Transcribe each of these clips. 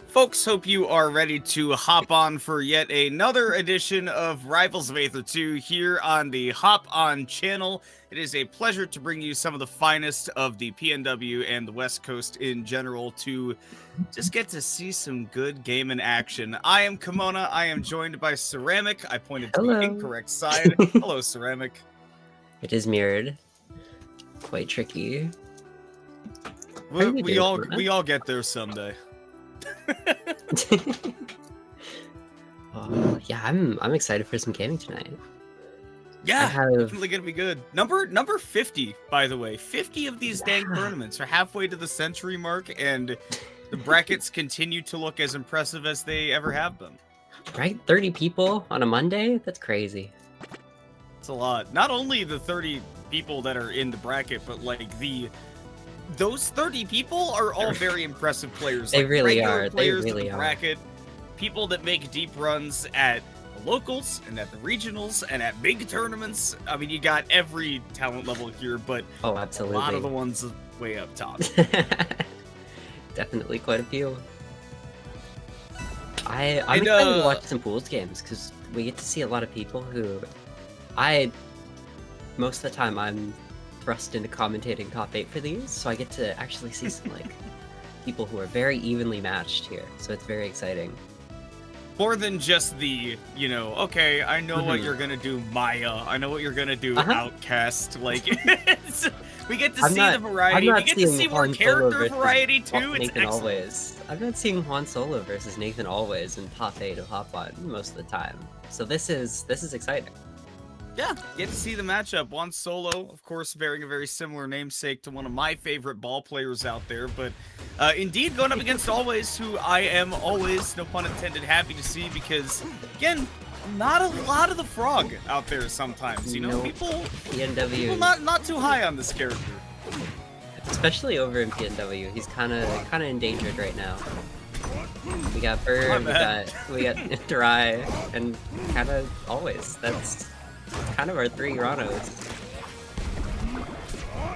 Folks, hope you are ready to hop on for yet another edition of Rivals of Aether 2 here on the Hop On channel. It is a pleasure to bring you some of the finest of the PNW and the West Coast in general to just get to see some good game in action. I am Kimona. I am joined by Ceramic. I pointed to the incorrect side. Hello, Ceramic. It is mirrored. Quite tricky. We all get there someday. Yeah, I'm excited for some gaming tonight. Yeah, definitely gonna be good. Number 50, by the way. 50 of these dang tournaments are halfway to the century mark, and the brackets continue to look as impressive as they ever have been. Right? 30 people on a Monday? That's crazy. It's a lot. Not only the 30 people that are in the bracket, but like those 30 people are all very impressive players. They like really are. Players they really in the bracket, people that make deep runs at the locals and at the regionals and at big tournaments. I mean, you got every talent level here, but absolutely. A lot of the ones way up top. Definitely quite a few. I'm excited to watch some pools games because we get to see a lot of people who most of the time I'm thrust into commentating top 8 for these, so I get to actually see some like people who are very evenly matched here, so it's very exciting. More than just the, okay, I know what you're gonna do, Maya. I know what you're gonna do, Outcast. Like, we get to see the variety. We get to see more character variety too. It's excellent. I'm not seeing Juan Solo versus Nathan Always in top 8 of Hop On most of the time, so this is exciting. Yeah, get to see the matchup. Juan Solo, of course, bearing a very similar namesake to one of my favorite ball players out there, but indeed going up against Always, who I am always, no pun intended, happy to see because, again, not a lot of the frog out there sometimes. People not too high on this character. Especially over in PNW, he's kind of endangered right now. We got Bird, we got Dry, and kind of Always. That's kind of our 3 Ranos.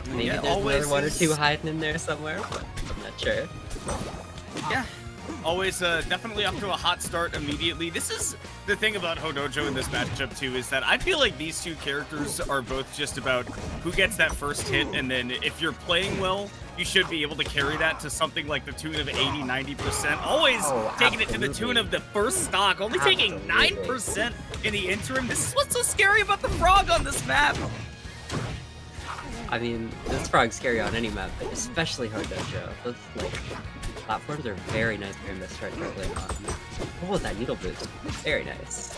Maybe there's another 1 or 2 hiding in there somewhere, but I'm not sure. Yeah, Always definitely up to a hot start immediately. This is the thing about Hodojo in this matchup too, is that I feel like these two characters are both just about who gets that first hit, and then if you're playing well, you should be able to carry that to something like the tune of 80-90%. Always taking it to the tune of the first stock, only taking 9% in the interim. This is what's so scary about the frog on this map. I mean, this frog's scary on any map, but especially Hodojo. Those platforms are very nice for him to start early on. Oh, that needle boost. Very nice.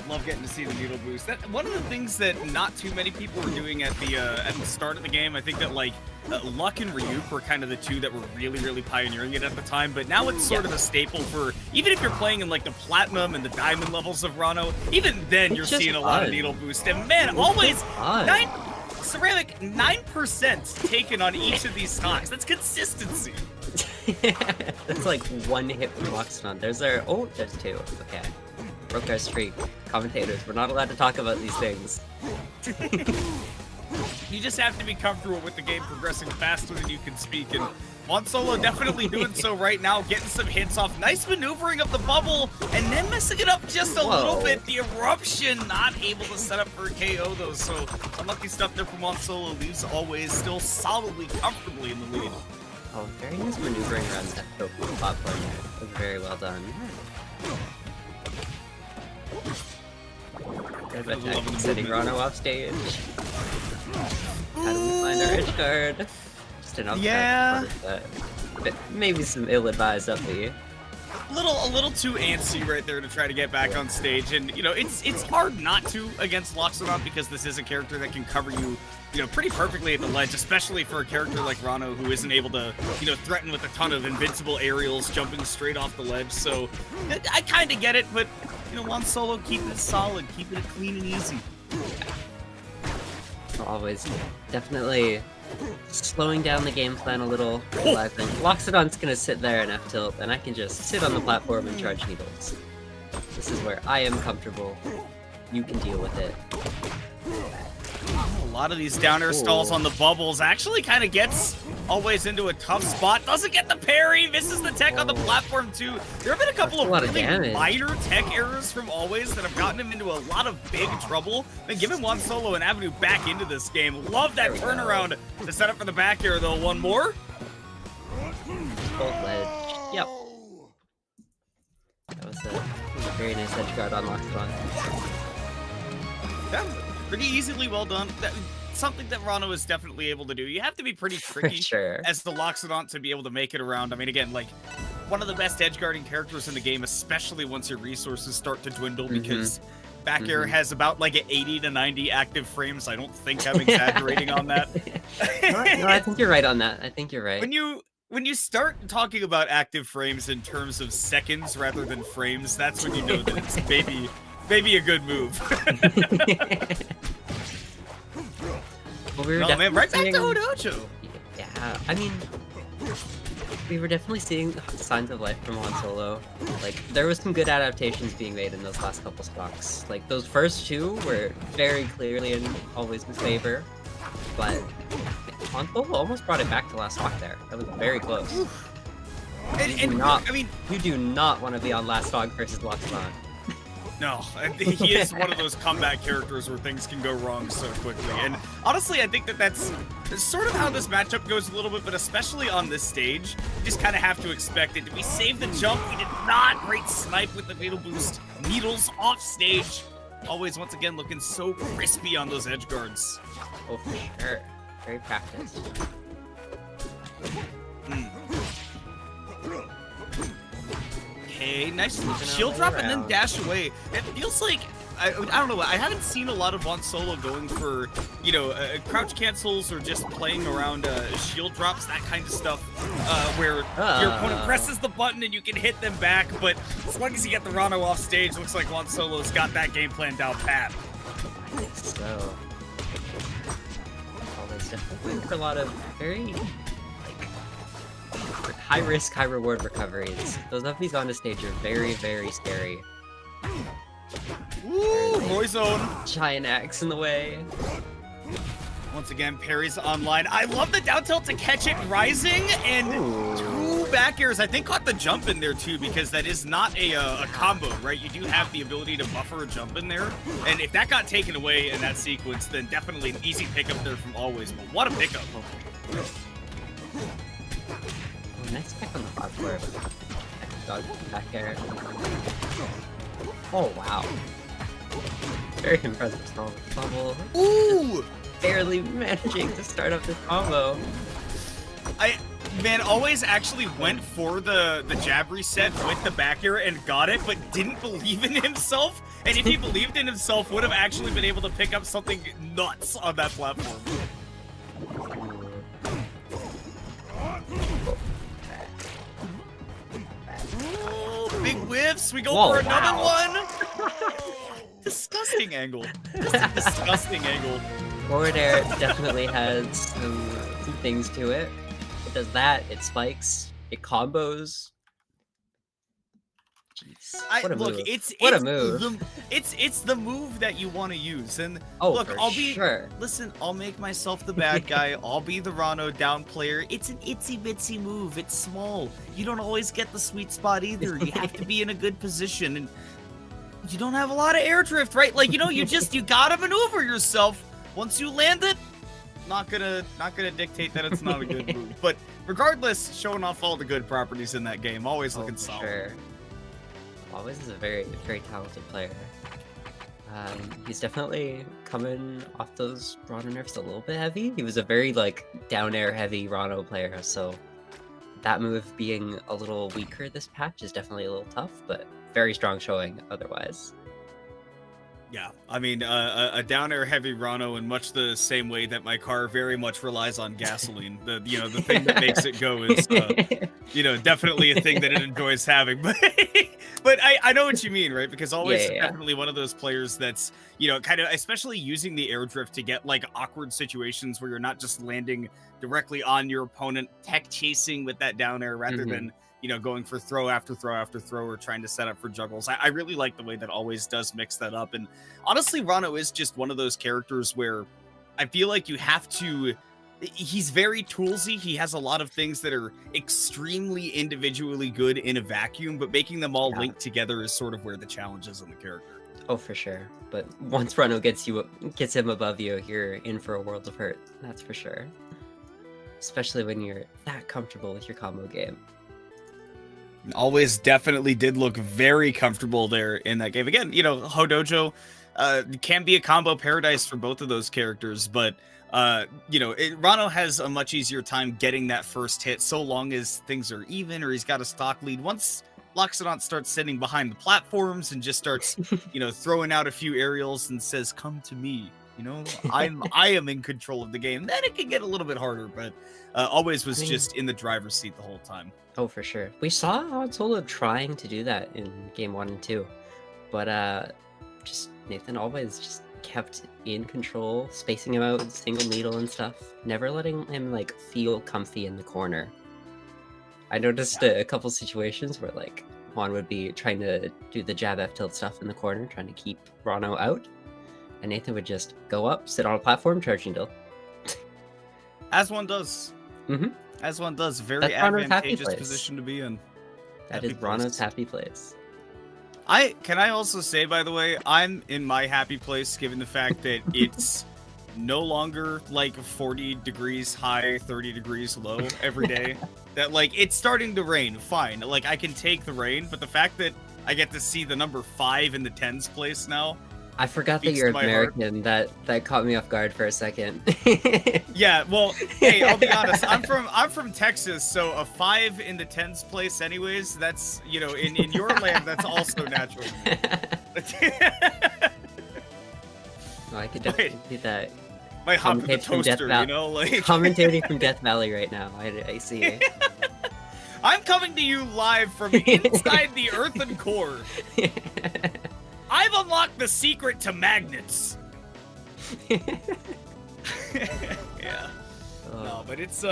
Love getting to see the needle boost. One of the things that not too many people were doing at the start of the game. I think that Luck and Ryuk were kind of the two that were really pioneering it at the time, but now it's sort of a staple for, even if you're playing in like the platinum and the diamond levels of Rano, even then you're seeing a lot of needle boost. And man, Always Ceramic 9% taken on each of these stocks. That's consistency. That's like 1 hit from Loxodon. There's 2. Okay. Broke our streak. Commentators, we're not allowed to talk about these things. You just have to be comfortable with the game progressing faster than you can speak, and Juan Solo definitely doing so right now, getting some hits off. Nice maneuvering of the bubble, and then messing it up just a little bit. The eruption not able to set up for a KO though, so unlucky stuff there from Juan Solo. Leaves Always still solidly, comfortably in the lead. Oh, very nice maneuvering around that platform there. That was very well done. Sending Rano off stage. How do we find our edge guard? Just an but maybe some ill-advised up here. A little too antsy right there to try to get back on stage, and it's hard not to against Loxodon because this is a character that can cover you pretty perfectly at the ledge, especially for a character like Rano who isn't able to threaten with a ton of invincible aerials jumping straight off the ledge. So I kind of get it, but Juan Solo keeping it solid, keeping it clean and easy. Always definitely slowing down the game plan a little. I think Loxodon's gonna sit there in F-tilt, and I can just sit on the platform and charge needles. This is where I am comfortable. You can deal with it. A lot of these down air stalls on the bubbles actually kind of gets Always into a tough spot. Doesn't get the parry. Misses the tech on the platform too. There have been a couple of really minor tech errors from Always that have gotten him into a lot of big trouble. Then giving Juan Solo an avenue back into this game. Love that turnaround to set up for the back air though. One more. Bolt ledge. Yep. That was a very nice edge guard on Loxodon. Yeah, pretty easily well done. Something that Rano is definitely able to do. You have to be pretty tricky as the Loxodon to be able to make it around. I mean, again, like, one of the best edge guarding characters in the game, especially once your resources start to dwindle, because back air has about like an 80 to 90 active frames. I don't think I'm exaggerating on that. No, I think you're right on that. I think you're right. When you start talking about active frames in terms of seconds rather than frames, that's when you know that it's maybe a good move. Well, we were man, right back to Hodocho. Yeah, I mean, we were definitely seeing signs of life from Juan Solo. Like, there was some good adaptations being made in those last couple stocks. Like, those first two were very clearly in Always' favor, but Juan Solo almost brought it back to last stock there. That was very close. You do not want to be on last stock versus Loxodon. No, he is one of those comeback characters where things can go wrong so quickly. And honestly, I think that's sort of how this matchup goes a little bit, but especially on this stage, you just kind of have to expect it. We saved the jump. We did not. Great snipe with the fatal boost. Needles off stage. Always, once again, looking so crispy on those edge guards. Oh, for sure. Very practiced. Okay, nice shield drop and then dash away. It feels like, I don't know, I haven't seen a lot of Juan Solo going for, you know, crouch cancels or just playing around shield drops, that kind of stuff, where your opponent presses the button and you can hit them back, but as long as you get the Rano off stage, looks like Juan Solo's got that game plan down pat. I think so. Always definitely for a lot of very high risk, high reward recoveries. Those upbeats on the stage are very, very scary. Woo! Roy zone. Giant axe in the way. Once again, parries online. I love the down tilt to catch it rising, and two back airs. I think caught the jump in there too, because that is not a combo, right? You do have the ability to buffer a jump in there, and if that got taken away in that sequence, then definitely an easy pickup there from Always. But what a pickup! Nice pick on the platform. Dog back air. Oh wow. Very impressive small bubble. Ooh! Barely managing to start up this combo. Man, Always actually went for the jab reset with the back air and got it, but didn't believe in himself. And if he believed in himself, would have actually been able to pick up something nuts on that platform. Big whiffs. We go for another one. Disgusting angle. Just a disgusting angle. Forward air definitely has some things to it. It does that. It spikes. It combos. Jeez. What a move. What a move. It's the move that you want to use. And look, listen, I'll make myself the bad guy. I'll be the Rano down player. It's an itsy bitsy move. It's small. You don't always get the sweet spot either. You have to be in a good position, and you don't have a lot of air drift, right? Like, you know, you gotta maneuver yourself. Once you land it, not gonna dictate that it's not a good move. But regardless, showing off all the good properties in that game, always looking solid. Sure. Always is a very, very talented player. He's definitely coming off those Rano nerfs a little bit heavy. He was a very, like, down air heavy Rano player, so that move being a little weaker this patch is definitely a little tough, but very strong showing otherwise. Yeah, I mean, a down air heavy Rano in much the same way that my car very much relies on gasoline. The thing that makes it go is, definitely a thing that it enjoys having. But I know what you mean, right? Because Always definitely one of those players that's, kind of, especially using the air drift to get like awkward situations where you're not just landing directly on your opponent, tech chasing with that down air rather than, going for throw after throw after throw or trying to set up for juggles. I really like the way that Always does mix that up. And honestly, Rano is just one of those characters where I feel like you have to he's very toolsy. He has a lot of things that are extremely individually good in a vacuum, but making them all linked together is sort of where the challenge is on the character. Oh, for sure. But once Rano gets him above you, you're in for a world of hurt. That's for sure. Especially when you're that comfortable with your combo game. Always definitely did look very comfortable there in that game. Again, you know, Hodojo can be a combo paradise for both of those characters, but you know, Rano has a much easier time getting that first hit so long as things are even or he's got a stock lead. Once Loxodon starts sitting behind the platforms and just starts, you know, throwing out a few aerials and says, "Come to me," you know, I am in control of the game. Then it can get a little bit harder, but always was just in the driver's seat the whole time. Oh, for sure. We saw Han Solo trying to do that in game 1 and 2, but just Nathan always just kept in control, spacing him out with single needle and stuff, never letting him like feel comfy in the corner. I noticed a couple situations where like Juan would be trying to do the jab F tilt stuff in the corner, trying to keep Rano out, and Nathan would just go up, sit on a platform, charge needle. As one does. Mm-hmm. As one does. Very That's advantageous position to be in. That is Rano's happy place. Can I also say, by the way, I'm in my happy place given the fact that it's no longer like 40 degrees high, 30 degrees low every day. That like it's starting to rain, fine. Like I can take the rain, but the fact that I get to see the number 5 in the tens place now. I forgot that you're American. That caught me off guard for a second. Yeah, well, hey, I'll be honest. I'm from Texas, so a 5 in the tens place, anyways. That's, you know, in your land, that's also natural. Oh, I could definitely see that. My hop in the toaster, you know, like commentating from Death Valley right now. I see. I'm coming to you live from inside the earthen core. I've unlocked the secret to magnets. Yeah. No, but it's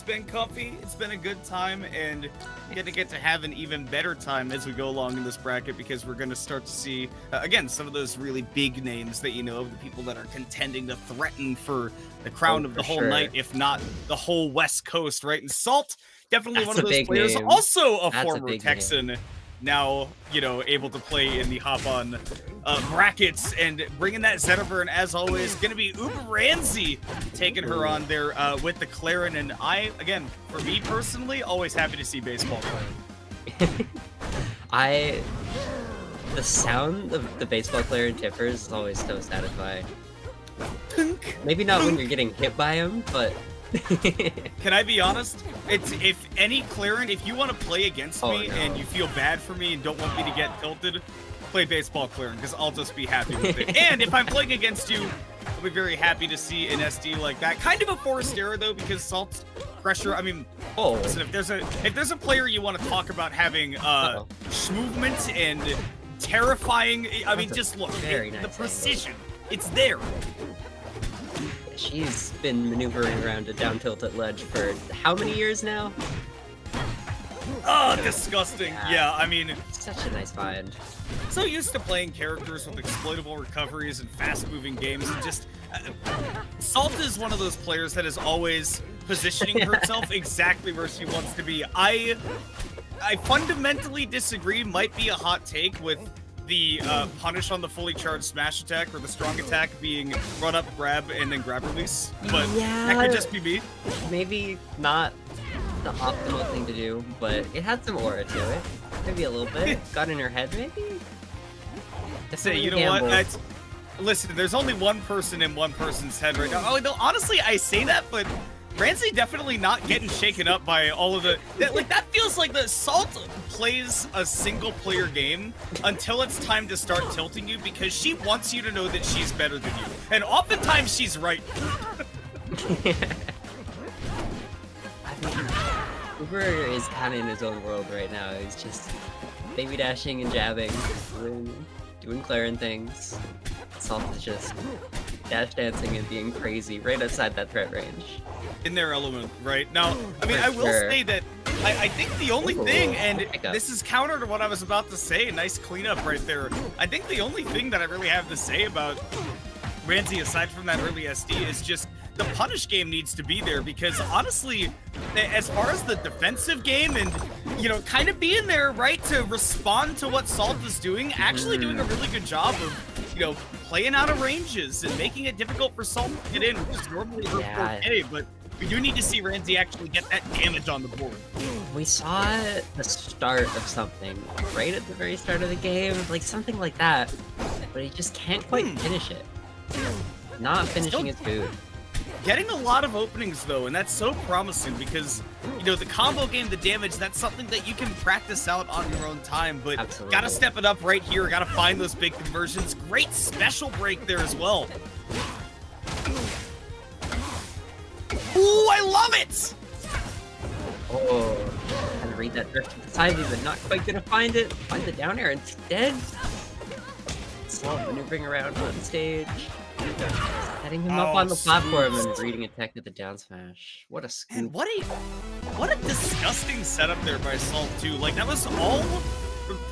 been comfy. It's been a good time, and gonna get to have an even better time as we go along in this bracket because we're gonna start to see again some of those really big names that you know of, the people that are contending to threaten for the crown of the whole night, if not the whole West Coast, right? And Salt, definitely one of those players, also a former Texan. Now, you know, able to play in the hop-on brackets and bringing that Zetterburn, as always, going to be Uber Ramsey taking her on there with the Clarin. And again, for me personally, always happy to see baseball playing. The sound of the baseball Clarin tippers is always so satisfying. Maybe not when you're getting hit by him, but... Can I be honest? If any Clarin, if you want to play against me and you feel bad for me and don't want me to get tilted, play baseball Clarin because I'll just be happy with it. And if I'm playing against you, I'll be very happy to see an SD like that. Kind of a forced error though, because Salt's pressure. I mean, listen, if there's a player you want to talk about having movement and terrifying, I mean, just look, the precision, it's there. She's been maneuvering around a down-tilted ledge for how many years now? Oh, disgusting. Yeah, I mean... Such a nice find. So used to playing characters with exploitable recoveries and fast-moving games, and just... Salt is one of those players that is always positioning herself exactly where she wants to be. I fundamentally disagree, might be a hot take, with the punish on the fully charged smash attack or the strong attack being run up, grab, and then grab release. But that could just be me. Maybe not the optimal thing to do, but it had some aura to it. Maybe a little bit. Got in her head, maybe? Say, you know what? Listen, there's only one person in one person's head right now. Oh, no, honestly, I say that, but Ramsey definitely not getting shaken up by all of the... That feels like the Salt plays a single-player game until it's time to start tilting you because she wants you to know that she's better than you. And oftentimes, she's right. I mean, Uber is kind of in his own world right now. He's just baby dashing and jabbing, doing Clarin things. Salt is just dash dancing and being crazy right outside that threat range. In their element, right? Now, I mean, I will say that I think the only thing, and this is counter to what I was about to say, nice cleanup right there. I think the only thing that I really have to say about Ramsey, aside from that early SD, is just the punish game needs to be there because honestly, as far as the defensive game and, you know, kind of being there, right, to respond to what Salt is doing, actually doing a really good job of, you know, playing out of ranges and making it difficult for Salt to get in, which is normally her forte, but we do need to see Ramsey actually get that damage on the board. We saw the start of something right at the very start of the game, like something like that, but he just can't quite finish it. Not finishing his food. Getting a lot of openings though, and that's so promising because, you know, the combo game, the damage, that's something that you can practice out on your own time, but gotta step it up right here, gotta find those big conversions. Great special break there as well. Ooh, I love it! Oh, trying to read that drift to the side, but not quite gonna find it. Find the down air instead. Slow maneuvering around on stage. Setting him up on the platform and reading a tech at the down smash. What a scoop. And what a disgusting setup there by Salt too. Like that was all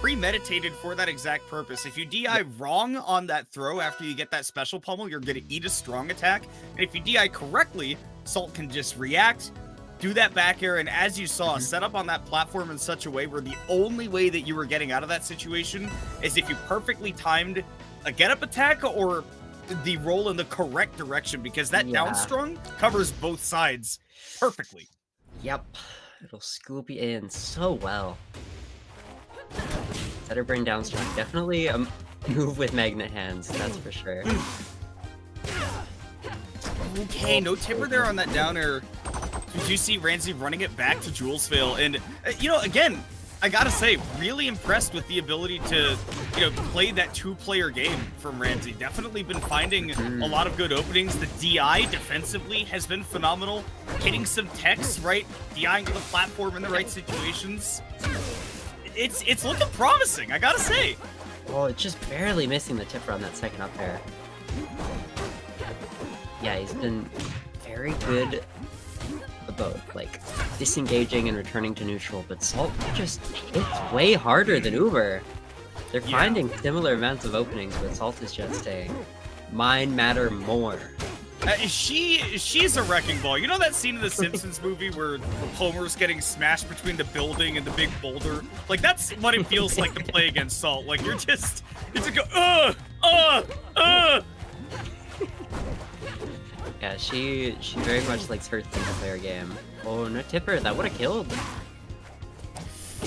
premeditated for that exact purpose. If you DI wrong on that throw after you get that special pummel, you're gonna eat a strong attack. And if you DI correctly, Salt can just react, do that back air, and as you saw, set up on that platform in such a way where the only way that you were getting out of that situation is if you perfectly timed a get-up attack or the roll in the correct direction, because that down strong covers both sides perfectly. Yep, it'll scoop you in so well. Setter burn down strong, definitely a move with magnet hands, that's for sure. Okay, no tipper there on that down air. Did you see Ramsey running it back to Jules Fail? And, you know, again, I gotta say, really impressed with the ability to, you know, play that two-player game from Ramsey. Definitely been finding a lot of good openings. The DI defensively has been phenomenal. Hitting some techs, right? DIing to the platform in the right situations. It's looking promising, I gotta say. Well, it's just barely missing the tipper on that second up there. Yeah, he's been very good about, like, disengaging and returning to neutral, but Salt just hits way harder than Uber. They're finding similar amounts of openings, but Salt is just a mine matter more. She's a wrecking ball. You know that scene in the Simpsons movie where Homer's getting smashed between the building and the big boulder? Like, that's what it feels like to play against Salt. Like, you just go, Yeah, she very much likes her single-player game. Oh, no tipper, that would have killed.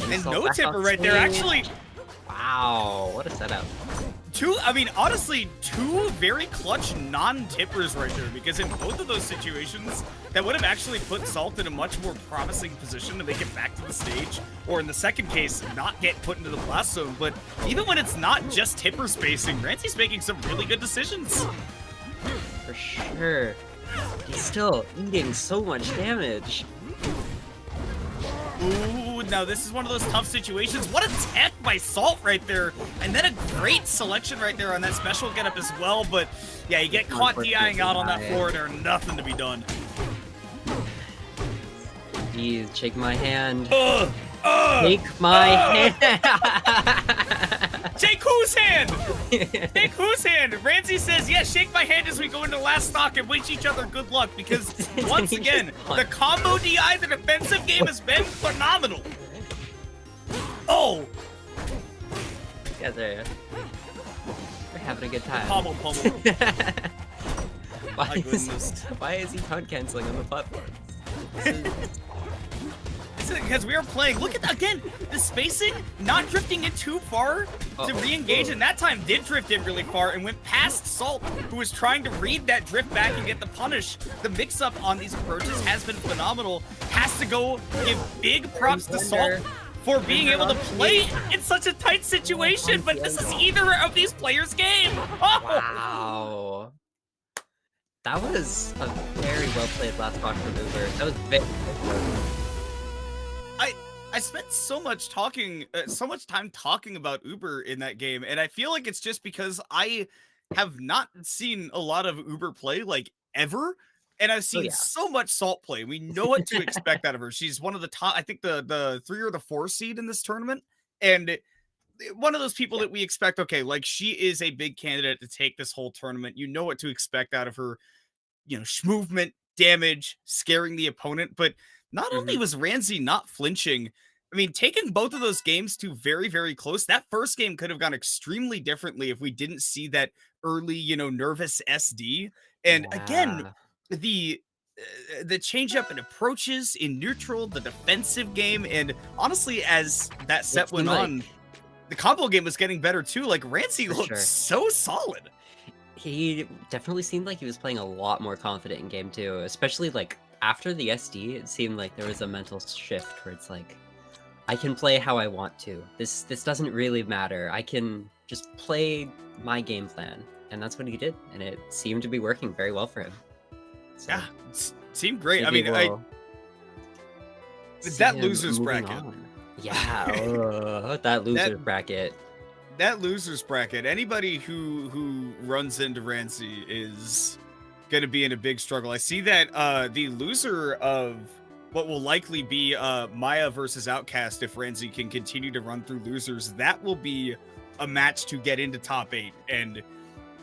And no tipper right there, actually. Wow, what a setup. Honestly, two very clutch non-tippers right there, because in both of those situations, that would have actually put Salt in a much more promising position to make it back to the stage, or in the second case, not get put into the blast zone. But even when it's not just tipper spacing, Ramsey's making some really good decisions. For sure. He's still eating so much damage. Ooh, now this is one of those tough situations. What a tech by Salt right there. And then a great selection right there on that special getup as well. But yeah, you get caught DIing out on that floor and there's nothing to be done. Please, shake my hand. Shake my hand. Shake whose hand? Shake whose hand? Ramsey says, yeah, shake my hand as we go into last stock and wish each other good luck, because once again, the combo DI, the defensive game has been phenomenal. Oh! Yeah, they're having a good time. Pummel. Why is he taunt canceling on the platform? Because we were playing, look at that, again, the spacing, not drifting in too far to re-engage, and that time did drift in really far and went past Salt, who was trying to read that drift back and get the punish. The mix-up on these approaches has been phenomenal. Has to go give big props to Salt for being able to play in such a tight situation, but this is either of these players' game. Oh! Wow. That was a very well-played last block from Uber. That was very I spent so much time talking about Uber in that game, and I feel like it's just because I have not seen a lot of Uber play, like, ever, and I've seen so much Salt play. We know what to expect out of her. She's one of the top, I think the 3 or the 4 seed in this tournament, and one of those people that we expect, okay, like, she is a big candidate to take this whole tournament. You know what to expect out of her. movement, damage, scaring the opponent. But not only Mhm. was Ramsey not flinching, I mean, taking both of those games to very, very close. That first game could have gone extremely differently if we didn't see that early, nervous SD. And again, Yeah. the change up in approaches in neutral, the defensive game, and honestly, as that It set went seemed on, like the combo game was getting better too. Like Ramsey for looked sure. so solid. He definitely seemed like he was playing a lot more confident in game 2, especially, like, after the SD, it seemed like there was a mental shift where it's like, "I can play how I want to. This doesn't really matter. I can just play my game plan." And that's what he did, and it seemed to be working very well for him. So, Yeah, seemed great. I maybe mean, we'll see that him losers moving bracket. on. Yeah, that loser bracket. That losers bracket, anybody who runs into Ramsey is going to be in a big struggle. I see that the loser of what will likely be Maya versus Outcast, if Ramsey can continue to run through losers, that will be a match to get into top 8. And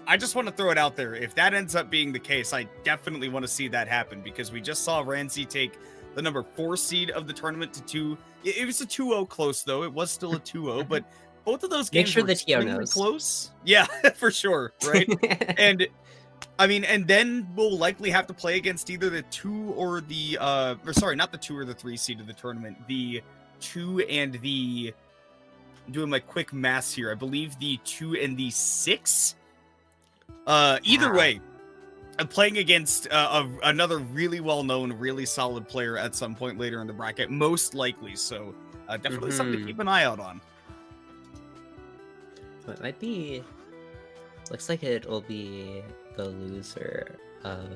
I just want to throw it out there. If that ends up being the case, I definitely want to see that happen, because we just saw Ramsey take the number 4 seed of the tournament to 2. It was a 2-0 close, though. It was still a 2-0, but both of those Make games sure were the TO extremely knows. close. Yeah, for sure, right? And I mean, and then we'll likely have to play against either the 2 or the or sorry, not the 2 or the 3 seed of the tournament. The 2 and the, I'm doing my quick maths here. I believe the 2 and the 6. Either way, I'm playing against another really well-known, really solid player at some point later in the bracket, most likely. So definitely something to keep an eye out on. It might be. Looks like it will be the loser of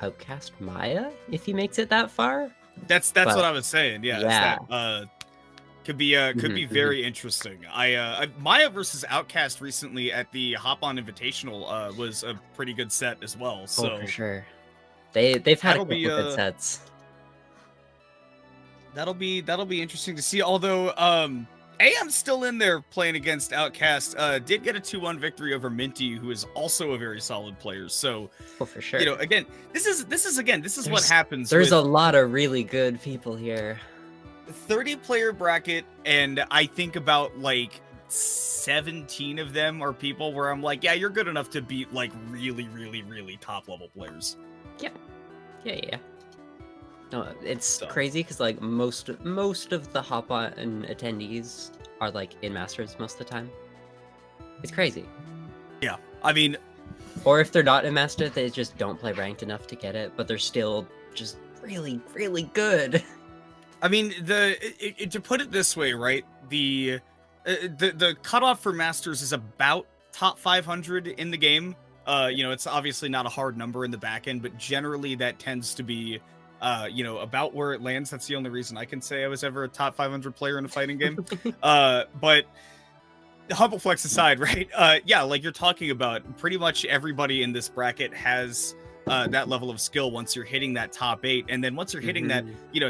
Outcast Maya if he makes it that far. That's But- what I was saying. Yeah, Yeah. That, could be very interesting. Maya versus Outcast recently at the Hop On Invitational was a pretty good set as well. So Oh, for sure. They've had a that'll couple be, good sets. that'll be interesting to see. Although AM's still in there playing against Outcast. Did get a 2-1 victory over Minty, who is also a very solid player. So Oh, for sure. again, this is what There's- happens. There's with a lot of really good people here. 30-player bracket, and I think about like 17 of them are people where I'm like, yeah, you're good enough to beat like really, really, really top level players. Yeah. No, it's So. crazy because like most of the hop on attendees are like in masters most of the time. It's crazy. Yeah, I mean, Or if they're not in master, they just don't play ranked enough to get it, but they're still just really, really good. I mean, to put it this way, right? The cutoff for masters is about top 500 in the game. It's obviously not a hard number in the back end, but generally that tends to be, about where it lands. That's the only reason I can say I was ever a top 500 player in a fighting game. But humble flex aside, right? Yeah, like you're talking about, pretty much everybody in this bracket has that level of skill once you're hitting that top 8, and then once you're hitting that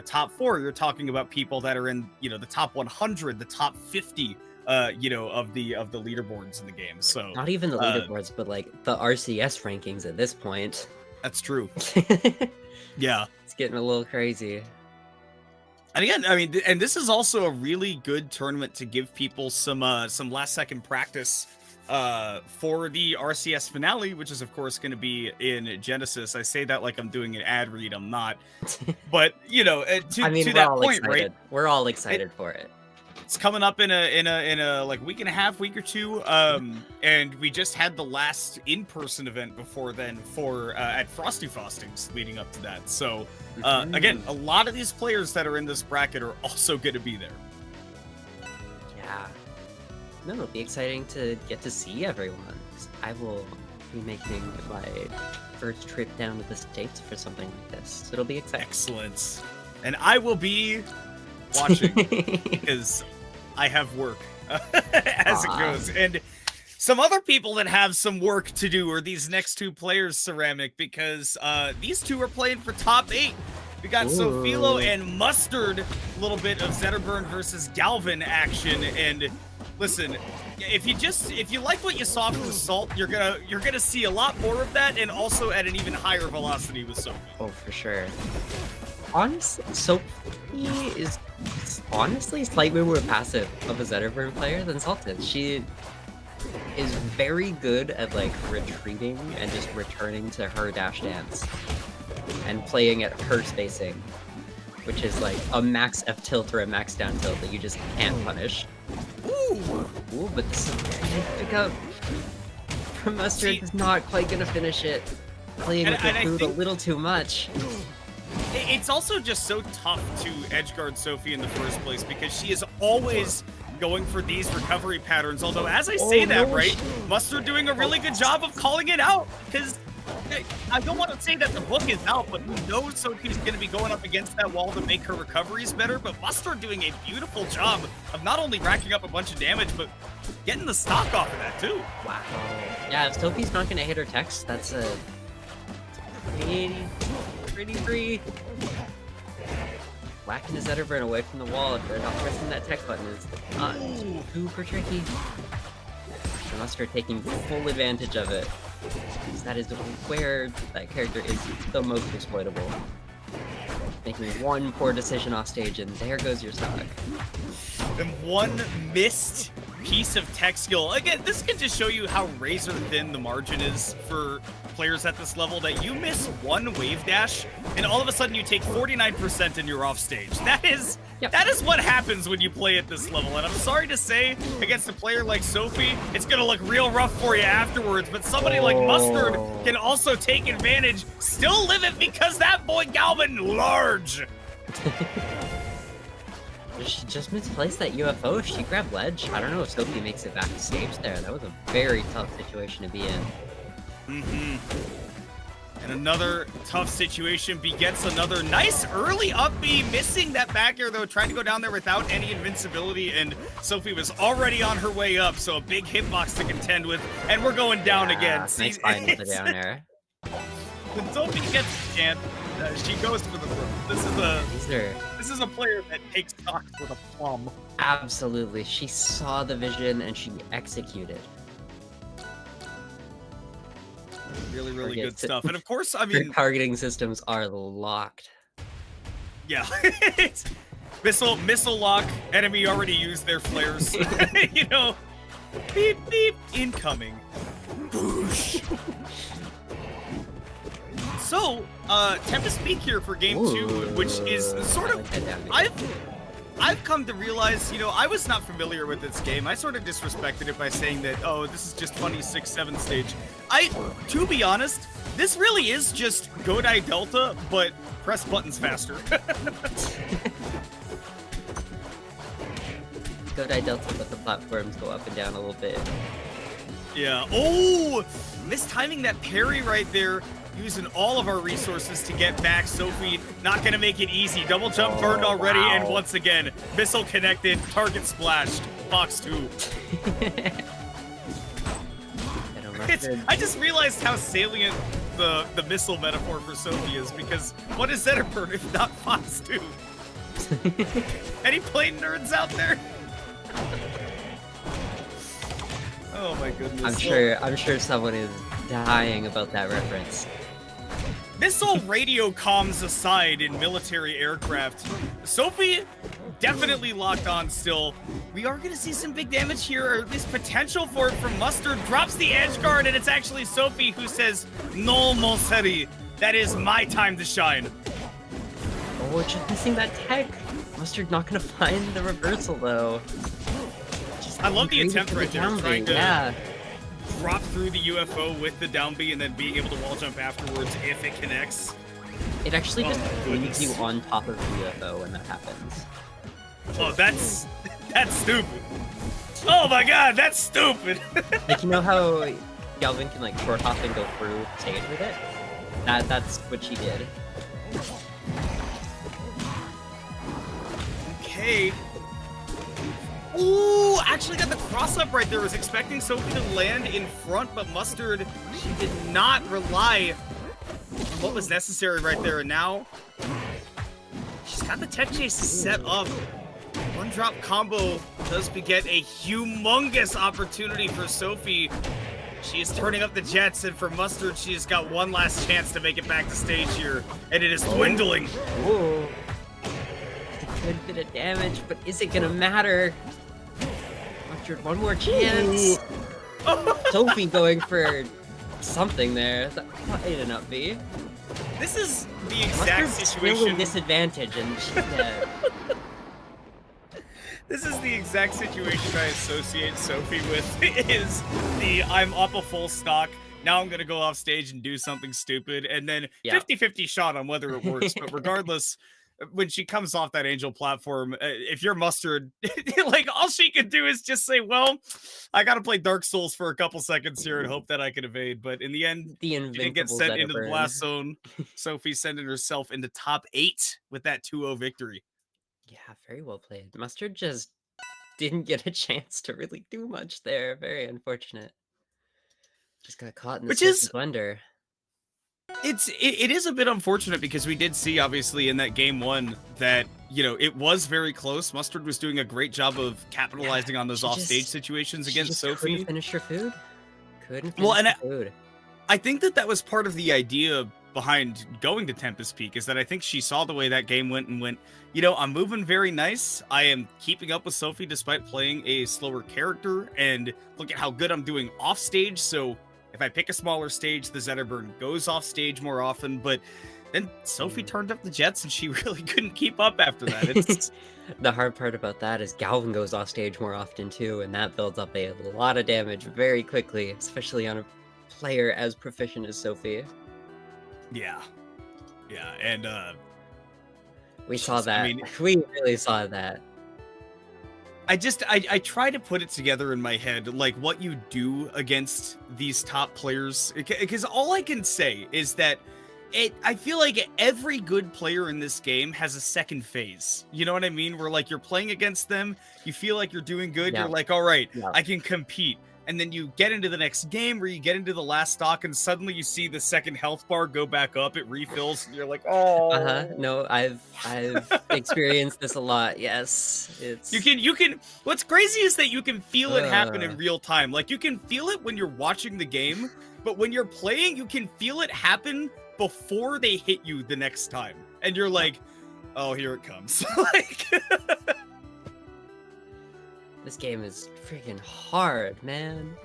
top 4, you're talking about people that are in the top 100, the top 50 of the leaderboards in the game. So Not even the leaderboards, but like the RCS rankings at this point. that's true. It's Yeah. getting a little crazy. And again, I mean, and this is also a really good tournament to give people some last second practice for the RCS finale, which is of course going to be in Genesis. I say that like I'm doing an ad read. I'm not, but to I mean, to we're that all point, excited. right? We're all excited for it. It's coming up in a like week and a half, week or two. And we just had the last in-person event before then for at Frosty Frostings leading up to that. So again, a lot of these players that are in this bracket are also going to be there. Yeah. No, it'll be exciting to get to see everyone. 'Cause I will be making my first trip down to the States for something like this. It'll be exciting. Excellent. And I will be watching because I have work as it goes. And some other people that have some work to do are these next two players, Ceramic, because these two are playing for top 8. We got Sofilo and Mustard, a little bit of Zetterburn versus Galvin action, and Listen, if you like what you saw from Salt, you're gonna see a lot more of that, and also at an even higher velocity with Sophie. Oh, for sure. Honestly, Sophie is honestly slightly more passive of a Zetterburn player than Salt is. She is very good at like retreating and just returning to her dash dance and playing at her spacing, which is like a max F tilt or a max down tilt that you just can't punish. Ooh, but this is a very nice pickup from Mustard. Is not quite gonna finish it. Playing with the food a little too much. It's also just so tough to edgeguard Sophie in the first place because she is always going for these recovery patterns. Although, as I say right, Mustard doing a really good job of calling it out. Because I don't want to say that the book is out, but who knows Sophie's going to be going up against that wall to make her recoveries better. But Mustard doing a beautiful job of not only racking up a bunch of damage, but getting the stock off of that too. Wow. Yeah, if Sophie's not going to hit her text, that's a pretty free. Whacking his Zetterburn away from the wall if they're not pressing that text button is not super tricky. And Mustard taking full advantage of it. Because that is where that character is the most exploitable. Making one poor decision off stage, and there goes your stock. And one missed piece of tech skill. Again, this can just show you how razor thin the margin is for players at this level, that you miss one wave dash and all of a sudden you take 49% and you're off stage. That is what happens when you play at this level. And I'm sorry to say, against a player like Sophie, it's gonna look real rough for you afterwards, but somebody like Mustard can also take advantage, still live it because that boy Galvin large. She just misplaced that UFO. She grabbed ledge. I don't know if Sophie makes it back to stage there. That was a very tough situation to be in. And another tough situation begets another nice early up B, missing that back air though, trying to go down there without any invincibility, and Sophie was already on her way up, so a big hitbox to contend with, and we're going down again. Nice find with the down air. When Sophie gets a chance, she goes for the throw. This is a player that takes stocks with a plum. Absolutely. She saw the vision and she executed. Really good stuff. And of course, I mean, her targeting systems are locked. Yeah. Missile lock, enemy already used their flares. You know, beep beep, incoming. Boosh. So, Tempest Peak here for game 2, which is sort of, I've come to realize, you know, I was not familiar with this game. I sort of disrespected it by saying that, oh, this is just funny 6-7 stage. To be honest, this really is just Godai Delta, but press buttons faster. Godai Delta, but the platforms go up and down a little bit. Yeah. Oh, mistiming that parry right there. Using all of our resources to get back. Sophie not gonna make it easy. Double jump burned already, and once again, missile connected, target splashed. Fox 2. I just realized how salient the missile metaphor for Sophie is, because what is Zetterburn if not Fox 2? Any plane nerds out there? Oh my goodness. I'm sure someone is dying about that reference. Missile radio comms aside in military aircraft, Sophie definitely locked on still. We are going to see some big damage here, or at least potential for it from Mustard. Drops the edge guard, and it's actually Sophie who says, "No, Monseri, that is my time to shine." Oh, just missing that tech. Mustard not going to find the reversal, though. I love the attempt right there, trying to drop through the UFO with the down B and then being able to wall jump afterwards if it connects. It actually just leaves you on top of the UFO when that happens. Oh, that's stupid. Oh my god, that's stupid. Like, you know how Galvin can like short hop and go through stage with it? That's what she did. Okay. Ooh, actually got the cross up right there. Was expecting Sophie to land in front, but Mustard, she did not rely on what was necessary right there. And now she's got the tech chase set up. One drop combo does beget a humongous opportunity for Sophie. She is turning up the jets, and for Mustard, she has got one last chance to make it back to stage here, and it is dwindling. Whoa. A good bit of damage, but is it gonna matter? Mustard, one more chance. Sophie going for something there. That might not be. This is the exact Mustard's situation. still in disadvantage, and she's dead. This is the exact situation I associate Sophie with, is the I'm up a full stock, now I'm gonna go off stage and do something stupid, and then 50-50 shot on whether it works, but regardless, when she comes off that Angel platform, if you're Mustard, like, all she can do is just say, well, I gotta play Dark Souls for a couple seconds here and hope that I can evade, but in the end, The she didn't get sent into the blast zone. Sophie sending herself into top 8 with that 2-0 victory. Yeah, very well played. Mustard just didn't get a chance to really do much there. Very unfortunate. Just got caught in the blender. It is a bit unfortunate because we did see, obviously, in that game 1 that, you know, it was very close. Mustard was doing a great job of capitalizing on those offstage situations against Sophie. Couldn't finish her food. Couldn't finish her food. I think that was part of the idea behind going to Tempest Peak, is that I think she saw the way that game went and went, you know, I'm moving very nice. I am keeping up with Sophie despite playing a slower character, and look at how good I'm doing off stage. So if I pick a smaller stage, the Zetterburn goes off stage more often. But then Sophie turned up the jets and she really couldn't keep up after that. It's the hard part about that is Galvin goes off stage more often too, and that builds up a lot of damage very quickly, especially on a player as proficient as Sophie. Yeah, and we saw that. I mean, we really saw that. I try to put it together in my head, like, what you do against these top players, because all I can say is that I feel like every good player in this game has a second phase. You know what I mean? Where, like, you're playing against them, you feel like you're doing good, you're like, all right, I can compete. And then you get into the next game where you get into the last stock and suddenly you see the second health bar go back up, it refills, and you're like, oh. No, I've experienced this a lot. Yes. You can what's crazy is that you can feel it happen in real time. Like, you can feel it when you're watching the game, but when you're playing, you can feel it happen before they hit you the next time. And you're like, oh, here it comes. Like, this game is freaking hard, man.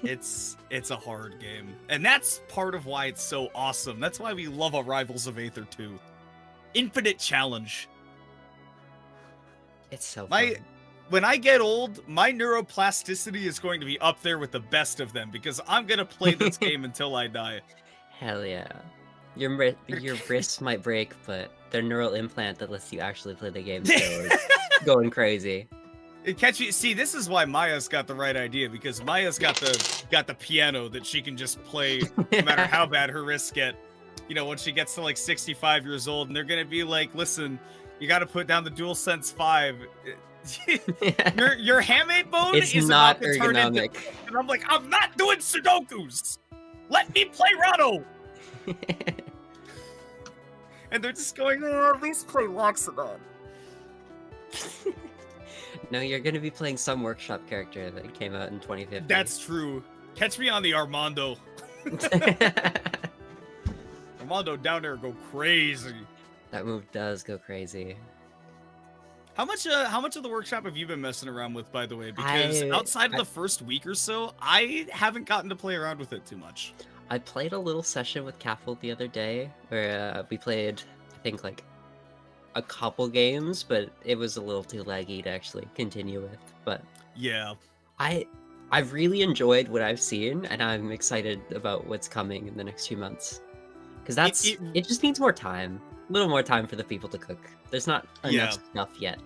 It's a hard game. And that's part of why it's so awesome. That's why we love Rivals of Aether 2. Infinite challenge. It's so fun. When I get old, my neuroplasticity is going to be up there with the best of them, because I'm going to play this game until I die. Hell yeah. Your wrists might break, but their neural implant that lets you actually play the game still is going crazy. See, this is why Maya's got the right idea, because Maya's got the piano that she can just play no matter how bad her wrists get. You know, when she gets to like 65 years old, and they're gonna be like, "Listen, you got to put down the DualSense 5. your hamate bone is not about to turn into." And I'm like, I'm not doing Sudokus. Let me play Rado. And they're just going, oh, at least play Loxodon. No, you're going to be playing some workshop character that came out in 2015. That's true. Catch me on the Armando. Armando down there go crazy. That move does go crazy. How much of the workshop have you been messing around with, by the way? Because outside of the first week or so, I haven't gotten to play around with it too much. I played a little session with Caffel the other day where we played, I think, like a couple games, but it was a little too laggy to actually continue with. But yeah, I've really enjoyed what I've seen, and I'm excited about what's coming in the next few months. Because it just needs more time. A little more time for the people to cook. There's not enough stuff yet.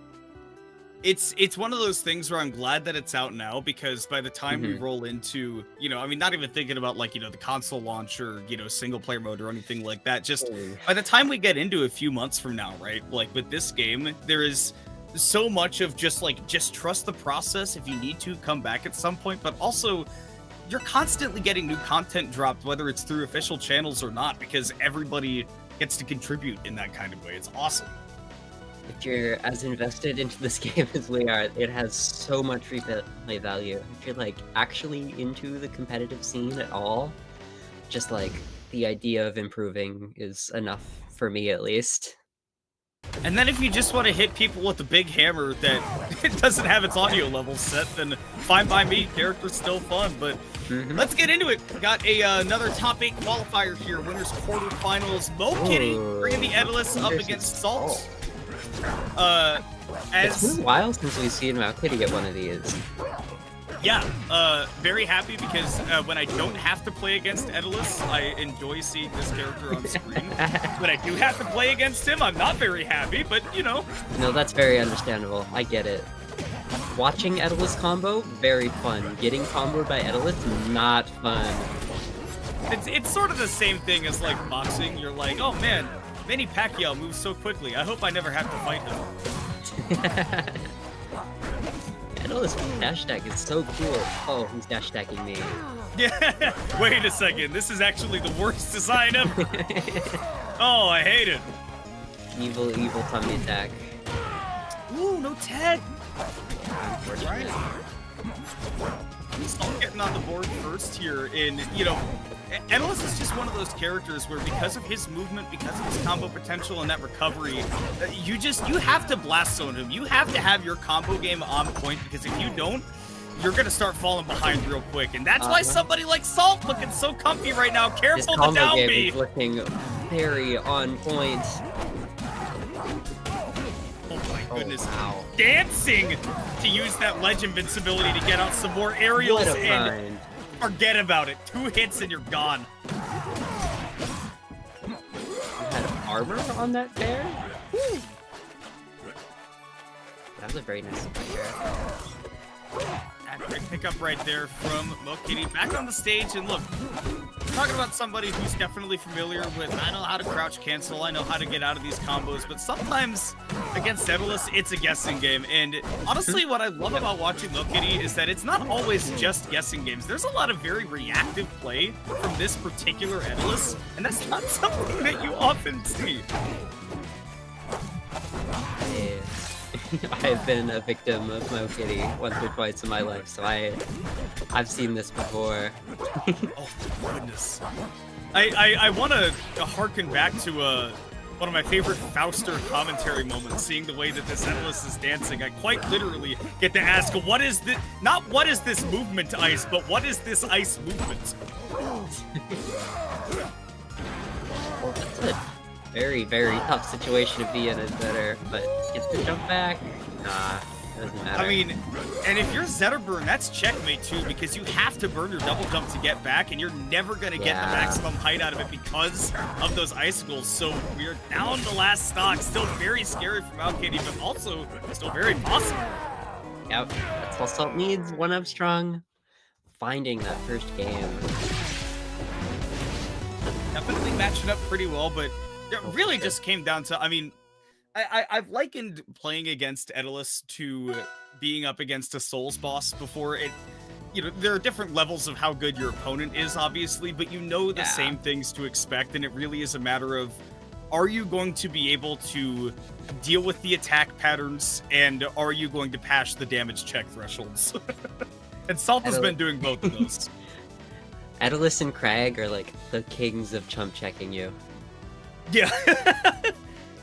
It's one of those things where I'm glad that it's out now, because by the time we roll into, you know, I mean, not even thinking about, like, you know, the console launch or, you know, single player mode or anything like that, just by the time we get into a few months from now, right? Like, with this game, there is so much of just trust the process. If you need to, come back at some point, but also you're constantly getting new content dropped, whether it's through official channels or not, because everybody gets to contribute in that kind of way. It's awesome. If you're as invested into this game as we are, it has so much replay value. If you're like actually into the competitive scene at all, just like the idea of improving is enough for me at least. And then if you just want to hit people with a big hammer that it doesn't have its audio level set, then fine by me, character's still fun, but let's get into it. Got another top 8 qualifier here, winners quarterfinals. Mo Kitty bringing the Edalus up against Salt. It's been a while since we've seen Mo Kitty get one of these. Yeah, very happy because when I don't have to play against Edalus, I enjoy seeing this character on screen. When I do have to play against him, I'm not very happy, but you know. No, that's very understandable. I get it. Watching Edalus combo, very fun. Getting comboed by Edalus, not fun. It's sort of the same thing as like boxing. You're like, oh man, Manny Pacquiao moves so quickly. I hope I never have to fight him. Edalus dash attack is so cool. Oh, he's dash attacking me. Yeah, wait a second. This is actually the worst design ever. Oh, I hate it. Evil tummy attack. Ooh, no tag. Unfortunate. Salt getting on the board first here, and you know, Edalus is just one of those characters where because of his movement, because of his combo potential and that recovery, you have to blast zone him. You have to have your combo game on point, because if you don't, you're gonna start falling behind real quick, and that's why somebody like Salt looking so comfy right now. Careful the down game B. is looking very on point. Oh my goodness! Wow. Dancing to use that ledge invincibility to get out some more aerials and forget about it. 2 hits and you're gone. You had armor on that bear? That was a very nice player. Great pickup right there from Mo Kitty. Back on the stage, and look, talking about somebody who's definitely familiar with, I know how to crouch cancel, I know how to get out of these combos, but sometimes against Edalus, it's a guessing game. And honestly, what I love about watching Mo Kitty is that it's not always just guessing games. There's a lot of very reactive play from this particular Edalus, and that's not something that you often see. I've been a victim of Mo Kitty once or twice in my life, so I've seen this before. Oh goodness! I want to harken back to one of my favorite Fauster commentary moments, seeing the way that this Edalus is dancing. I quite literally get to ask, what is this? Not what is this movement ice, but what is this ice movement? Well, that's it. Very, very tough situation to be in is better, but gets to jump back? Nah, it doesn't matter. I mean, and if you're Zetterburn, that's checkmate too, because you have to burn your double jump to get back, and you're never going to get the maximum height out of it because of those icicles. So we're down the last stock. Still very scary for Mo Kitty, but also still very possible. Yep, that's all Salt needs. 1-up strong. Finding that first game. Definitely matching up pretty well, but it really just came down to, I mean, I've likened playing against Edalus to being up against a Souls boss before. It, you know, there are different levels of how good your opponent is, obviously, but you know the same things to expect, and it really is a matter of, are you going to be able to deal with the attack patterns, and are you going to pass the damage check thresholds? And Salt has been doing both of those. Edalus and Crag are like the kings of chump checking you. Yeah.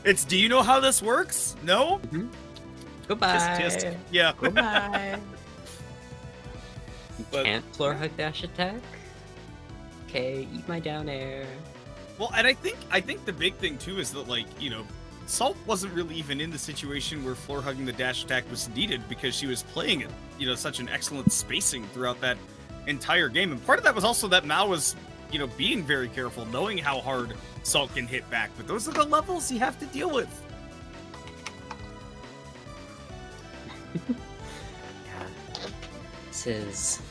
It's, do you know how this works? No? Goodbye. Just, yeah. Goodbye. You can't floor hug dash attack? Okay, eat my down air. Well, and I think the big thing too is that, like, you know, Salt wasn't really even in the situation where floor hugging the dash attack was needed, because she was playing it, you know, such an excellent spacing throughout that entire game. And part of that was also that Mao was, you know, being very careful, knowing how hard Salt can hit back. But those are the levels you have to deal with. Yeah. This is...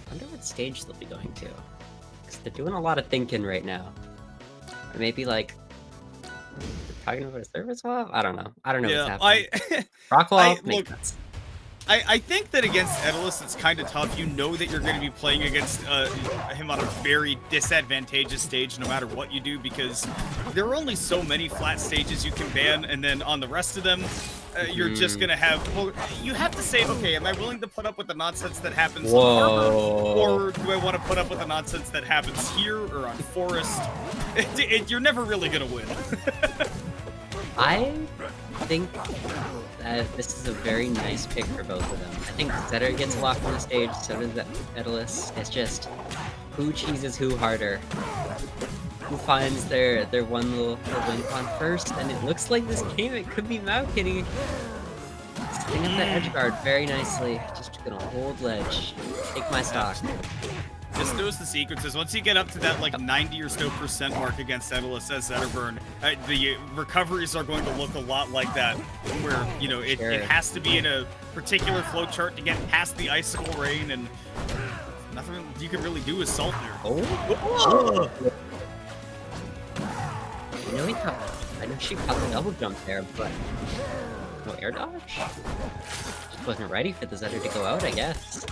I wonder what stage they'll be going to. Because they're doing a lot of thinking right now. Or maybe, like, talking about a service swap? I don't know. I don't know what's happening. Rock wall? Makes sense. I think that against Daedalus, it's kind of tough. You know that you're going to be playing against him on a very disadvantageous stage no matter what you do, because there are only so many flat stages you can ban, and then on the rest of them, you're just going to have... Well, you have to say, okay, am I willing to put up with the nonsense that happens on Harbor, or do I want to put up with the nonsense that happens here or on Forest? You're never really going to win. I think that this is a very nice pick for both of them. I think Zetter gets locked on the stage, so does Daedalus. It's just who cheeses who harder. Who finds their one little win con first, and it looks like this game, it could be Maokitty. Setting up that edge guard very nicely. Just gonna hold ledge. Take my stock. Just knows the sequences. Once you get up to that like 90 or so % mark against Daedalus as Zetterburn, the recoveries are going to look a lot like that, where, you know, it has to be in a particular flow chart to get past the icicle rain, and nothing you can really do is salt there. Oh! I know she caught the double jump there, but no air dodge? Just wasn't ready for the Zetter to go out, I guess.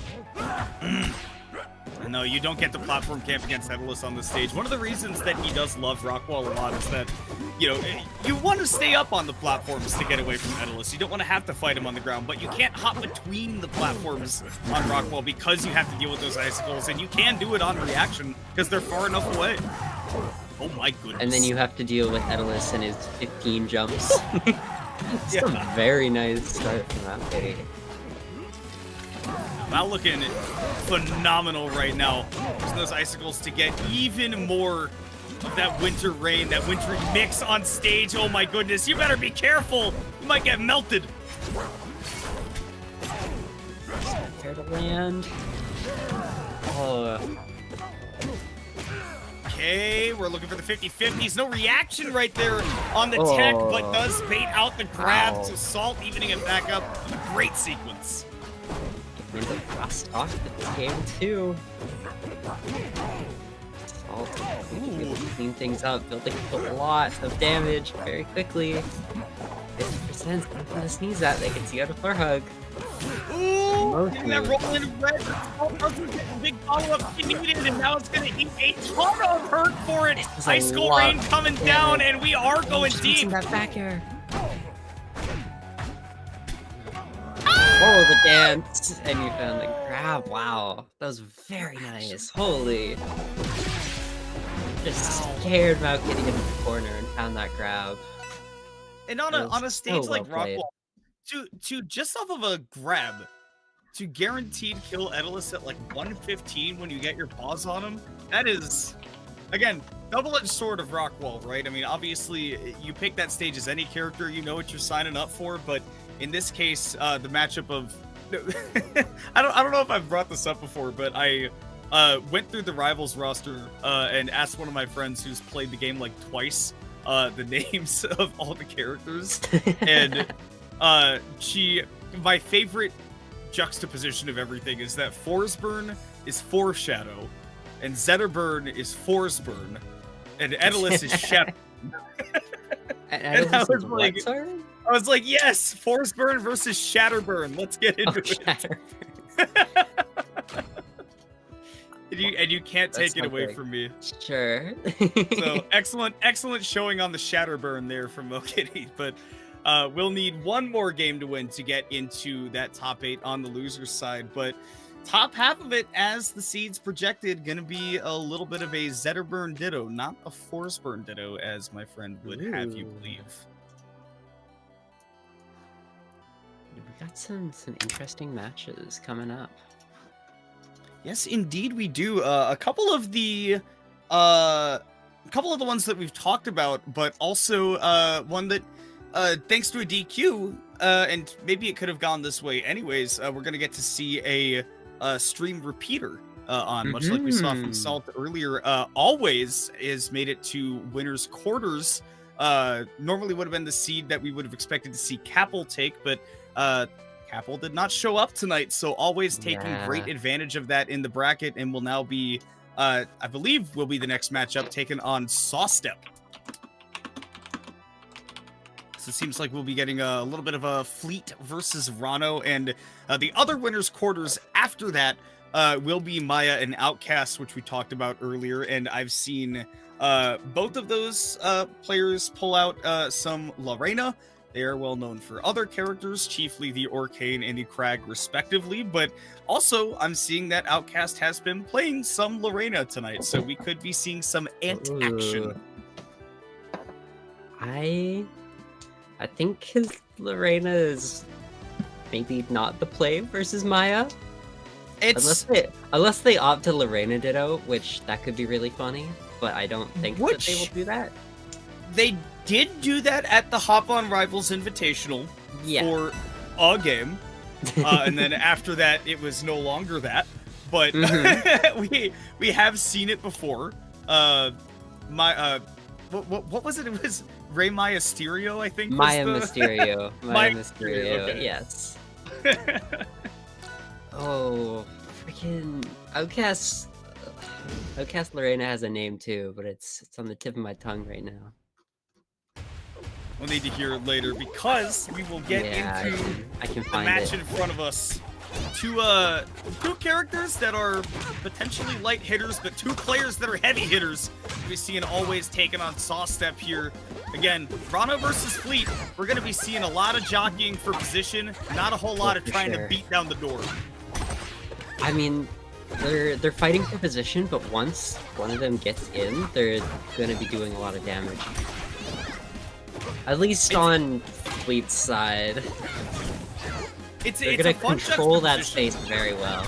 No, you don't get the platform camp against Daedalus on the stage. One of the reasons that he does love Rockwall a lot is that, you know, you want to stay up on the platforms to get away from Daedalus. You don't want to have to fight him on the ground, but you can't hop between the platforms on Rockwall because you have to deal with those icicles, and you can do it on reaction because they're far enough away. Oh my goodness. And then you have to deal with Daedalus and his 15 jumps. It's a very nice start from that pity. Mal looking phenomenal right now. Using those icicles to get even more of that winter rain, that wintry mix on stage. Oh my goodness, you better be careful. You might get melted. Fair to land. Oh. Okay, we're looking for the 50-50s. No reaction right there on the tech, but does bait out the grab to Salt, evening it back up. Great sequence. Ends up fast off the game too. Salt really clean things up, building a lot of damage very quickly. 50%, nothing to sneeze at. They can see out a floor hug. Ooh, getting that roll in red. Big follow-up she needed, and now it's going to eat a ton of hurt for it. Icicle rain coming down, and we are going deep. That back air. Oh, the dance, and you found the grab. Wow, that was very nice. Holy. Just scared Maokitty into the corner and found that grab. And on a stage like Rockwall, to just off of a grab, to guaranteed kill Daedalus at like 115 when you get your paws on him, that is, again, double-edged sword of Rockwall, right? I mean, obviously, you pick that stage as any character, you know what you're signing up for, but in this case, the matchup of... I don't know if I've brought this up before, but I went through the Rivals roster and asked one of my friends who's played the game like twice the names of all the characters, and my favorite juxtaposition of everything is that Forsburn is Foreshadow, and Zetterburn is Forsburn, and Daedalus is Shadow. And I was like, yes, Forsburn versus Shatterburn. Let's get into it. and you can't take it away from me. Sure. So excellent showing on the Shatterburn there from Maokitty, but we'll need one more game to win to get into that top 8 on the loser's side. But top half of it, as the seeds projected, going to be a little bit of a Zetterburn ditto, not a Forsburn ditto, as my friend would have you believe. We got some interesting matches coming up. Yes, indeed we do. A couple of the ones that we've talked about, but also one that, thanks to a DQ, and maybe it could have gone this way anyways, we're gonna get to see a stream repeater on, much like we saw from Salt earlier. Always has made it to winners quarters. Normally would have been the seed that we would have expected to see Capel take, but Capel did not show up tonight, so Always taking great advantage of that in the bracket, and will now be, I believe, will be the next matchup taken on Sawstep. So it seems like we'll be getting a little bit of a Fleet versus Rano, and the other winners' quarters after that will be Maya and Outcast, which we talked about earlier. And I've seen both of those players pull out some Lorena. They are well known for other characters, chiefly the Orcane and the Crag, respectively. But also, I'm seeing that Outcast has been playing some Lorena tonight, so we could be seeing some ant action. I think his Lorena is maybe not the play versus Maya. Unless they opt to Lorena Ditto, which that could be really funny, but I don't think that they will do that. They did do that at the Hop On Rivals Invitational for a game, and then after that, it was no longer that. But we have seen it before. What was it? It was Rey Mysterio, I think. Maya Mysterio. Maya Mysterio. Okay. Yes. Oh, freaking Outcast. Outcast Lorena has a name too, but it's on the tip of my tongue right now. We'll need to hear it later because we will get into the match in front of us. Two characters that are potentially light hitters, but two players that are heavy hitters. We're seeing always taking on Sawstep here. Again, Rano versus Fleet. We're going to be seeing a lot of jockeying for position, not a whole lot of trying to beat down the door. I mean, they're fighting for position, but once one of them gets in, they're going to be doing a lot of damage. At least on Fleet's side. They're going to control that space very well.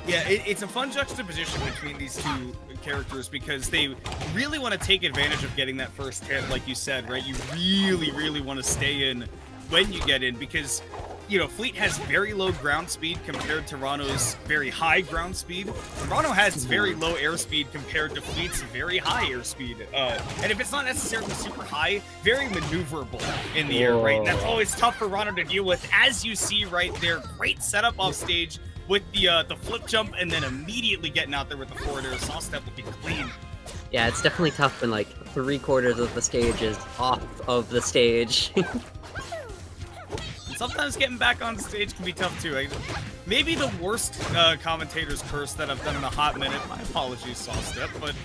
Yeah, it's a fun juxtaposition between these two characters because they really want to take advantage of getting that first hit, like you said, right? You really, really want to stay in when you get in because, you know, Fleet has very low ground speed compared to Rano's very high ground speed. Rano has very low airspeed compared to Fleet's very high airspeed. And if it's not necessarily super high, very maneuverable in the air, right? And that's always tough for Rano to deal with, as you see right there. Great setup off stage with the flip jump and then immediately getting out there with the forward air. Sawstep will be clean. Yeah, it's definitely tough when like 3/4 of the stage is off of the stage. Sometimes getting back on stage can be tough too. Maybe the worst commentator's curse that I've done in a hot minute. My apologies, Sawstep, but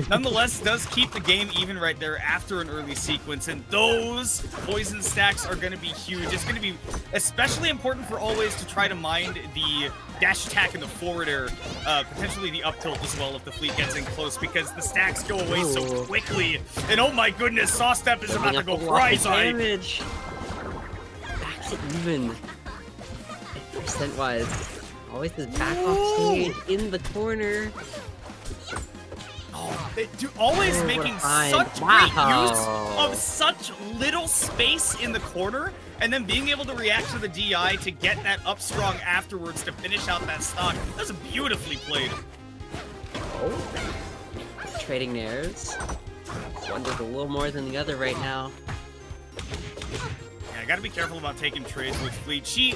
nonetheless does keep the game even right there after an early sequence, and those poison stacks are going to be huge. It's going to be especially important for always to try to mind the dash attack and the forward air, potentially the up tilt as well if the Fleet gets in close, because the stacks go away so quickly. And oh my goodness, Sawstep is about to go crazy. Even percent-wise, always is back off stage in the corner. Oh, always making such great use of such little space in the corner, and then being able to react to the DI to get that up strong afterwards to finish out that stock. That was beautifully played. Oh, trading nairs. One does a little more than the other right now. I gotta be careful about taking trades with Fleet. She,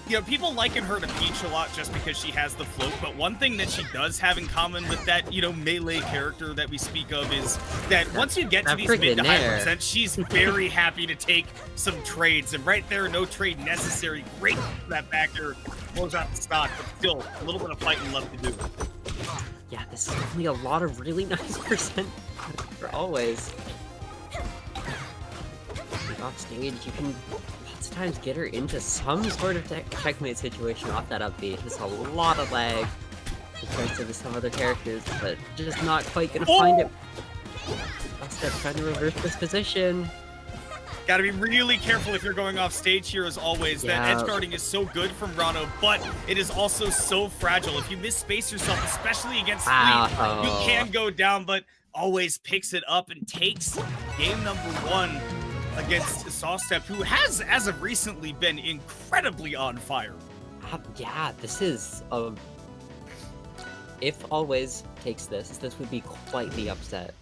you know, people liken her to Peach a lot just because she has the float, but one thing that she does have in common with that, you know, melee character that we speak of is that once you get to these mid to high percent, she's very happy to take some trades, and right there, no trade necessary. Great for that backer, blows out the stock, but still, a little bit of fighting left to do. Yeah, this is definitely a lot of really nice percent for always. Off stage, you can lots of times get her into some sort of checkmate situation off that up B. Just a lot of lag compared to some other characters, but just not quite gonna find it. Sawstep trying to reverse this position. Gotta be really careful if you're going off stage here, as always. That edge guarding is so good from Rano, but it is also so fragile. If you misspace yourself, especially against Fleet, you can go down, but always picks it up and takes game number 1 against Sawstep, who has, as of recently, been incredibly on fire. Yeah, this is if Always takes this would be quite the upset.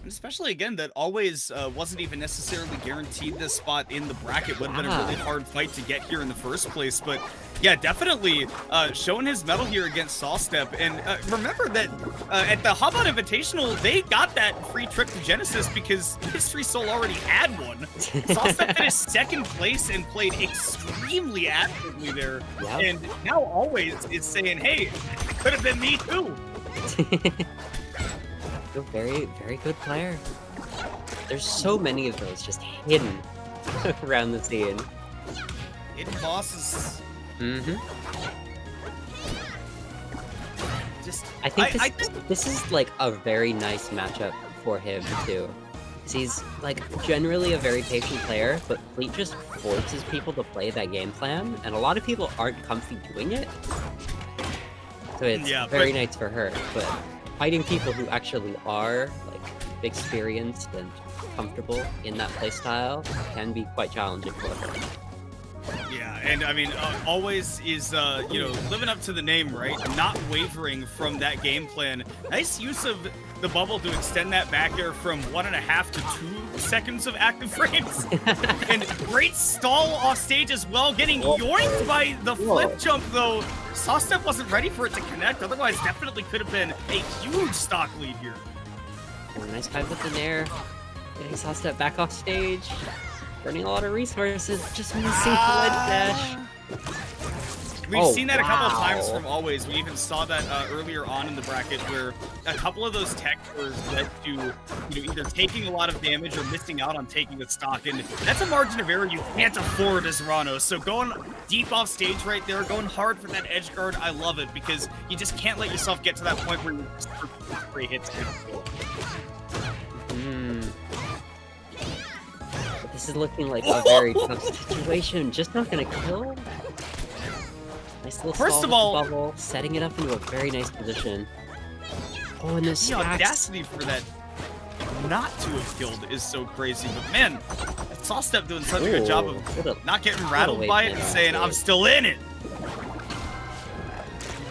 And especially again, that always wasn't even necessarily guaranteed this spot in the bracket. Would have been a really hard fight to get here in the first place. But yeah, definitely showing his mettle here against Sawstep. And remember that at the Hobot Invitational, they got that free trip to Genesis because Mystery Soul already had one. Sawstep finished second place and played extremely actively there. Yep. And now always is saying, hey, it could have been me too. A very, very good player. There's so many of those just hidden around the scene. Hidden bosses. Mm-hmm. I think this is like a very nice matchup for him too. He's like generally a very patient player, but Fleet just forces people to play that game plan, and a lot of people aren't comfy doing it. So it's very nice for her, but fighting people who actually are like experienced and comfortable in that playstyle can be quite challenging for her. Yeah, and I mean, always is, you know, living up to the name, right? Not wavering from that game plan. Nice use of the bubble to extend that back air from 1.5 to 2 seconds of active frames. And great stall off stage as well, getting yoinked by the flip jump, though. Sawstep wasn't ready for it to connect, otherwise definitely could have been a huge stock lead here. Nice fight with the nair. Getting Sawstep back off stage. Burning a lot of resources, just missing the ledge dash. We've seen that a couple of times from Always. We even saw that earlier on in the bracket where a couple of those tech cores led to, you know, either taking a lot of damage or missing out on taking the stock. And that's a margin of error you can't afford as Rano. So going deep off stage right there, going hard for that edge guard, I love it because you just can't let yourself get to that point where you're just free hits. This is looking like a very tough situation. Just not gonna kill. Nice little First of all, bubble, setting it up into a very nice position. Oh, and this the audacity for that not to have killed is so crazy. But man, Sawstep doing such a good job of not getting rattled by it and saying, I'm still in it.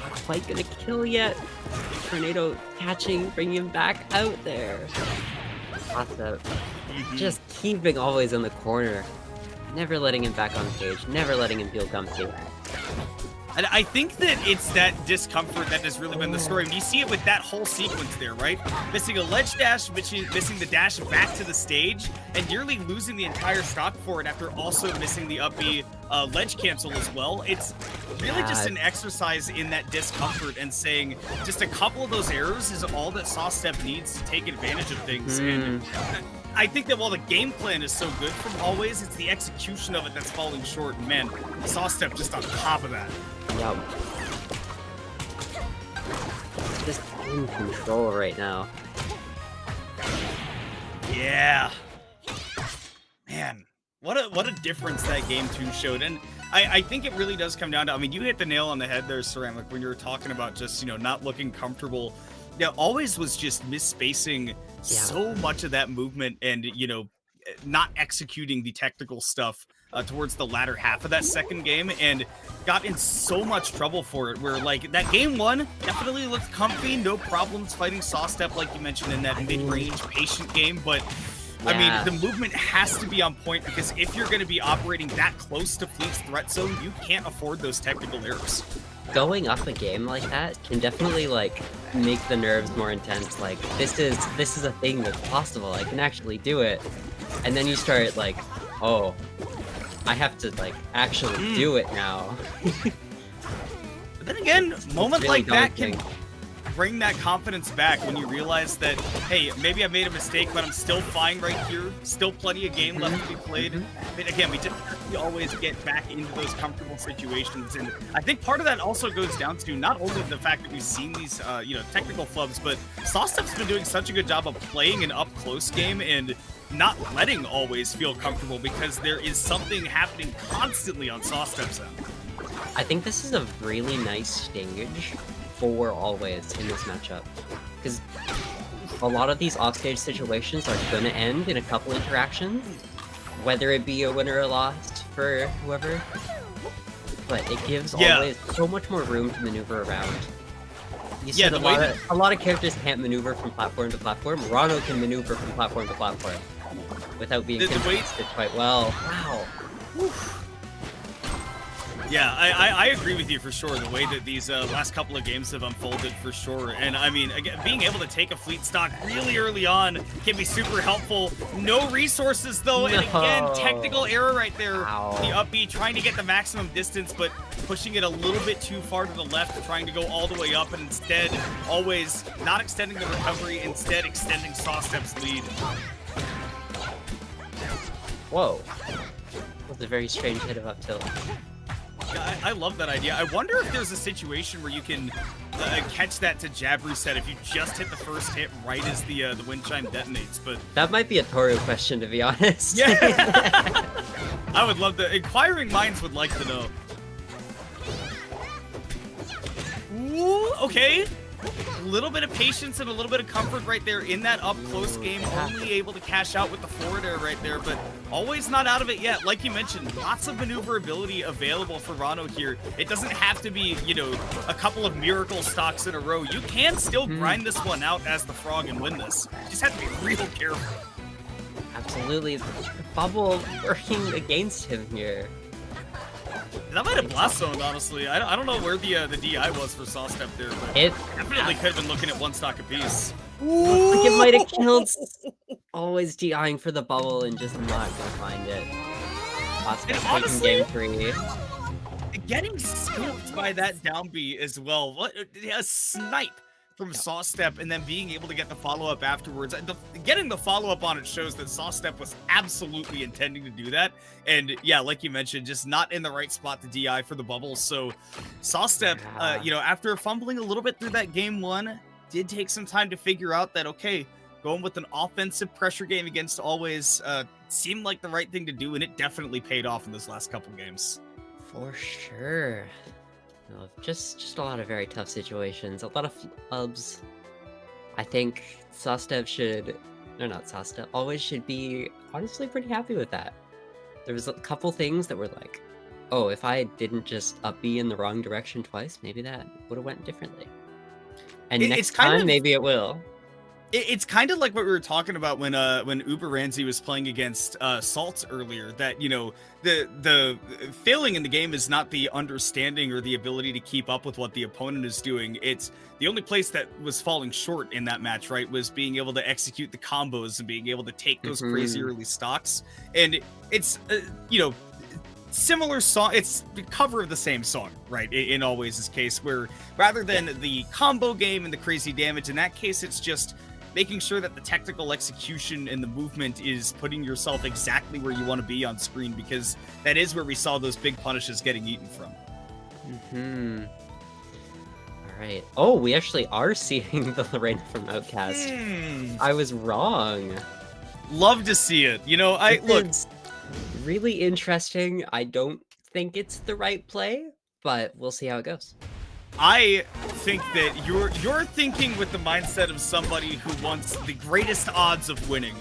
Not quite gonna kill yet. Tornado catching, bringing him back out there. Sawstep. Just keeping Always in the corner. Never letting him back on stage. Never letting him feel comfy. And I think that it's that discomfort that has really been the story. And you see it with that whole sequence there, right? Missing a ledge dash, missing the dash back to the stage, and nearly losing the entire stock for it after also missing the up B ledge cancel as well. It's really just an exercise in that discomfort and saying just a couple of those errors is all that Sawstep needs to take advantage of things. And I think that while the game plan is so good from Always, it's the execution of it that's falling short. And man, Sawstep just on top of that. Yep. Just in control right now. Yeah. Man, what a difference that game 2 showed. And I think it really does come down to, I mean, you hit the nail on the head there, Ceramic, when you were talking about just, you know, not looking comfortable. Yeah, Always was just misspacing so much of that movement and, you know, not executing the technical stuff towards the latter half of that second game, and got in so much trouble for it, where like that game 1 definitely looked comfy, no problems fighting Sawstep like you mentioned in that mid-range patient game, but I mean, the movement has to be on point because if you're going to be operating that close to Fleet's threat zone, you can't afford those technical errors. Going up a game like that can definitely like make the nerves more intense. Like this is a thing that's possible. I can actually do it. And then you start like, oh, I have to like actually do it now. But then again, moment like that can bring that confidence back when you realize that, hey, maybe I made a mistake, but I'm still fine right here. Still plenty of game left to be played. But again, we just always get back into those comfortable situations. And I think part of that also goes down to not only the fact that we've seen these, you know, technical flubs, but Sawstep's been doing such a good job of playing an up-close game and not letting Always feel comfortable because there is something happening constantly on Sawstep's end. I think this is a really nice stage for Always in this matchup, because a lot of these offstage situations are going to end in a couple interactions, whether it be a win or a loss for whoever, but it gives Always so much more room to maneuver around. You Yeah, said the way that a lot of characters can't maneuver from platform to platform. Rano can maneuver from platform to platform without being contested quite well. Wow. Yeah, I agree with you for sure. The way that these last couple of games have unfolded for sure. And I mean, again, being able to take a fleet stock really early on can be super helpful. No resources though, and again, technical error right there. Ow. The up B trying to get the maximum distance, but pushing it a little bit too far to the left, trying to go all the way up, and instead always not extending the recovery, instead extending Sawstep's lead. Whoa. That was a very strange hit of up tilt. I love that idea. I wonder if there's a situation where you can catch that to jab reset if you just hit the first hit right as the wind chime detonates. But that might be a Toru question, to be honest. Yeah, I would love to. Inquiring minds would like to know. Ooh, okay. A little bit of patience and a little bit of comfort right there in that up close game. Only able to cash out with the forward air right there, but always not out of it yet. Like you mentioned, lots of maneuverability available for Rano here. It doesn't have to be, you know, a couple of miracle stocks in a row. You can still grind this one out as the frog and win this. You just have to be real careful. Absolutely. The bubble working against him here. That might have blast zoned, honestly. I don't know where the DI was for Sawstep there, but it definitely could have been looking at one stock apiece. Looks like it might have killed. Always DIing for the bubble and just not gonna find it. Sawstep taking game 3. Getting scoped by that down B as well. What a snipe from Sawstep, and then being able to get the follow-up afterwards. Getting the follow-up on it shows that Sawstep was absolutely intending to do that. And yeah, like you mentioned, just not in the right spot to DI for the bubble. So Sawstep, you know, after fumbling a little bit through that game 1, did take some time to figure out that, okay, going with an offensive pressure game against Always seemed like the right thing to do, and it definitely paid off in those last couple games. For sure. No, just a lot of very tough situations, a lot of flubs. I think Sawstep should, or not Sawstep, Always should be honestly pretty happy with that. There was a couple things that were like, oh, if I didn't just up B in the wrong direction twice, maybe that would have went differently. And next time, maybe it will. It's kind of like what we were talking about when Uber Ranzi was playing against Salt earlier, that, you know, the failing in the game is not the understanding or the ability to keep up with what the opponent is doing. It's the only place that was falling short in that match, right, was being able to execute the combos and being able to take those crazy early stocks. And it's, you know, similar song, it's the cover of the same song, right, in Always' case, where rather than the combo game and the crazy damage, in that case, it's just making sure that the technical execution and the movement is putting yourself exactly where you want to be on screen, because that is where we saw those big punishes getting eaten from. All right. Oh, we actually are seeing the Lorena from Outcast. I was wrong. Love to see it. You know, It's really interesting. I don't think it's the right play, but we'll see how it goes. I think that you're thinking with the mindset of somebody who wants the greatest odds of winning.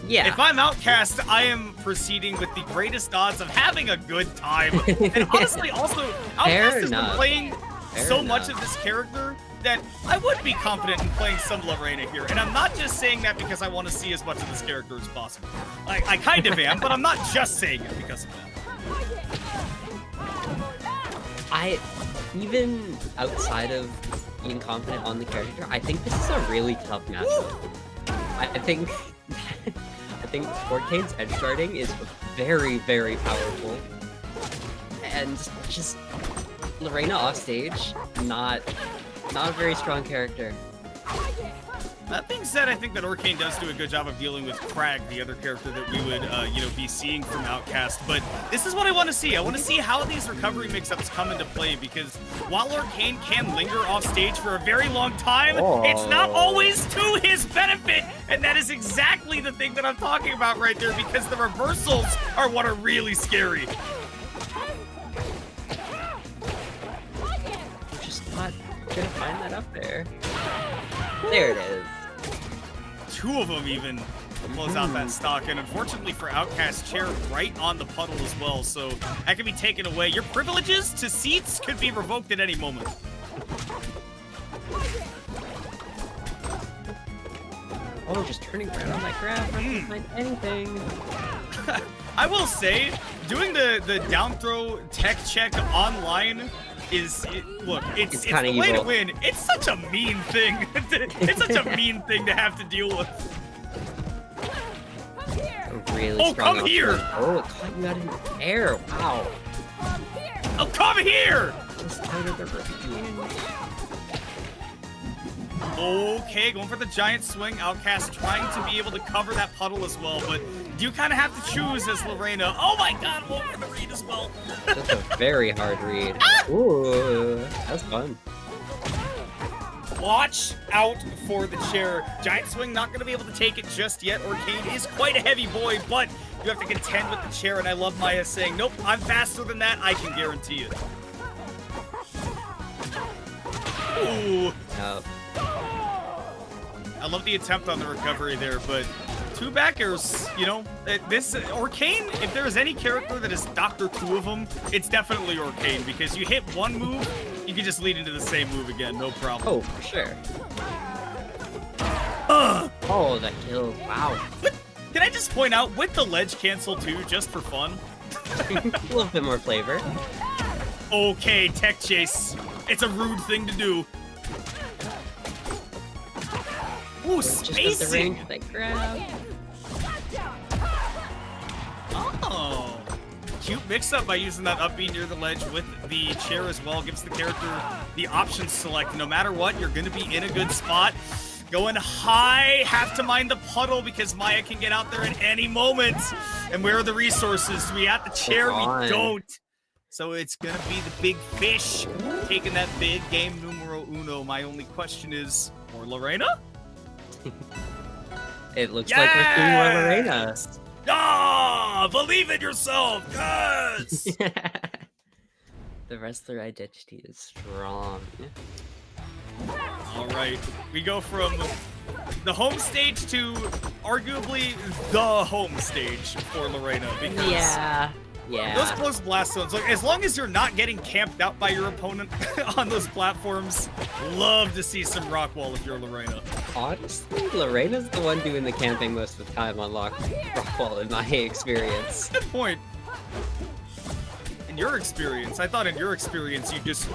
Yeah. If I'm Outcast, I am proceeding with the greatest odds of having a good time. And honestly, also, Outcast has been playing so much of this character that I would be confident in playing some Lorena here. And I'm not just saying that because I want to see as much of this character as possible. I kind of am, but I'm not just saying it because of that. Even outside of being confident on the character, I think this is a really tough matchup. I think 4K's edge guarding is very, very powerful. And just Lorena off stage, not a very strong character. That being said, I think that Orcane does do a good job of dealing with Crag, the other character that we would, you know, be seeing from Outcast. But this is what I want to see. I want to see how these recovery mix-ups come into play, because while Orcane can linger off stage for a very long time, it's not always to his benefit. And that is exactly the thing that I'm talking about right there, because the reversals are what are really scary. We're just not gonna find that up there. There it is. 2 of them even to close out that stock, and unfortunately for Outcast, chair right on the puddle as well, so that can be taken away. Your privileges to seats could be revoked at any moment. Oh, just turning around on that grab. I can't find anything. I will say, doing the down throw tech check online is look, it's the kinda way to evil. win. It's such a mean thing. It's such a mean thing to have to deal with. A really Oh, strong come here! option. Oh, it caught you out in the air. Wow. Oh, come here! Just out of the ravine. Okay, going for the giant swing. Outcast trying to be able to cover that puddle as well, but you kind of have to choose as Lorena. Oh my god, going for the read as well. Just a very hard read. Ooh, that's fun. Watch out for the chair. Giant swing not going to be able to take it just yet. Arcade is quite a heavy boy, but you have to contend with the chair, and I love Maya saying, nope, I'm faster than that, I can guarantee it. Ooh. I love the attempt on the recovery there, but two back airs, you know, this Arcane, if there is any character that is Dr. Two of them, it's definitely Arcane, because you hit one move, you can just lead into the same move again, no problem. Oh, for sure. Oh, that killed. Wow. Can I just point out, with the ledge cancel too, just for fun? A little bit more flavor. Okay, tech chase. It's a rude thing to do. Ooh, Just got the spacing! range of that grab. Oh. Cute mix-up by using that up B near the ledge with the chair as well. Gives the character the option to select. No matter what, you're going to be in a good spot. Going high, have to mind the puddle because Maya can get out there at any moment. And where are the resources? Do we at the chair? We don't. So it's going to be the big fish taking that big game numero uno. My only question is, for Lorena? It looks like we're seeing more Lorena. Ah, believe in yourself. Yes. The wrestler identity is strong. All right, we go from the home stage to arguably the home stage for Lorena because Yeah. those close blast zones, like, as long as you're not getting camped out by your opponent on those platforms, love to see some rock wall if you're Lorena. Honestly, Lorena's the one doing the camping most of the time on Rockwall in my experience. Good point. In your experience, I thought in your experience you just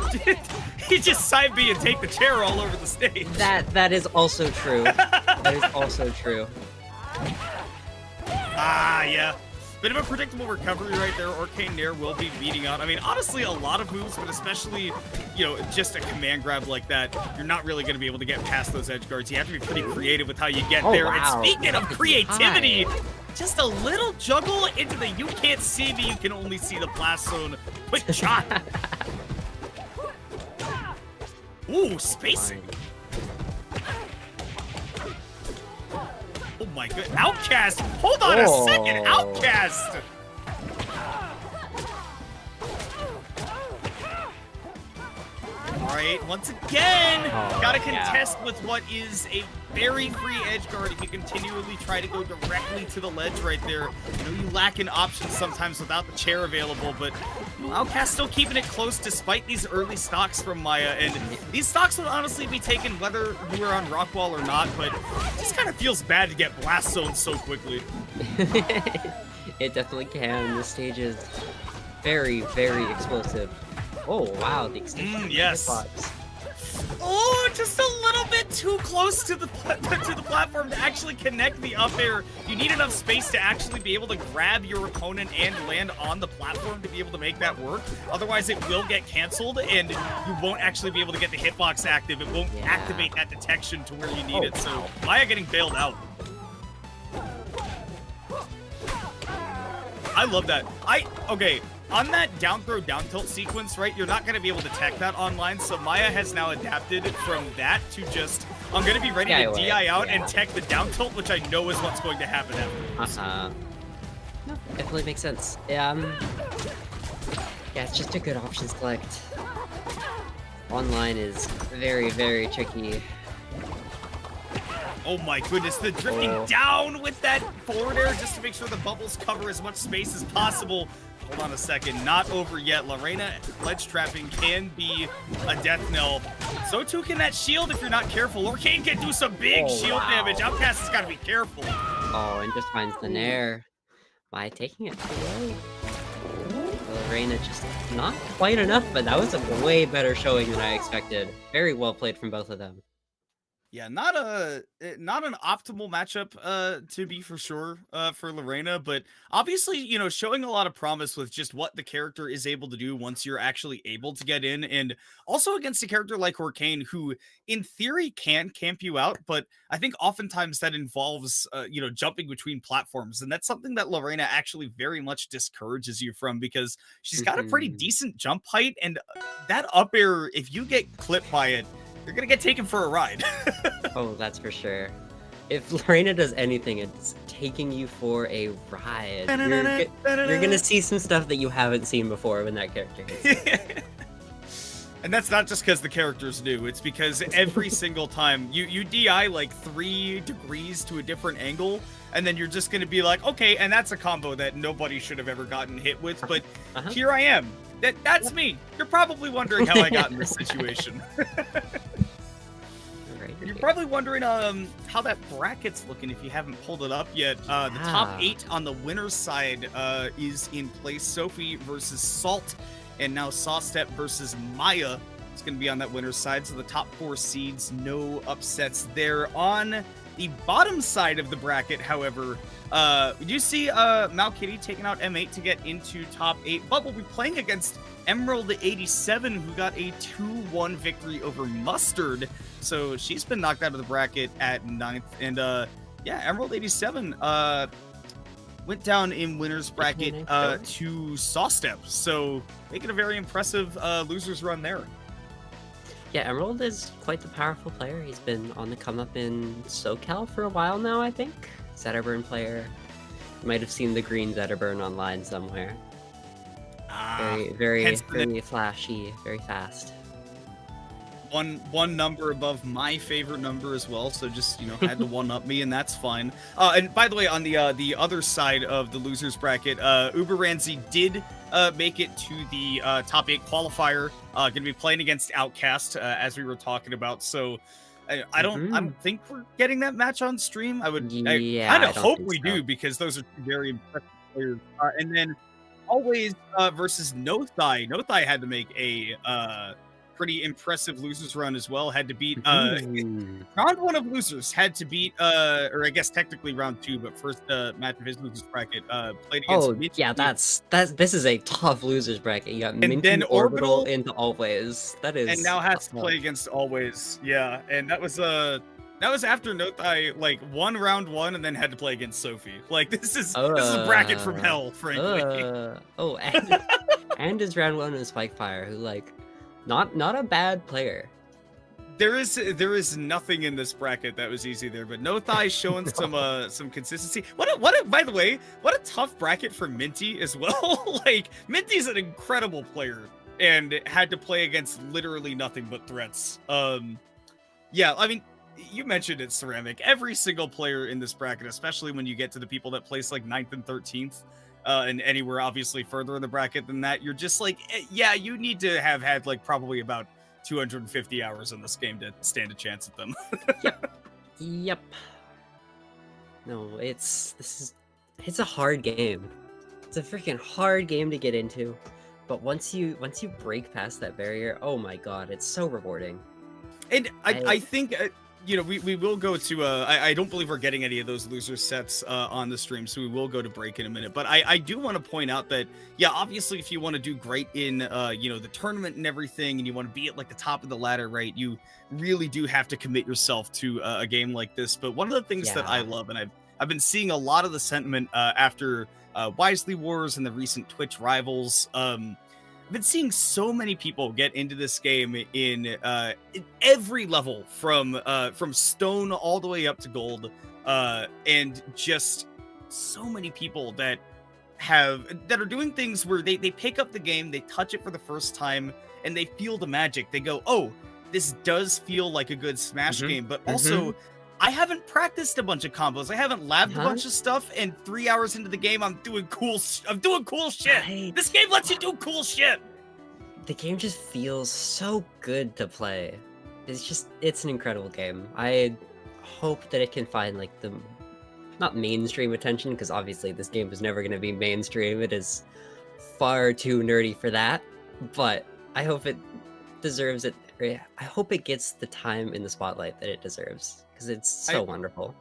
side B and take the chair all over the stage. That is also true. That is also true. Ah, yeah. Bit of a predictable recovery right there. Arcane Nair will be beating out. I mean, honestly, a lot of moves, but especially, you know, just a command grab like that, you're not really going to be able to get past those edge guards. You have to be pretty creative with how you get there. Wow. And speaking of creativity, just a little juggle into the you can't see me, you can only see the blast zone. Quick shot. Ooh, spacing. Oh my god, Outcast! Hold on a second, Outcast! Alright, once again, gotta contest with what is a very free edge guard if you continually try to go directly to the ledge right there. I know you lack in options sometimes without the chair available, but Outcast still keeping it close despite these early stocks from Maya, and these stocks would honestly be taken whether you were on Rockwall or not, but it just kind of feels bad to get blast zoned so quickly. It definitely can. This stage is very, very explosive. Oh wow, the extension. Yes. Oh, just a little bit too close to the platform to actually connect the up air. You need enough space to actually be able to grab your opponent and land on the platform to be able to make that work. Otherwise, it will get canceled, and you won't actually be able to get the hitbox active. It won't activate that detection to where you need it. So Maya getting bailed out. I love that. Okay. On that down throw, down tilt sequence, right, you're not going to be able to tech that online, so Maya has now adapted from that to just, I'm going to be ready to DI out and tech the down tilt, which I know is what's going to happen afterwards. No, definitely makes sense. Yeah, it's just a good option select. Online is very, very tricky. Oh my goodness, the drifting down with that forward air just to make sure the bubbles cover as much space as possible. hold on a second. Not over yet. Lorena ledge trapping can be a death knell. So too can that shield if you're not careful. Lorcaine can do some big shield damage. Outcast has got to be careful. Oh, and just finds the nair by taking it away. Lorena just not quite enough, but that was a way better showing than I expected. Very well played from both of them. Yeah, not an optimal matchup to be for sure for Lorena, but obviously, you know, showing a lot of promise with just what the character is able to do once you're actually able to get in, and also against a character like Hurricane, who in theory can camp you out, but I think oftentimes that involves you know, jumping between platforms, and that's something that Lorena actually very much discourages you from, because she's got a pretty decent jump height, and that up air, if you get clipped by it, you're gonna get taken for a ride. Oh, that's for sure. If Lorena does anything, it's taking you for a ride. You're gonna see some stuff that you haven't seen before when that character hits. And that's not just because the character's new. It's because every single time you DI like 3 degrees to a different angle, and then you're just gonna be like, okay, and that's a combo that nobody should have ever gotten hit with, but here I am. That's me. You're probably wondering how I got in this situation. You're probably wondering how that bracket's looking if you haven't pulled it up yet. The top 8 on the winner's side is in place. Sophie versus Salt, and now Sawstep versus Maya. It's going to be on that winner's side. So the top 4 seeds, no upsets there. On the bottom side of the bracket, however, did you see Malkitty taking out M8 to get into top 8? But we'll be playing against Emerald 87, who got a 2-1 victory over Mustard. So she's been knocked out of the bracket at 9th. And yeah, Emerald 87 went down in winner's bracket to Sawstep. So making a very impressive losers run there. Yeah, Emerald is quite the powerful player. He's been on the come up in SoCal for a while now, I think. Zetterburn player. You might have seen the green Zetterburn online somewhere. Very flashy, very fast. One number above my favorite number as well, so just, you know, had to one-up me, and that's fine. And by the way, on the other side of the losers bracket, Uber Ranzi did make it to the top 8 qualifier. Going to be playing against Outcast, as we were talking about. So I don't think we're getting that match on stream. I kind of hope we do, because those are two very impressive players. And then Always versus No Thigh. No Thigh had to make a pretty impressive losers run as well. Had to beat round 1 of losers. Had to beat or I guess technically round 2, but first match of his losers bracket played against Minty. Yeah, this is a tough losers bracket. You got and Minty, then Orbital into Always. That is, and now has to play against Always. Yeah, and that was after No Thigh like won round 1 and then had to play against Sophie. Like this is a bracket from hell, frankly. And his round 1 is Spikefire, who like not a bad player. There is nothing in this bracket that was easy there, but No Thigh showing some consistency. By the way, what a tough bracket for Minty as well. Like Minty's an incredible player and had to play against literally nothing but threats. Yeah, I mean, you mentioned it, Ceramic. Every single player in this bracket, especially when you get to the people that place like 9th and 13th, and anywhere obviously further in the bracket than that, you're just like, yeah, you need to have had like probably about 250 hours in this game to stand a chance at them. Yep. No, it's a hard game. It's a freaking hard game to get into. But once you break past that barrier, oh my god, it's so rewarding. And I think you know, we will go to I don't believe we're getting any of those loser sets on the stream, so we will go to break in a minute. But I do want to point out that, yeah, obviously if you want to do great in you know, the tournament and everything, and you want to be at like the top of the ladder, right, you really do have to commit yourself to a game like this. But one of the things that I love, and I've been seeing a lot of the sentiment after Wisely Wars and the recent Twitch rivals, I've been seeing so many people get into this game in every level, from stone all the way up to gold, and just so many people that are doing things where they pick up the game, they touch it for the first time, and they feel the magic. They go, oh, this does feel like a good Smash game, but also I haven't practiced a bunch of combos. I haven't labbed a bunch of stuff, and 3 hours into the game, I'm doing cool shit. Right. This game lets you do cool shit. The game just feels so good to play. It's an incredible game. I hope that it can find like the not mainstream attention, because obviously this game was never going to be mainstream. It is far too nerdy for that, but I hope it deserves it. I hope it gets the time in the spotlight that it deserves, because it's so wonderful.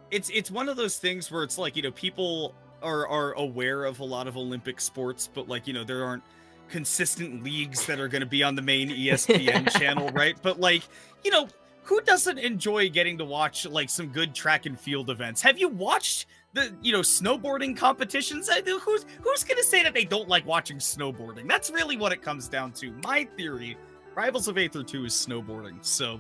It's one of those things where it's like, you know, people are aware of a lot of Olympic sports, but like, you know, there aren't consistent leagues that are going to be on the main ESPN channel, right? But like, you know, who doesn't enjoy getting to watch like some good track and field events? Have you watched the, you know, snowboarding competitions? Who's going to say that they don't like watching snowboarding? That's really what it comes down to. My theory, Rivals of Aether 2 is snowboarding. So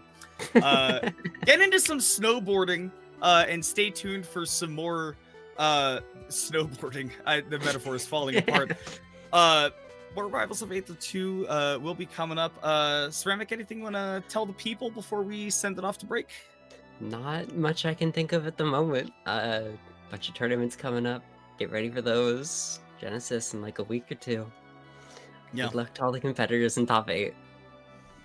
get into some snowboarding and stay tuned for some more snowboarding. The metaphor is falling apart. More Rivals of Aether 2 will be coming up. Ceramic, anything you want to tell the people before we send it off to break? Not much I can think of at the moment. Bunch of tournaments coming up. Get ready for those. Genesis in like a week or two. Yeah. Good luck to all the competitors in top 8.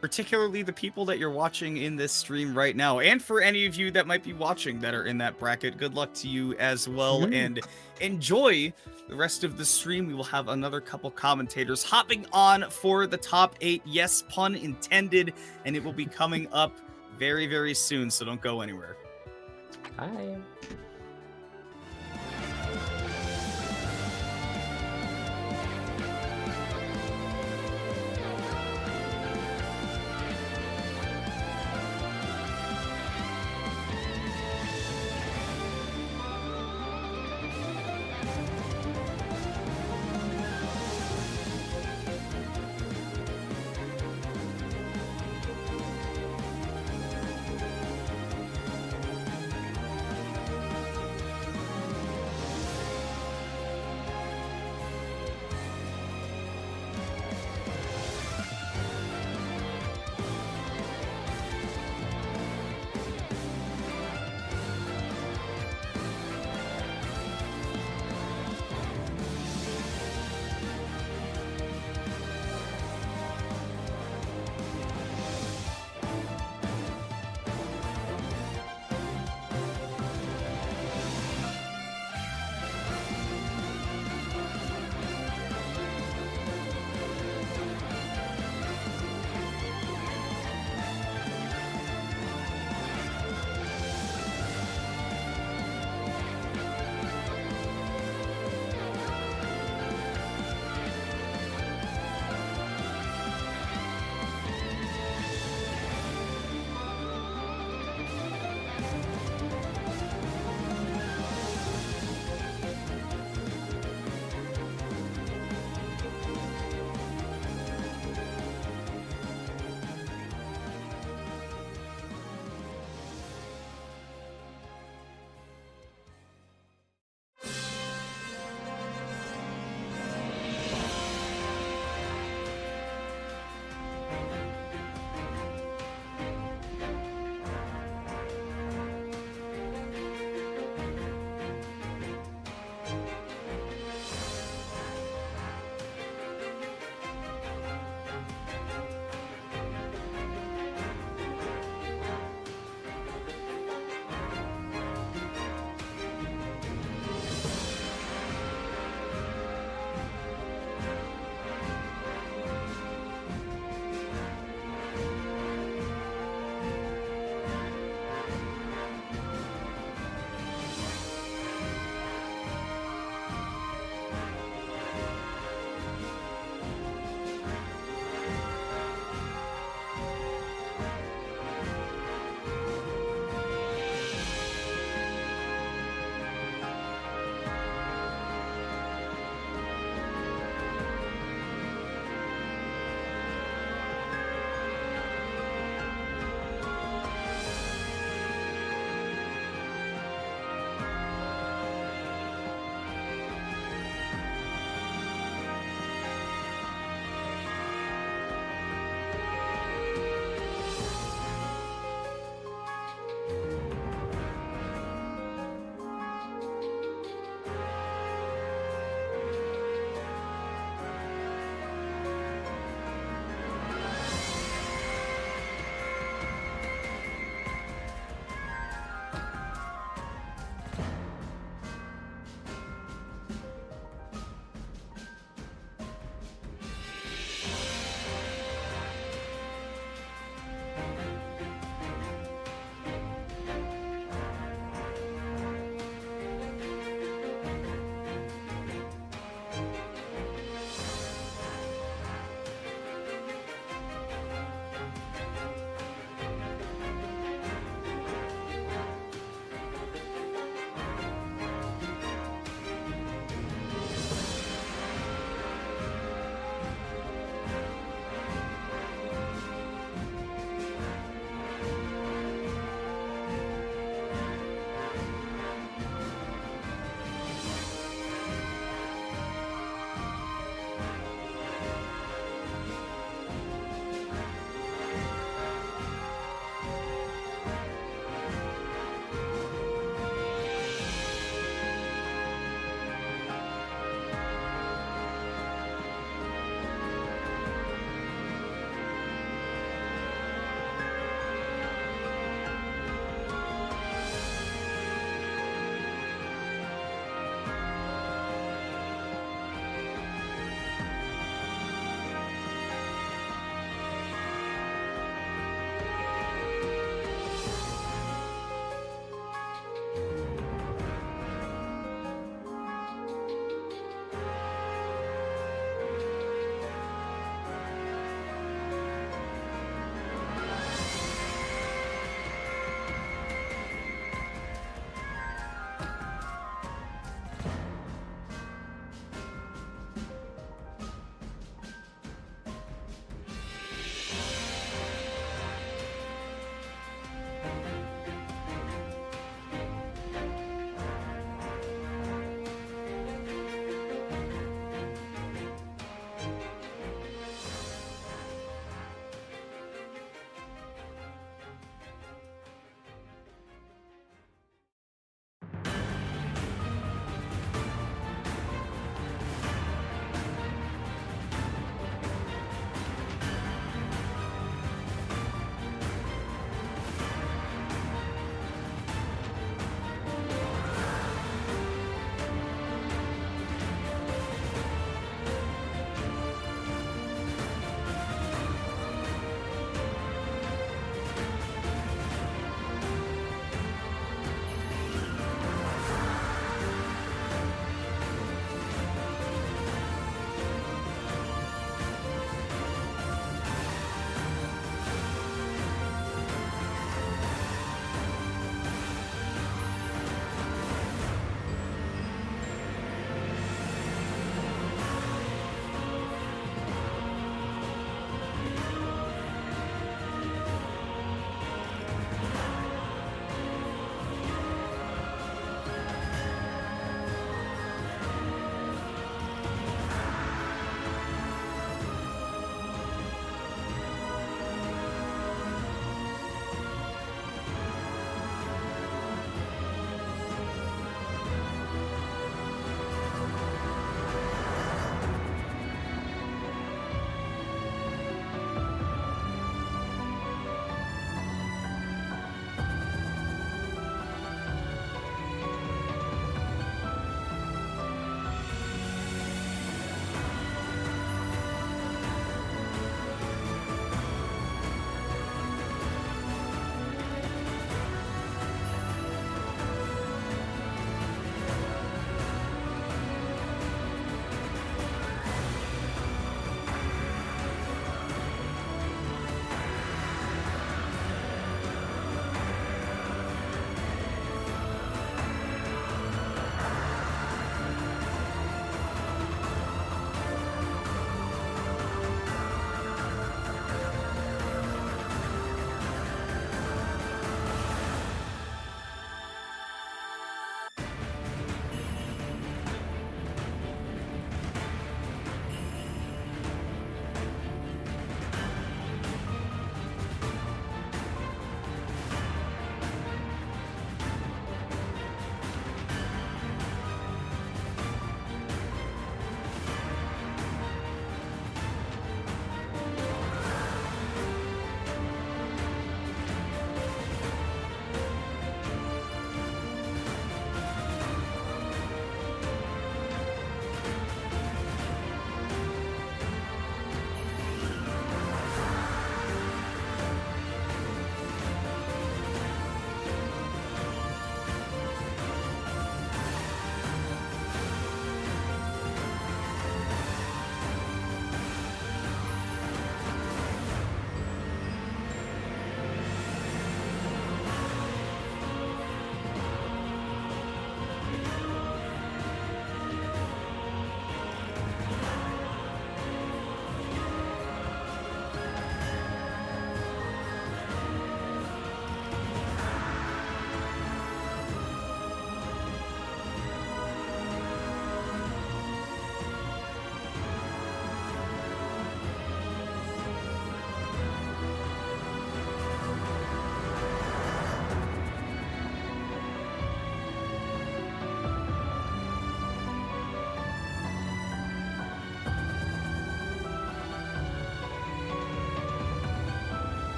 Particularly the people that you're watching in this stream right now. And for any of you that might be watching that are in that bracket, good luck to you as well. And enjoy the rest of the stream. We will have another couple commentators hopping on for the top 8. Yes, pun intended. And it will be coming up very, very soon. So don't go anywhere. Bye.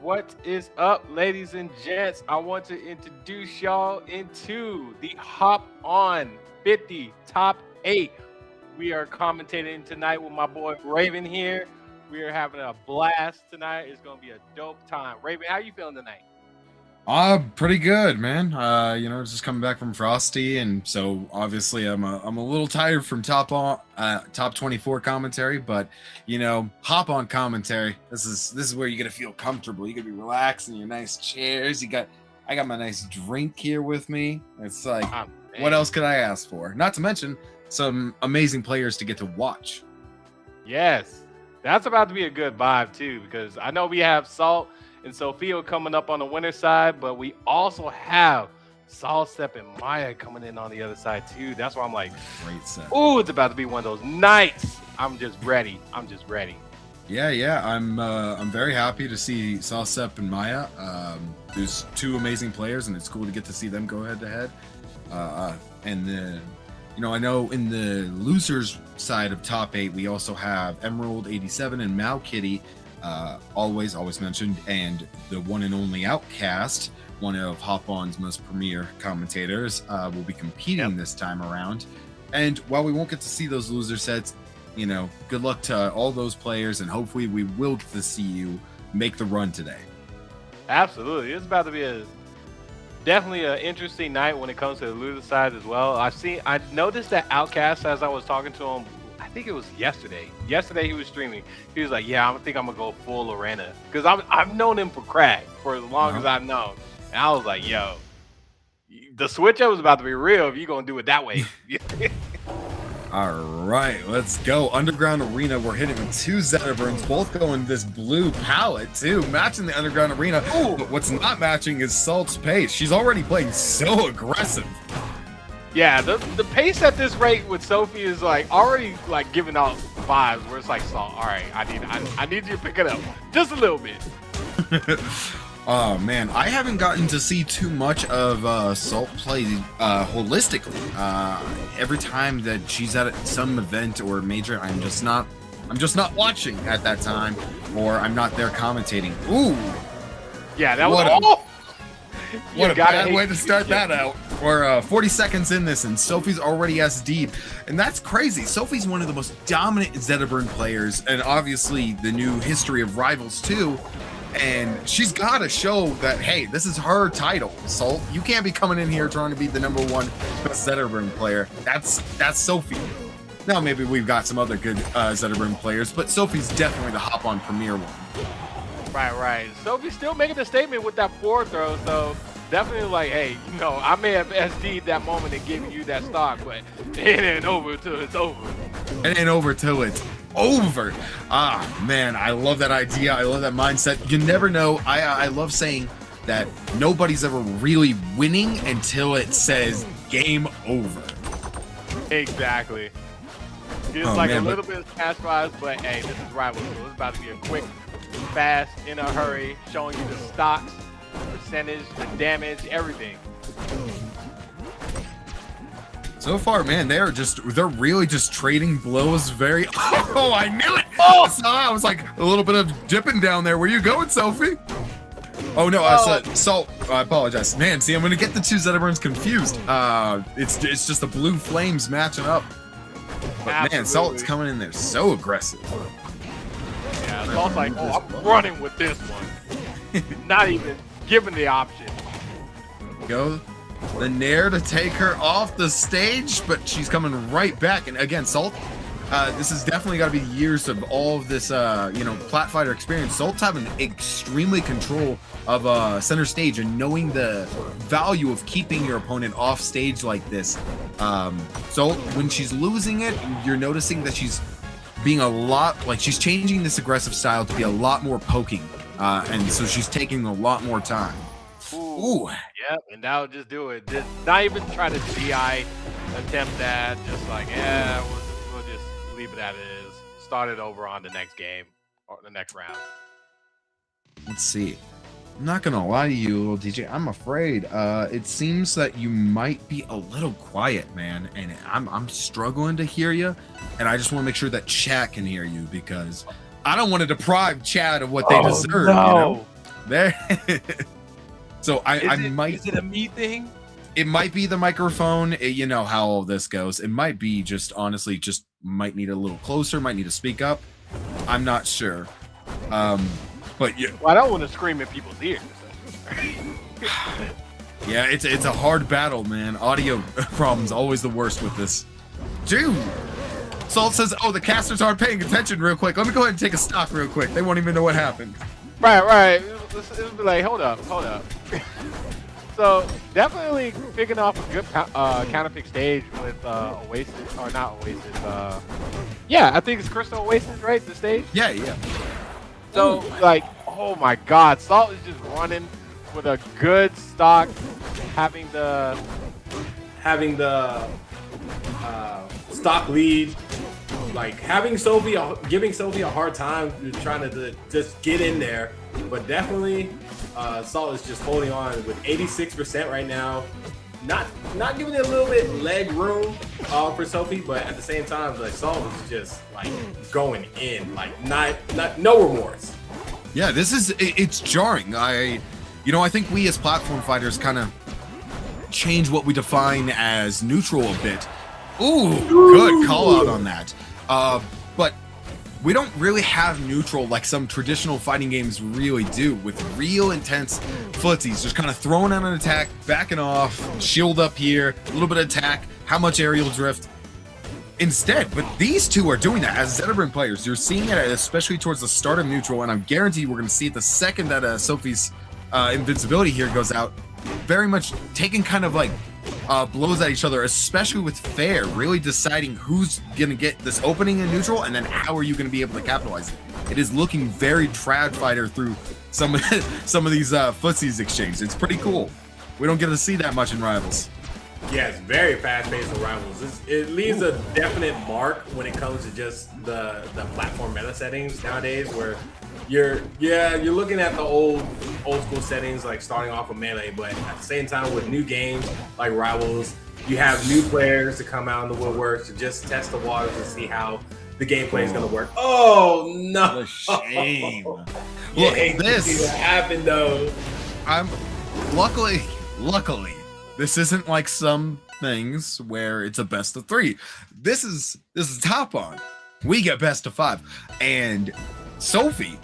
What is up, ladies and gents? I want to introduce y'all into the Hop On 50 Top 8. We are commentating tonight with my boy Raven here. We are having a blast tonight. It's going to be a dope time. Raven, how you feeling tonight? Pretty good, man. Just coming back from Frosty, and so obviously I'm a little tired from top 24 commentary, but hop on commentary. This is where you're gonna feel comfortable. You're gonna be relaxed in your nice chairs. I got my nice drink here with me. It's like, what else could I ask for? Not to mention some amazing players to get to watch. Yes, that's about to be a good vibe too, because I know we have Salt and Sophia coming up on the winner side, but we also have Sawstep and Maya coming in on the other side too. That's why I'm like, great set. Ooh, it's about to be one of those nights. I'm just ready. Yeah. I'm very happy to see Sawstep and Maya. There's two amazing players, and it's cool to get to see them go head to head. And then, I know in the losers side of top 8, we also have Emerald 87 and Mao Kitty. Always mentioned, and the one and only Outcast, one of Hop On's most premier commentators, will be competing this time around. And while we won't get to see those loser sets, good luck to all those players, and hopefully we will get to see you make the run today. Absolutely. It's about to be definitely an interesting night when it comes to the loser side as well. I noticed that Outcast, as I was talking to him, I think it was yesterday. Yesterday he was streaming. He was like, "Yeah, I think I'm gonna go full Lorena," because I've known him for crack for as long as I've known. And I was like, "Yo, the switch up is about to be real if you're gonna do it that way." All right, let's go. Underground Arena, we're hitting with 2 Zetaburns, both going this blue palette too, matching the Underground Arena. Ooh. But what's not matching is Salt's pace. She's already playing so aggressive. Yeah, the pace at this rate with Sophie is already giving out vibes where it's like, Salt, all right, I need you to pick it up just a little bit. Oh man, I haven't gotten to see too much of Salt play holistically. Every time that she's at some event or major, I'm just not watching at that time, or I'm not there commentating. Ooh, Yeah, that was what a bad way to start that out. We're 40 seconds in this, and Sophie's already SD'd. And that's crazy. Sophie's one of the most dominant Zetaburn players, and obviously the new history of Rivals too. And she's got to show that, hey, this is her title, Salt. You can't be coming in here trying to be the #1 best Zetaburn player. That's Sophie. Now, maybe we've got some other good Zetaburn players, but Sophie's definitely the hop-on premier one. Right. Sophie's still making a statement with that forward throw, so definitely like, hey, you know, I may have SD'd that moment and given you that stock, but it ain't over until it's over. It ain't over till it's over. Ah, man, I love that idea. I love that mindset. You never know. I love saying that nobody's ever really winning until it says game over. Exactly. It's like a little bit of cash prize, but hey, this is Rivals, so it's about to be a quick, fast, in a hurry, showing you the stocks, the percentage, the damage, everything. So far, man, they're really just trading blows very. Oh, I knew it! Oh, I was like a little bit of dipping down there. Where you going, Sophie? Oh no, I said Salt. I apologize, man. See, I'm gonna get the two Zetaburns confused. It's just the blue flames matching up. But Absolutely. man, Salt's coming in there so aggressive. Yeah, Salt's like, oh, I'm running with this one. Not even given the option. Go the Nair to take her off the stage, but she's coming right back. And again, Salt, this has definitely got to be years of all of this, plat fighter experience. Salt's having extremely control of center stage and knowing the value of keeping your opponent off stage like this. So when she's losing it, you're noticing that she's being a lot, like she's changing this aggressive style to be a lot more poking. And so she's taking a lot more time. Ooh. Yep, and that'll just do it. Just not even try to GI attempt that. Just like, yeah, we'll just leave it as it is. Start it over on the next game or the next round. Let's see. I'm not gonna lie to you, little DJ. I'm afraid. It seems that you might be a little quiet, man, and I'm struggling to hear you. And I just want to make sure that chat can hear you because I don't want to deprive chat of what they deserve. No. You know? There. So I might. Is it a me thing? It might be the microphone. You know how all this goes. It might be just honestly, just might need a little closer. Might need to speak up. I'm not sure. But yeah. Well, I don't want to scream in people's ears. Yeah, it's a hard battle, man. Audio problems always the worst with this. Dude. Salt says, "Oh, the casters aren't paying attention." Real quick, let me go ahead and take a stock real quick. They won't even know what happened. Right. It'll be like, hold up. So definitely picking off a good counterpick stage with Oasis, or not Oasis. Yeah, I think it's Crystal Oasis, right? The stage. Yeah. So like, oh my God, Salt is just running with a good stock, having the stock lead, like having giving Sophie a hard time trying to just get in there, but definitely Salt is just holding on with 86% right now, not giving it a little bit leg room for Sophie, but at the same time, like Salt is just like going in, like no remorse. Yeah, it's jarring. I think we as platform fighters kind of change what we define as neutral a bit. Ooh, good call out on that. But we don't really have neutral like some traditional fighting games really do, with real intense footsies, just kind of throwing out an attack, backing off, shield up here, a little bit of attack, how much aerial drift. Instead, but these two are doing that as Zetaburn players. You're seeing it especially towards the start of neutral, and I'm guaranteed we're going to see it the second that Sophie's invincibility here goes out. Very much taking kind of like blows at each other, especially with Fair, really deciding who's going to get this opening in neutral, and then how are you going to be able to capitalize it. It is looking very trad fighter through some of these footsies exchanges. It's pretty cool. We don't get to see that much in Rivals. Yeah, it's very fast-paced in Rivals. It leaves a definite mark when it comes to just the platform meta settings nowadays, where you're looking at the old school settings, like starting off with Melee, but at the same time with new games like Rivals, you have new players to come out in the woodwork to just test the waters and see how the gameplay is going to work. Oh no! What a shame. You Look, hate to see that happen though. I'm luckily, this isn't like some things where it's a best of 3. This is top on. We get best of 5, and Sophie.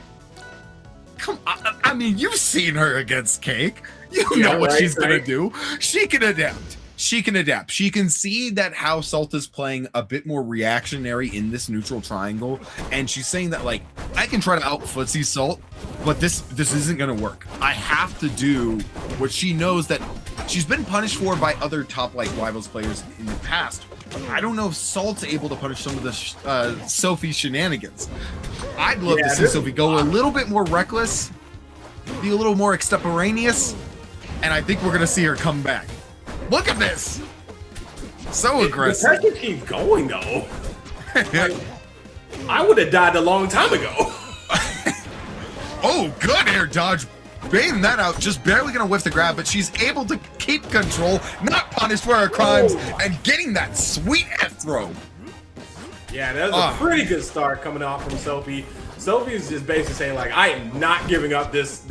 Come on, I mean, you've seen her against Cake. You know what she's gonna do. She can adapt. She can see that how Salt is playing a bit more reactionary in this neutral triangle, and she's saying that, like, I can try to out footsie Salt, but this isn't gonna work. I have to do what she knows that she's been punished for by other top like Rivals players in the past. I don't know if Salt's able to punish some of the Sophie shenanigans. I'd love to see Sophie go a little bit more reckless, be a little more extemporaneous, and I think we're gonna see her come back. Look at this! So aggressive. The pressure keeps going though. Like, I would have died a long time ago. Oh, good air dodge. Baiting that out, just barely gonna whiff the grab, but she's able to keep control, not punished for her crimes, and getting that sweet F throw. Yeah, that was a pretty good start coming off from Sophie. Sophie's just basically saying, like, I am not giving up this.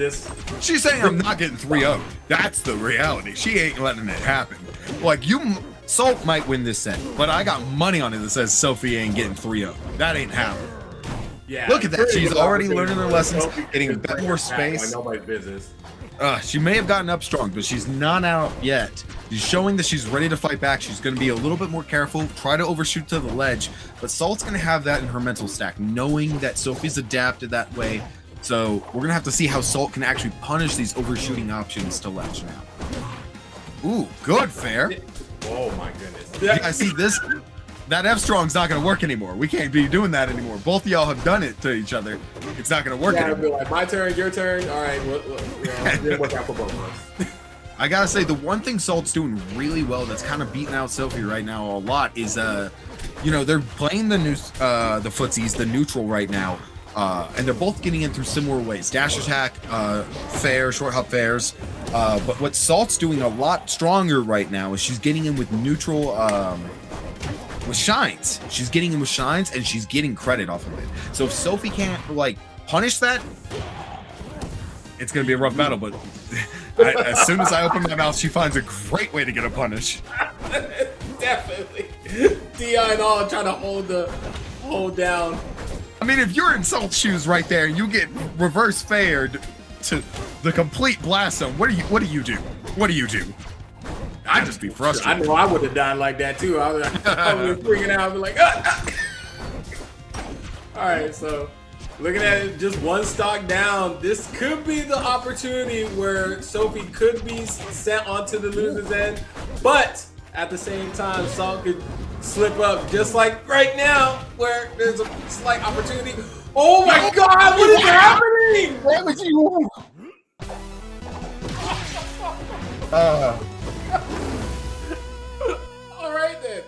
She's saying I'm not getting 3-0. That's the reality. She ain't letting it happen. Like, Salt might win this set, but I got money on it that says Sophie ain't getting 3-0. That ain't happening. Yeah, look at that. She's already learning her lessons, getting a bit more space. Nobody's business. She may have gotten up strong, but she's not out yet. She's showing that she's ready to fight back. She's going to be a little bit more careful, try to overshoot to the ledge, but Salt's going to have that in her mental stack, knowing that Sophie's adapted that way. So we're going to have to see how Salt can actually punish these overshooting options to ledge now. Ooh, good fair. Oh my goodness. Yeah, I see this. That F strong's not going to work anymore. We can't be doing that anymore. Both of y'all have done it to each other. It's not going to work anymore. Be like, my turn, your turn. All right, it didn't work out for both of us. I gotta say, the one thing Salt's doing really well that's kind of beating out Sophie right now a lot is, you know, they're playing the footsies, the neutral right now, and they're both getting in through similar ways. Dash attack, fair, short hop fairs, but what Salt's doing a lot stronger right now is she's getting in with neutral, with shines. She's getting in with shines, and she's getting credit off of it. So if Sophie can't, like, punish that, it's gonna be a rough battle, but as soon as I open my mouth, she finds a great way to get a punish. Definitely. Dia and all trying to hold down. I mean, if you're in Salt's shoes right there, you get reverse fared to the complete blast zone. What do you do? What do you do? I'd just be frustrated. I know I would have died like that too. I would have been freaking out. I'd be like, All right, so looking at it, just one stock down. This could be the opportunity where Sophie could be sent onto the loser's end, but at the same time, Salt could slip up, just like right now, where there's a slight opportunity. Oh my God, what is happening? What was you? All right then.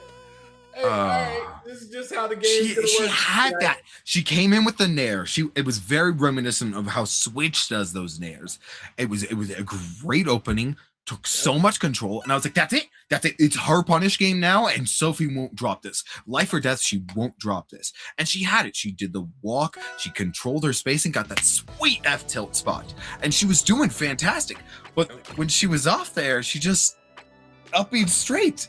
Hey, all right. This is just how the game. She had that. She came in with the nair. It was very reminiscent of how Switch does those nairs. It was a great opening. Took so much control, and I was like, that's it. It's her punish game now, and Sophie won't drop this. Life or death, she won't drop this. And she had it. She did the walk. She controlled her space and got that sweet F tilt spot. And she was doing fantastic. But when she was off there, she just upbeat straight.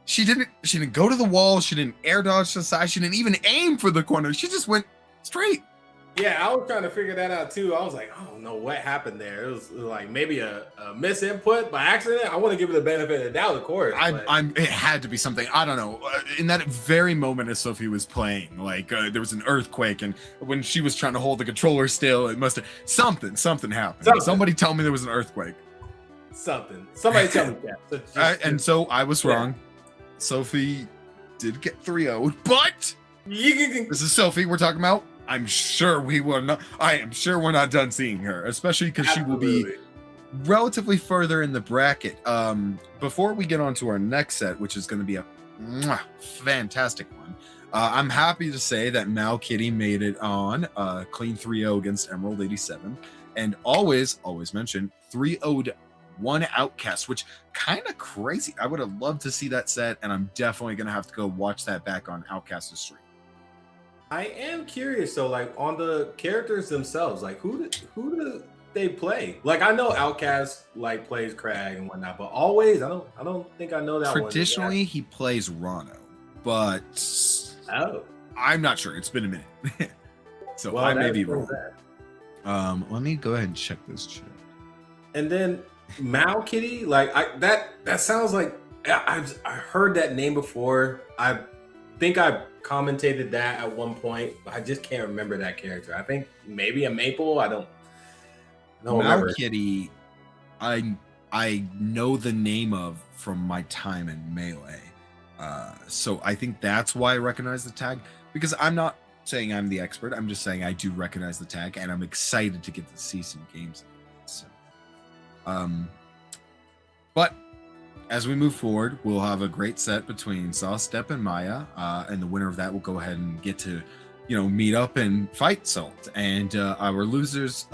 She didn't go to the wall. She didn't air dodge to the side. She didn't even aim for the corner. She just went straight. Yeah, I was trying to figure that out too. I was like, I don't know what happened there. It was like maybe a misinput by accident. I want to give it the benefit of the doubt, of course. It had to be something. I don't know. In that very moment as Sophie was playing, like there was an earthquake, and when she was trying to hold the controller still, it must have something happened. Somebody tell me there was an earthquake. Somebody tell me that. And so I was wrong. Sophie did get 3-0'd, but this is Sophie we're talking about. I am sure we're not done seeing her, especially because she will be relatively further in the bracket. Before we get on to our next set, which is going to be a fantastic one, I'm happy to say that Mal Kitty made it on clean 3-0 against Emerald 87, and always mention 3-0'd one Outcast, which kind of crazy. I would have loved to see that set, and I'm definitely gonna have to go watch that back on Outcast's stream. I am curious, so like on the characters themselves, like who do they play? Like I know Outcast like plays Crag and whatnot, but always I don't think I know that Traditionally, he plays Rano, but I'm not sure. It's been a minute, so well, I may be wrong. Let me go ahead and check this chat. And then Mal Kitty, like that sounds like I heard that name before. I think I commentated that at one point, but I just can't remember that character. I think maybe a Maple. I don't remember. Mal Kitty, I know the name of from my time in Melee. So I think that's why I recognize the tag, because I'm not saying I'm the expert. I'm just saying I do recognize the tag, and I'm excited to get to see some games. So, but as we move forward, we'll have a great set between Sawstep and Maya, and the winner of that will go ahead and get to, meet up and fight Salt. And our losers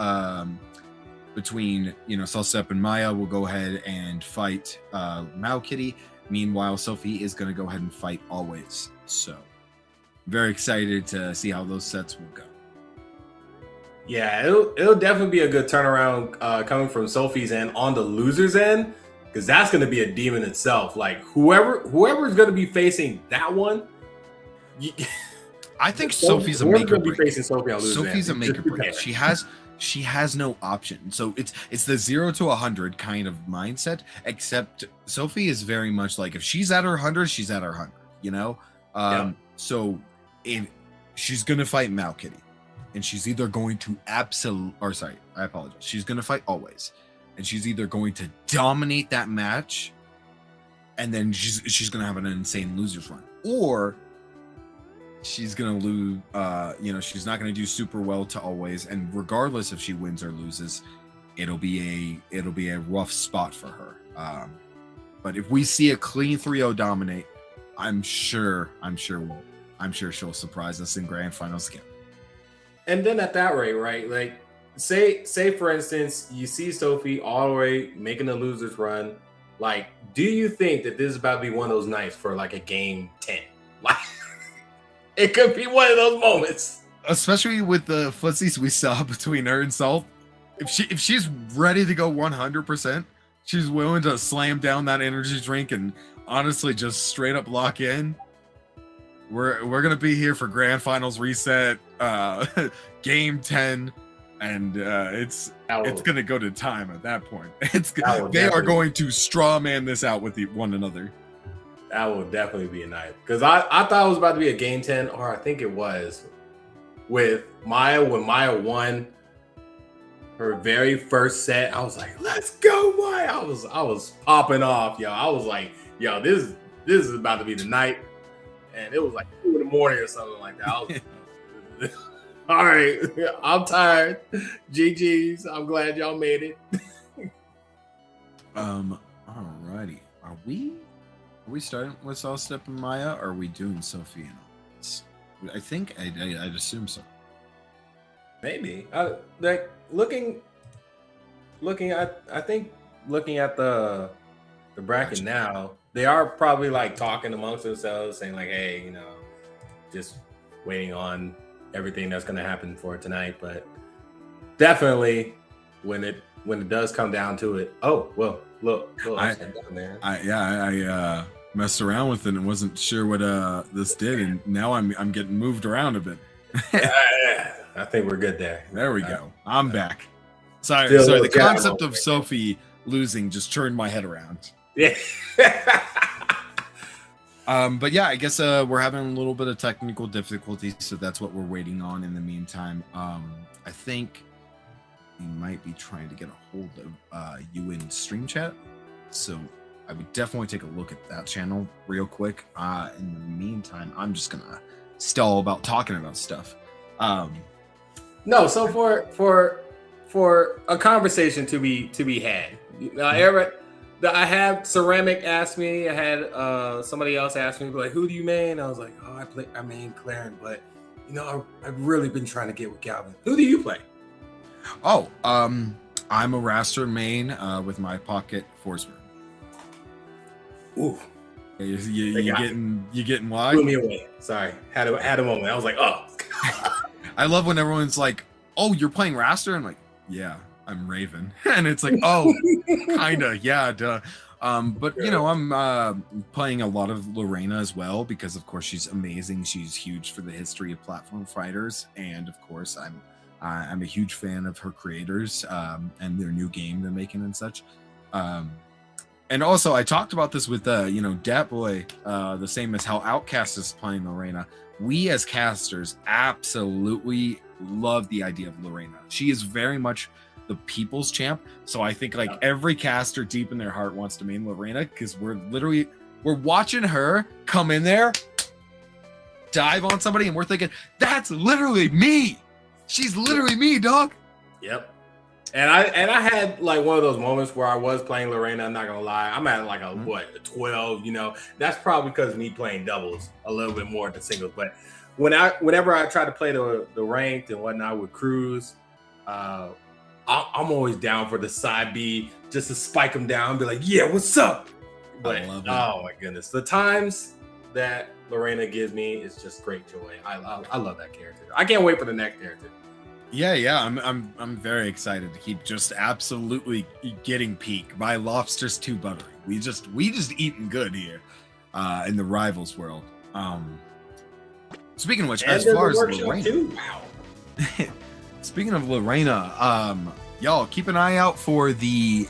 between, Sawstep and Maya will go ahead and fight Mal Kitty. Meanwhile, Sophie is going to go ahead and fight Always. So, very excited to see how those sets will go. Yeah, it'll definitely be a good turnaround coming from Sophie's end on the losers' end, because that's going to be a demon itself. Like whoever's going to be facing that one, I think Sophie's a make or break. Facing Sophie on Sophie's a make or break. She has no option. So it's the 0 to 100 kind of mindset. Except Sophie is very much like, if she's at her 100, she's at her 100. So if she's gonna fight Mal Kitty, and she's either going to she's gonna fight Always, and she's either going to dominate that match, and then she's gonna have an insane losers run, or she's gonna lose. She's not gonna do super well to Always, and regardless if she wins or loses, it'll be a rough spot for her. But if we see a clean 3-0 dominate, I'm sure she'll surprise us in grand finals again. And then at that rate, right? Like, say for instance, you see Sophie all the way making the losers run. Like, do you think that this is about to be one of those nights for like a game 10? Like, it could be one of those moments, especially with the footsies we saw between her and Salt. If she's ready to go 100%, she's willing to slam down that energy drink and honestly just straight up lock in. We're gonna be here for grand finals reset, game 10, and it's gonna go to time at that point. They are going to straw man this out with one another. That will definitely be a night, because I thought it was about to be a game 10, or I think it was with Maya when Maya won her very first set. I was like, let's go, Maya! I was popping off, yo. I was like, yo, this is about to be the night. And it was like 2 in the morning or something like that. I was all right, I'm tired. GG's. I'm glad y'all made it. Alrighty. Are we starting with Sawstep and Maya, or are we doing Sophie and Always? I think I'd assume so. Maybe. Like looking at the bracket now, they are probably like talking amongst themselves, saying like, hey, just waiting on everything that's going to happen for tonight. But definitely when it does come down to it, oh, well, look I messed around with it and wasn't sure what this did, and now I'm getting moved around a bit. I think we're good there. There we go. I'm back. Sorry. The concept of Sophie losing just turned my head around. Yeah. But yeah, I guess we're having a little bit of technical difficulties, so that's what we're waiting on in the meantime. I think we might be trying to get a hold of you in stream chat, so I would definitely take a look at that channel real quick. In the meantime, I'm just gonna stall about talking about stuff. No, so for a conversation to be had, I had Ceramic ask me. I had somebody else ask me, like, who do you main? I was like, oh, I main Claren, but you know, I've really been trying to get with Calvin. Who do you play? Oh, I'm a Raster main with my pocket Forceman. Ooh, you getting why? blew me away. Sorry, had a moment. I was like, oh. I love when everyone's like, "Oh, you're playing Raster," I'm like, "Yeah, I'm Raven," and it's like, "Oh, kinda, yeah, duh." But you know, I'm playing a lot of Lorena as well because, of course, she's amazing. She's huge for the history of platform fighters, and of course, I'm a huge fan of her creators and their new game they're making and such. And also, I talked about this with Dat Boy, the same as how Outcast is playing Lorena. We as casters absolutely love the idea of Lorena. She is very much the people's champ. So I think like every caster deep in their heart wants to main Lorena because we're watching her come in there, dive on somebody, and we're thinking, that's literally me. She's literally me, dog. Yep. And I had like one of those moments where I was playing Lorena. I'm not gonna lie, I'm at like a 12. You know, that's probably because of me playing doubles a little bit more than singles. But whenever I try to play the ranked and whatnot with Cruz, I'm always down for the side B just to spike them down and be like, yeah, what's up? But oh my goodness, the times that Lorena gives me is just great joy. I love that character. I can't wait for the next character. Yeah, I'm very excited to keep just absolutely getting peak. My lobster's too buttery. We just eating good here in the rivals world. Speaking of which, as far as Lorena, wow. Speaking of Lorena, y'all keep an eye out for the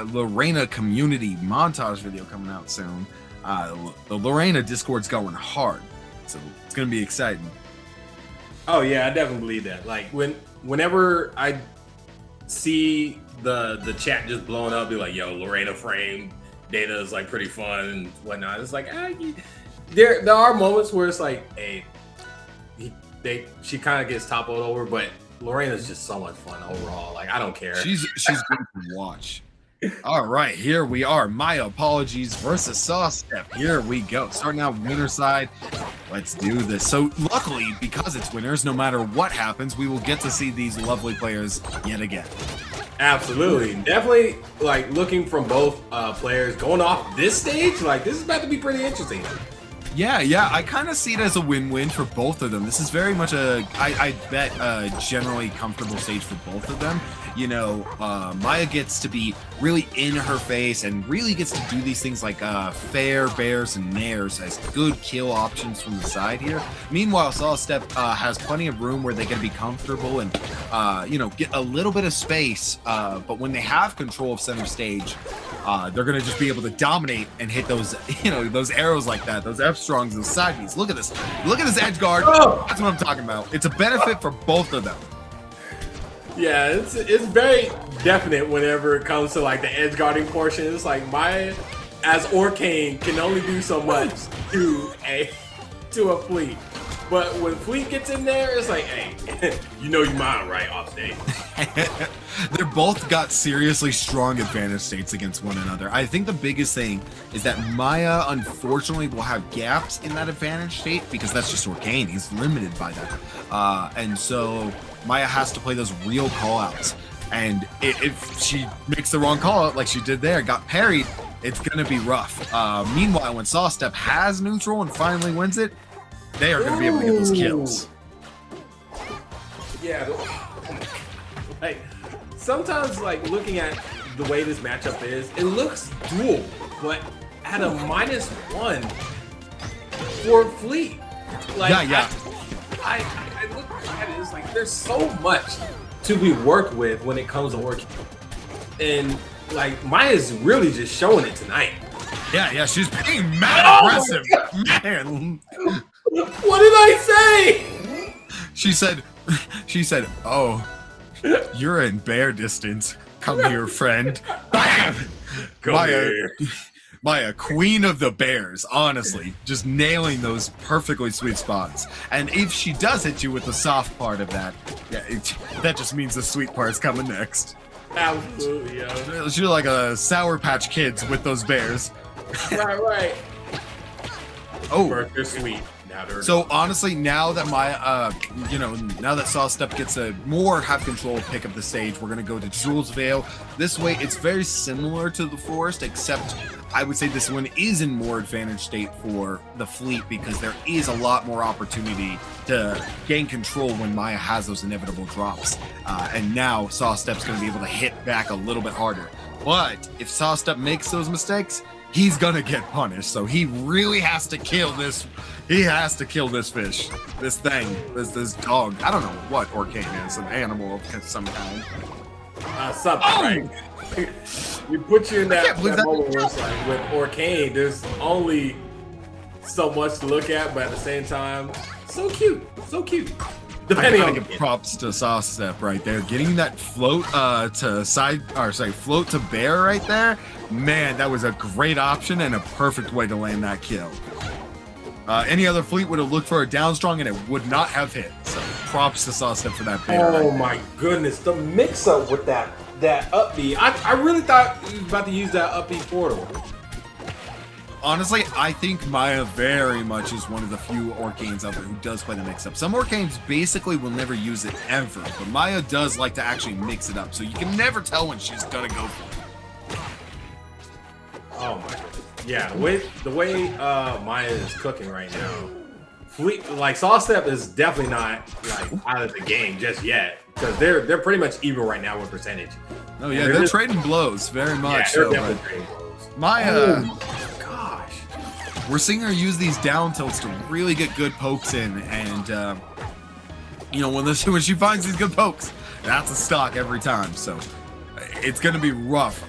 Lorena community montage video coming out soon. The Lorena Discord's going hard, so it's gonna be exciting. Oh yeah, I definitely believe that. Like whenever I see the chat just blowing up, be like, "Yo, Lorena frame data is like pretty fun and whatnot." It's like there are moments where it's like, hey, she kind of gets toppled over, but Lorena's just so much fun overall. Like I don't care. She's good to watch. All right, here we are. My apologies versus Sawstep. Here we go. Starting out winner side. Let's do this. So luckily, because it's winners, no matter what happens, we will get to see these lovely players yet again. Absolutely. Definitely like looking from both players going off this stage. Like this is about to be pretty interesting. Yeah, I kind of see it as a win-win for both of them. This is very much I bet, generally comfortable stage for both of them. You know, Maya gets to be really in her face and really gets to do these things like fair, bears, and nares as good kill options from the side here. Meanwhile, Sawstep has plenty of room where they can be comfortable and, get a little bit of space. But when they have control of center stage, they're going to just be able to dominate and hit those, those arrows like that, those F-strongs and side Bs. Look at this. Look at this edge guard. Oh! That's what I'm talking about. It's a benefit for both of them. Yeah, it's very definite whenever it comes to like the edge guarding portion. It's like Maya, as Orcane, can only do so much to a Fleet. But when Fleet gets in there, it's like, hey, you know you mine right off stage. They're both got seriously strong advantage states against one another. I think the biggest thing is that Maya, unfortunately, will have gaps in that advantage state because that's just Orcane. He's limited by that. And so Maya has to play those real call-outs. And if she makes the wrong call-out like she did there, got parried, it's going to be rough. Meanwhile, when Sawstep has neutral and finally wins it, they are going to be able to get those kills. Yeah. Like, sometimes, like, looking at the way this matchup is, it looks dual, but at a -1 for Fleet. Like, yeah. I look at it, it's like there's so much to be worked with when it comes to working. And, like, Maya's really just showing it tonight. Yeah, she's being mad aggressive. Man. What did I say? She said, oh, you're in bear distance. Come here, friend. Maya, queen of the bears, honestly, just nailing those perfectly sweet spots. And if she does hit you with the soft part of that, that just means the sweet part's coming next. Absolutely, yo. You're like a Sour Patch Kids with those bears. Right. Oh, First they're sweet. Now they're so honestly, now that now that Sawstep gets a more have control pick up the stage, we're gonna go to Jules Vale. This way, it's very similar to the Forest, except I would say this one is in more advantage state for the fleet because there is a lot more opportunity to gain control when Maya has those inevitable drops. And now Sawstep's gonna be able to hit back a little bit harder. But if Sawstep makes those mistakes, he's gonna get punished. So he really has to kill this. He has to kill this fish, this thing, this dog. I don't know what Orcane is, an animal of some kind. Something, right? We put you in I that, can't believe that that- moment where it's like with Orcane, there's only so much to look at, but at the same time, so cute. Depending I on gotta give props to Sawstep right there, getting that float float to bear right there. Man, that was a great option and a perfect way to land that kill. Any other fleet would have looked for a down strong and it would not have hit. So props to Sawstep for that bear. Oh right my goodness, the mix up with that up B. I really thought he was about to use that up B portal. Honestly, I think Maya very much is one of the few Orcanes out there who does play the mix-up. Some Orcanes basically will never use it ever, but Maya does like to actually mix it up, so you can never tell when she's gonna go for it. Oh my goodness. Yeah, the way Maya is cooking right now, Sawstep is definitely not like out of the game just yet because they're pretty much even right now with percentage. Oh yeah, they're trading blows very much. Yeah, they're so, definitely but trading blows. Maya, Oh my gosh. we're seeing her use these down tilts to really get good pokes in, and when she finds these good pokes, that's a stock every time. So it's gonna be rough.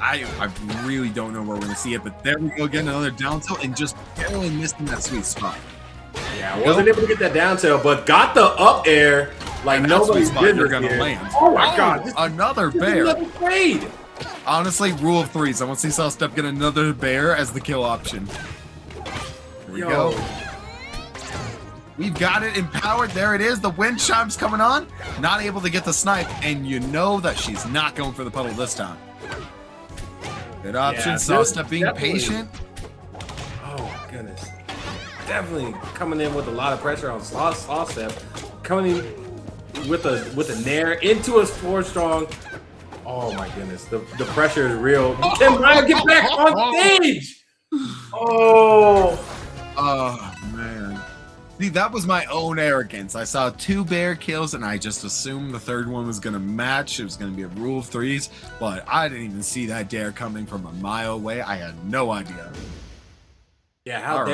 I really don't know where we're gonna see it, but there we go again, another down tilt and just barely missing that sweet spot. Yeah, I wasn't able to get that down tail, but got the up air like And that sweet nobody's spot you're business gonna here. land. Oh my god, this Another is bear. another trade. Honestly, rule of threes. I want to see Sawstep get another bear as the kill option. Here we Yo. go. We've got it empowered. There it is. The wind chime's coming on. Not able to get the snipe, and you know that she's not going for the puddle this time. Good option. Yeah, Sawstep being definitely. patient. Oh my goodness. Definitely coming in with a lot of pressure on Sawstep. Coming in with a nair into a 4 strong. Oh my goodness. The pressure is real. Can Maya get back on stage? Oh. Oh, man. See, that was my own arrogance. I saw 2 bear kills, and I just assumed the third one was going to match. It was going to be a rule of threes, but I didn't even see that dare coming from a mile away. I had no idea. Yeah, how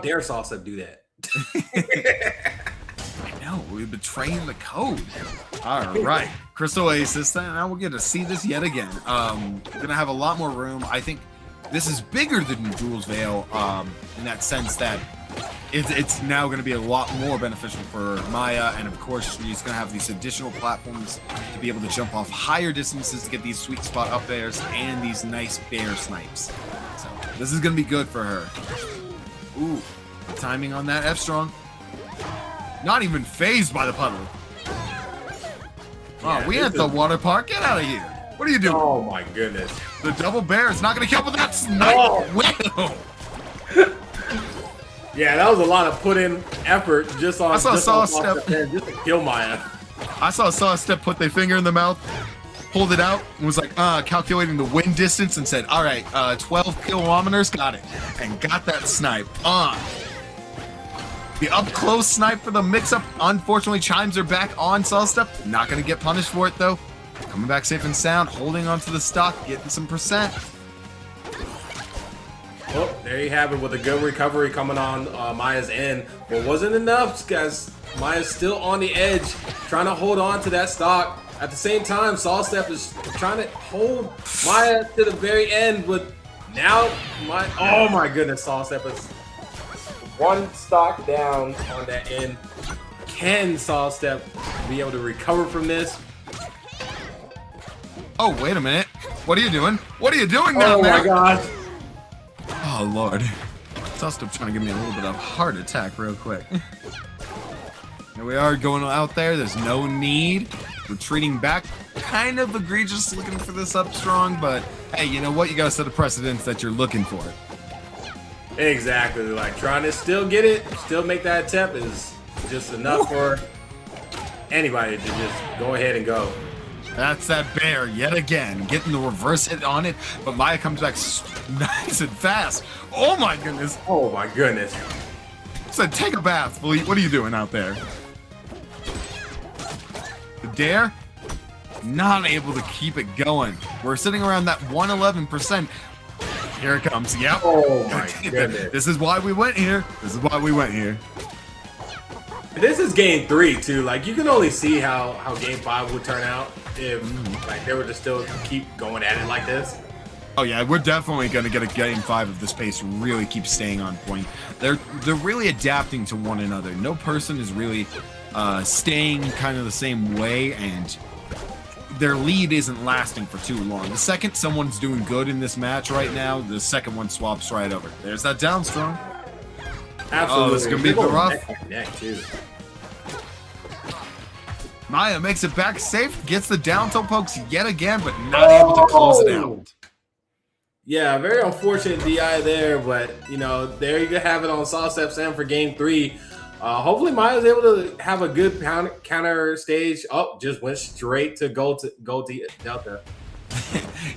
dare Sawstep do that? I know, we're betraying the code. All right, Crystal Aces. Now we're going to see this yet again. We're going to have a lot more room. I think this is bigger than Jules Vale in that sense that it's now going to be a lot more beneficial for Maya, and of course she's going to have these additional platforms to be able to jump off higher distances to get these sweet spot up airs and these nice bear snipes. So this is going to be good for her. Ooh, the timing on that F strong. Not even phased by the puddle. Yeah, Oh, we at the water park. Get out of here. What are you doing? Oh my goodness. The double bear is not going to kill with that snipe. Oh. Well. Yeah, that was a lot of put in effort just on I saw Sawstep Sawstep. just to kill Maya. I saw Sawstep put their finger in the mouth, pulled it out, and was like, calculating the wind distance and said, all right, 12 kilometers, got it. And got that snipe. The up-close snipe for the mix-up. Unfortunately, chimes are back on Sawstep. Not going to get punished for it, though. Coming back safe and sound, holding onto the stock, getting some percent. Oh, there you have it with a good recovery coming on Maya's end. But wasn't enough, guys. Maya's still on the edge, trying to hold on to that stock. At the same time, Sawstep is trying to hold Maya to the very end, but now, oh my goodness, Sawstep is 1 stock down on that end. Can Sawstep be able to recover from this? Oh, wait a minute. What are you doing? What are you doing down there? Oh my god. Oh, Lord. Sawstep trying to give me a little bit of heart attack real quick. Here we are going out there. There's no need. retreating back. Kind of egregious looking for this up strong, but hey, you know what? You gotta set a precedence that you're looking for it. Exactly. Like trying to still get it, still make that attempt is just enough for anybody to just go ahead and go. That's that bear yet again, getting the reverse hit on it, but Maya comes back nice and fast. Oh my goodness. Oh my goodness. Said, take a bath, Fleet. What are you doing out there? The dare, not able to keep it going. We're sitting around that 111%. Here it comes. Yep. Oh my goodness. This is why we went here. This is why we went here. This is game 3 too. Like you can only see how game 5 would turn out if like they were to still keep going at it like this. Oh yeah, we're definitely gonna get a game 5 if this pace really keeps staying on point. They're really adapting to one another. No person is really staying kind of the same way, and their lead isn't lasting for too long. The second someone's doing good in this match right now, the second one swaps right over. There's that down strong. Absolutely. Oh, this is gonna be a bit rough. Neck too. Maya makes it back safe, gets the down tilt pokes yet again, but not able to close it out. Yeah, very unfortunate DI there, but you know, there you have it on Sawstep's end for game 3. Hopefully Maya's able to have a good counter stage. Oh, just went straight to gold Delta.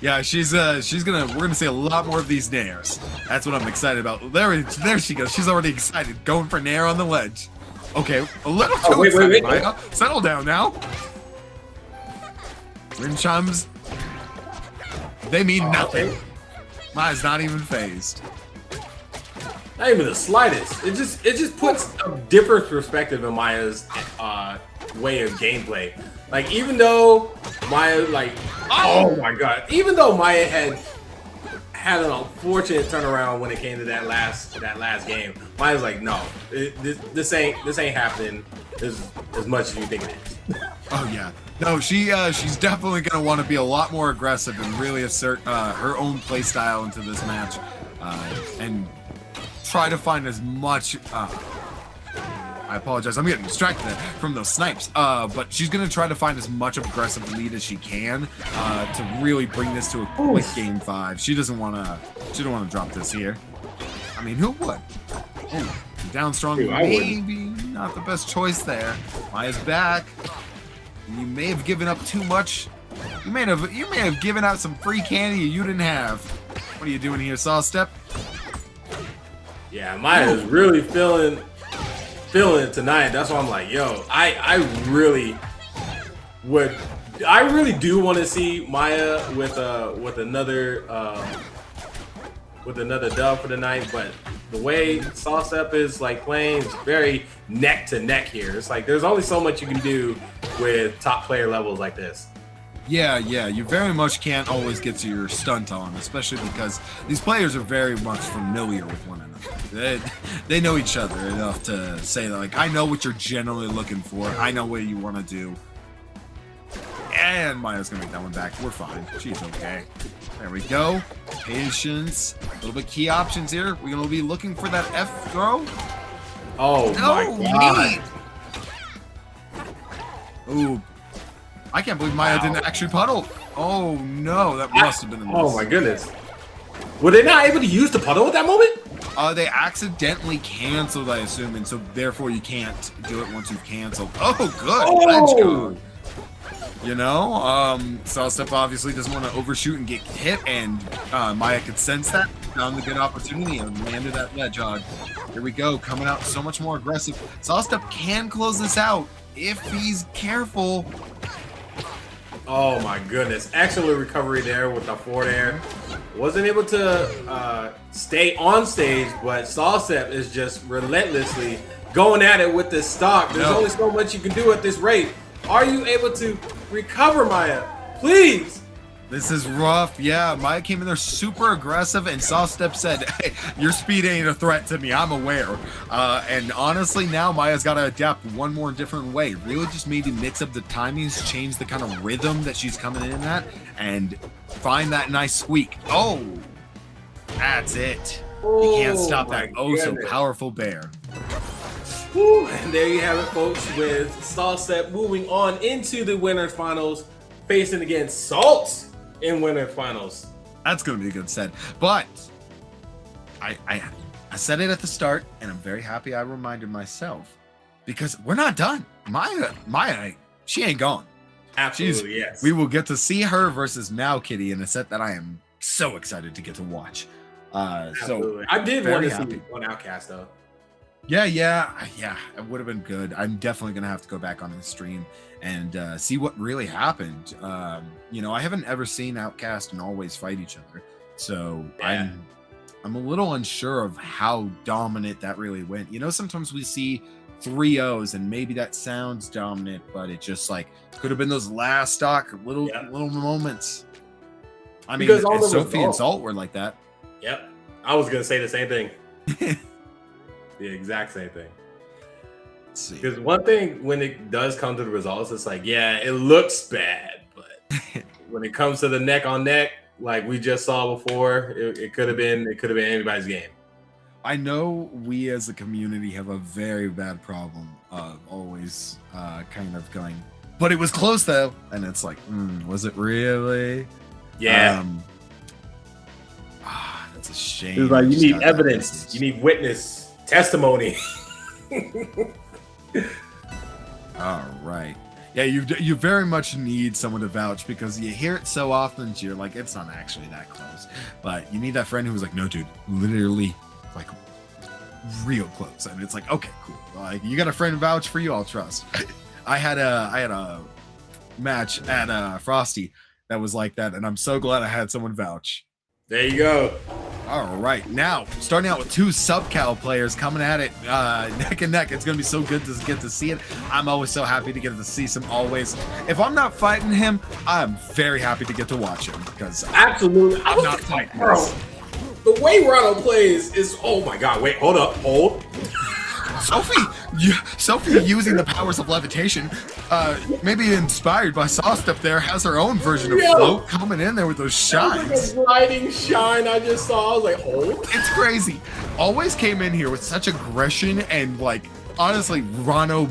Yeah, we're gonna see a lot more of these nairs. That's what I'm excited about. There she goes. She's already excited, going for nair on the ledge. Okay, a little too excited, Maya. Settle down now. Rim chimes, they mean nothing. Okay. Maya's not even phased. Not even the slightest. It just puts a different perspective in Maya's way of gameplay. Like even though Maya oh my god, even though Maya had an unfortunate turnaround when it came to that last game, Maya's like, no, this ain't happening as much as you think it is. Oh yeah, no, she's definitely gonna want to be a lot more aggressive and really assert her own play style into this match, and try to find as much. I apologize, I'm getting distracted from those snipes. But she's gonna try to find as much of aggressive lead as she can to really bring this to a quick game 5. She don't wanna drop this here. I mean, who would? Oh, down strong, maybe not the best choice there. Maya's back. You may have given up too much. You may have given out some free candy you didn't have. What are you doing here, Sawstep? Yeah, Maya is really feeling it tonight. That's why I'm like, yo, I really do want to see Maya with another dub for the night, but the way Sawstep is like playing is very neck to neck here. It's like there's only so much you can do with top player levels like this. Yeah, you very much can't always get to your stunt on, especially because these players are very much familiar with one another. They know each other enough to say that, like, I know what you're generally looking for. I know what you want to do. And Maya's gonna make that one back. We're fine. She's okay. There we go. Patience. A little bit key options here. We're gonna be looking for that F throw. Oh No, my god. Ooh. I can't believe Maya didn't actually puddle. Oh no, that must have been a miss. Oh my goodness. Were they not able to use the puddle at that moment? They accidentally canceled, I assume, and so therefore you can't do it once you've canceled. Oh, good. Let's go. You know, Sawstep obviously doesn't want to overshoot and get hit, and Maya could sense that, found the good opportunity, and landed that ledge hog. Here we go, coming out so much more aggressive. Sawstep can close this out if he's careful. Oh my goodness. Excellent recovery there with the forward air. Wasn't able to stay on stage, but Sawstep is just relentlessly going at it with this stock. There's only so much you can do at this rate. Are you able to recover, Maya? Please. This is rough. Yeah, Maya came in there super aggressive, and Sawstep said, hey, your speed ain't a threat to me. I'm aware. And honestly, now Maya's got to adapt one more different way. Really just maybe mix up the timings, change the kind of rhythm that she's coming in at, and find that nice squeak. Oh, that's it. You can't stop that so powerful bear. Woo, and there you have it, folks, with Sawstep moving on into the winners finals, facing against Salt in winners finals. That's gonna be a good set. But I said it at the start, and I'm very happy I reminded myself because we're not done. Maya, she ain't gone. Absolutely, yes. We will get to see her versus Now Kitty in a set that I am so excited to get to watch. Absolutely. So I did want to happy. see one Outcast though. Yeah, it would have been good. I'm definitely gonna have to go back on the stream and see what really happened. You know, I haven't ever seen Outcast and Always fight each other, so Yeah. I'm a little unsure of how dominant that really went. You know, sometimes we see 3-0s and maybe that sounds dominant, but it just like could have been those last stock little moments. I mean, Because all the Sophie and results- Salt were like that. Yep. I was gonna say the same thing. The exact same thing. Let's see. Because one thing, when it does come to the results, it's like, yeah, it looks bad, but when it comes to the neck on neck, like we just saw before, it could have been anybody's game. I know we as a community have a very bad problem of always kind of going, but it was close though, and it's like, was it really? Yeah. That's a shame. It's like I you just need got that evidence, message. you need witness, testimony. All right. Yeah, you very much need someone to vouch because you hear it so often that you're like, it's not actually that close. But you need that friend who's like, no, dude, literally, like, real close. And it's like, okay, cool. Like, you got a friend vouch for you, I'll trust. I had a match at Frosty that was like that, and I'm so glad I had someone vouch. There you go. All right, now starting out with two sub-cal players coming at it neck and neck. It's gonna be so good to get to see it. I'm always so happy to get to see some Always. If I'm not fighting him, I'm very happy to get to watch him because Absolutely. I'm not fighting Bro, this. the way Ronald plays is, oh my god, wait, hold. Sophie using the powers of levitation, maybe inspired by Sawstep there, has her own version of float coming in there with those That was shines. like a blinding shine I just saw. I was like, hold. It's crazy. Always came in here with such aggression and like honestly Rano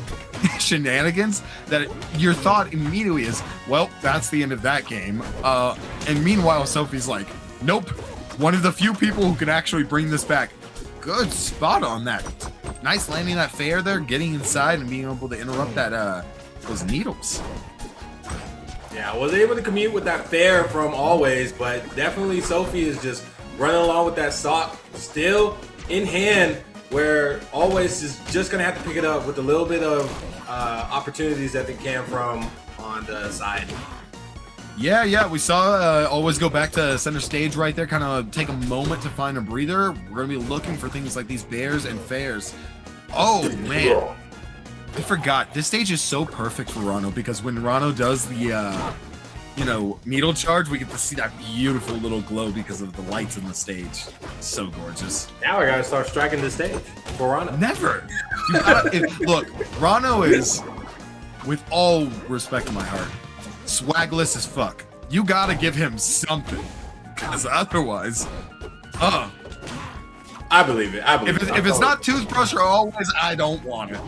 shenanigans that your thought immediately is, well, that's the end of that game. And meanwhile, Sophie's like, nope, one of the few people who can actually bring this back. Good spot on that. Nice landing that fair there, getting inside and being able to interrupt that those needles. Yeah, I was able to commute with that fair from Always, but definitely Sophie is just running along with that sock still in hand, where Always is just gonna have to pick it up with a little bit of opportunities that they can from on the side. Yeah, we saw Always go back to center stage right there, kind of take a moment to find a breather. We're gonna be looking for things like these bears and fairs. Oh man, I forgot. This stage is so perfect for Rano because when Rano does the needle charge, we get to see that beautiful little glow because of the lights in the stage. So gorgeous. Now I gotta start striking the stage for Ronald. Never. You gotta, look, Rano is, with all respect to my heart, swagless as fuck. You gotta give him something, because otherwise, I believe it. I believe if it's not toothbrush or Always, I don't want it.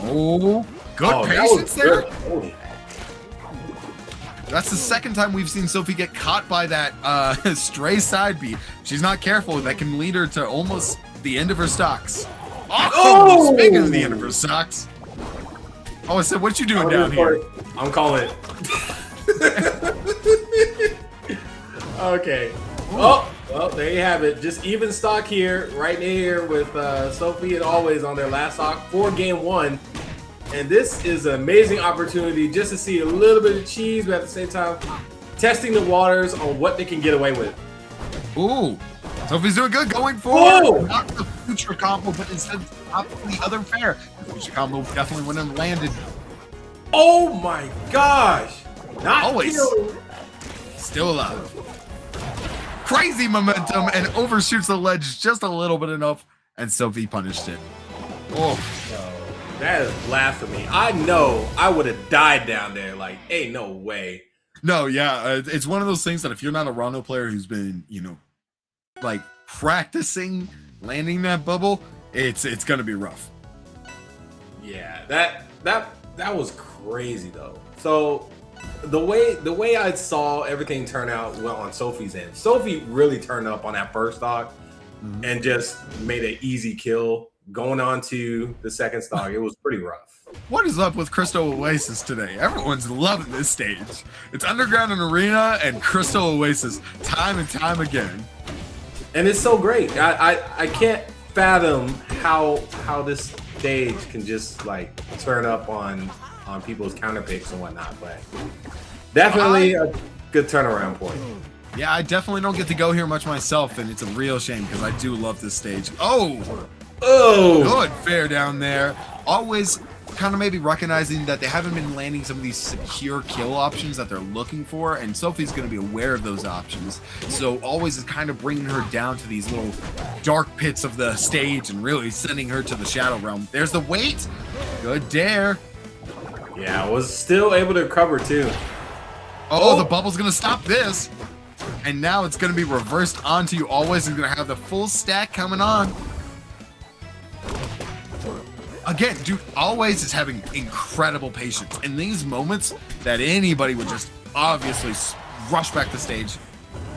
Oh, good patience there. Good. That's the second time we've seen Sophie get caught by that stray side B. She's not careful. That can lead her to almost the end of her stocks. Oh! Speaking of the end of her stocks. Oh, I said, what you doing down here? I'm calling it. Okay. Oh, well, there you have it. Just even stock here, right here with Sophie and Always on their last stock for game one. And this is an amazing opportunity just to see a little bit of cheese, but at the same time, testing the waters on what they can get away with. Ooh, Sophie's doing good, going forward. Oh! Not the future combo, but instead the other fair. The future combo definitely went and landed. Oh my gosh! Not Always. killed. Still alive. Crazy momentum and overshoots the ledge just a little bit enough, and Sophie punished it. Oh. That is blasphemy. I know I would have died down there. Like, ain't no way. No, yeah, it's one of those things that if you're not a Rano player who's been, like practicing landing that bubble, it's gonna be rough. Yeah, that was crazy though. So the way I saw everything turn out well on Sophie's end, Sophie really turned up on that first stock and just made an easy kill. Going on to the second stock, it was pretty rough. What is up with Crystal Oasis today? Everyone's loving this stage. It's Underground and Arena and Crystal Oasis time and time again. And it's so great. I can't fathom how this stage can just like turn up on people's counter picks and whatnot, but definitely a good turnaround point. Yeah, I definitely don't get to go here much myself, and it's a real shame because I do love this stage. Oh, good fair down there. Always kind of maybe recognizing that they haven't been landing some of these secure kill options that they're looking for, and Sophie's going to be aware of those options. So always is kind of bringing her down to these little dark pits of the stage and really sending her to the Shadow Realm. There's the wait. Good dare. Yeah, I was still able to recover too. Oh, the bubble's going to stop this. And now it's going to be reversed onto you. Always is going to have the full stack coming on. Again, dude, Always is having incredible patience. In these moments that anybody would just obviously rush back the stage,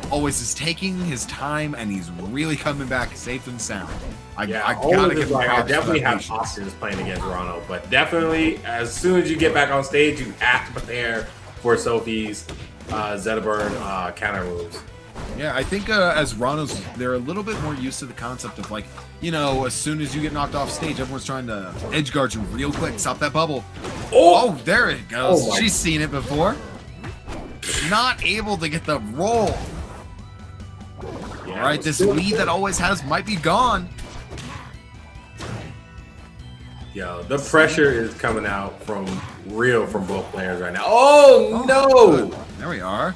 Always is taking his time and he's really coming back safe and sound. I gotta give him I props definitely for that have patience. options playing against Rano, but definitely as soon as you get back on stage, you have to prepare for Sophie's Zetaburn counter moves. Yeah, I think as Rano's, they're a little bit more used to the concept of like, you know, as soon as you get knocked off stage, everyone's trying to edge guard you real quick. Stop that bubble. Oh, there it goes. Oh She's seen it before. Not able to get the roll. Yeah, All right, this lead that Always has might be gone. Yo, the pressure is coming out from both players right now. Oh no! Good. There we are.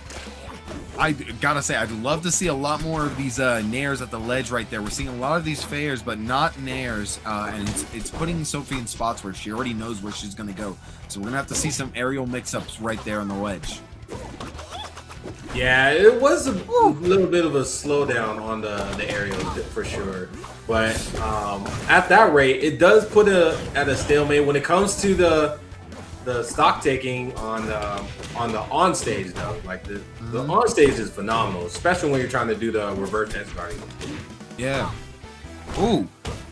I gotta say, I'd love to see a lot more of these nairs at the ledge right there. We're seeing a lot of these fairs, but not nairs, and it's putting Sophie in spots where she already knows where she's gonna go. So we're gonna have to see some aerial mix-ups right there on the ledge. Yeah, it was a little bit of a slowdown on the aerial for sure. But at that rate, it does put at a stalemate when it comes to the stock taking on the on stage though. Like the on stage is phenomenal, especially when you're trying to do the reverse edge guarding. Yeah. Ooh.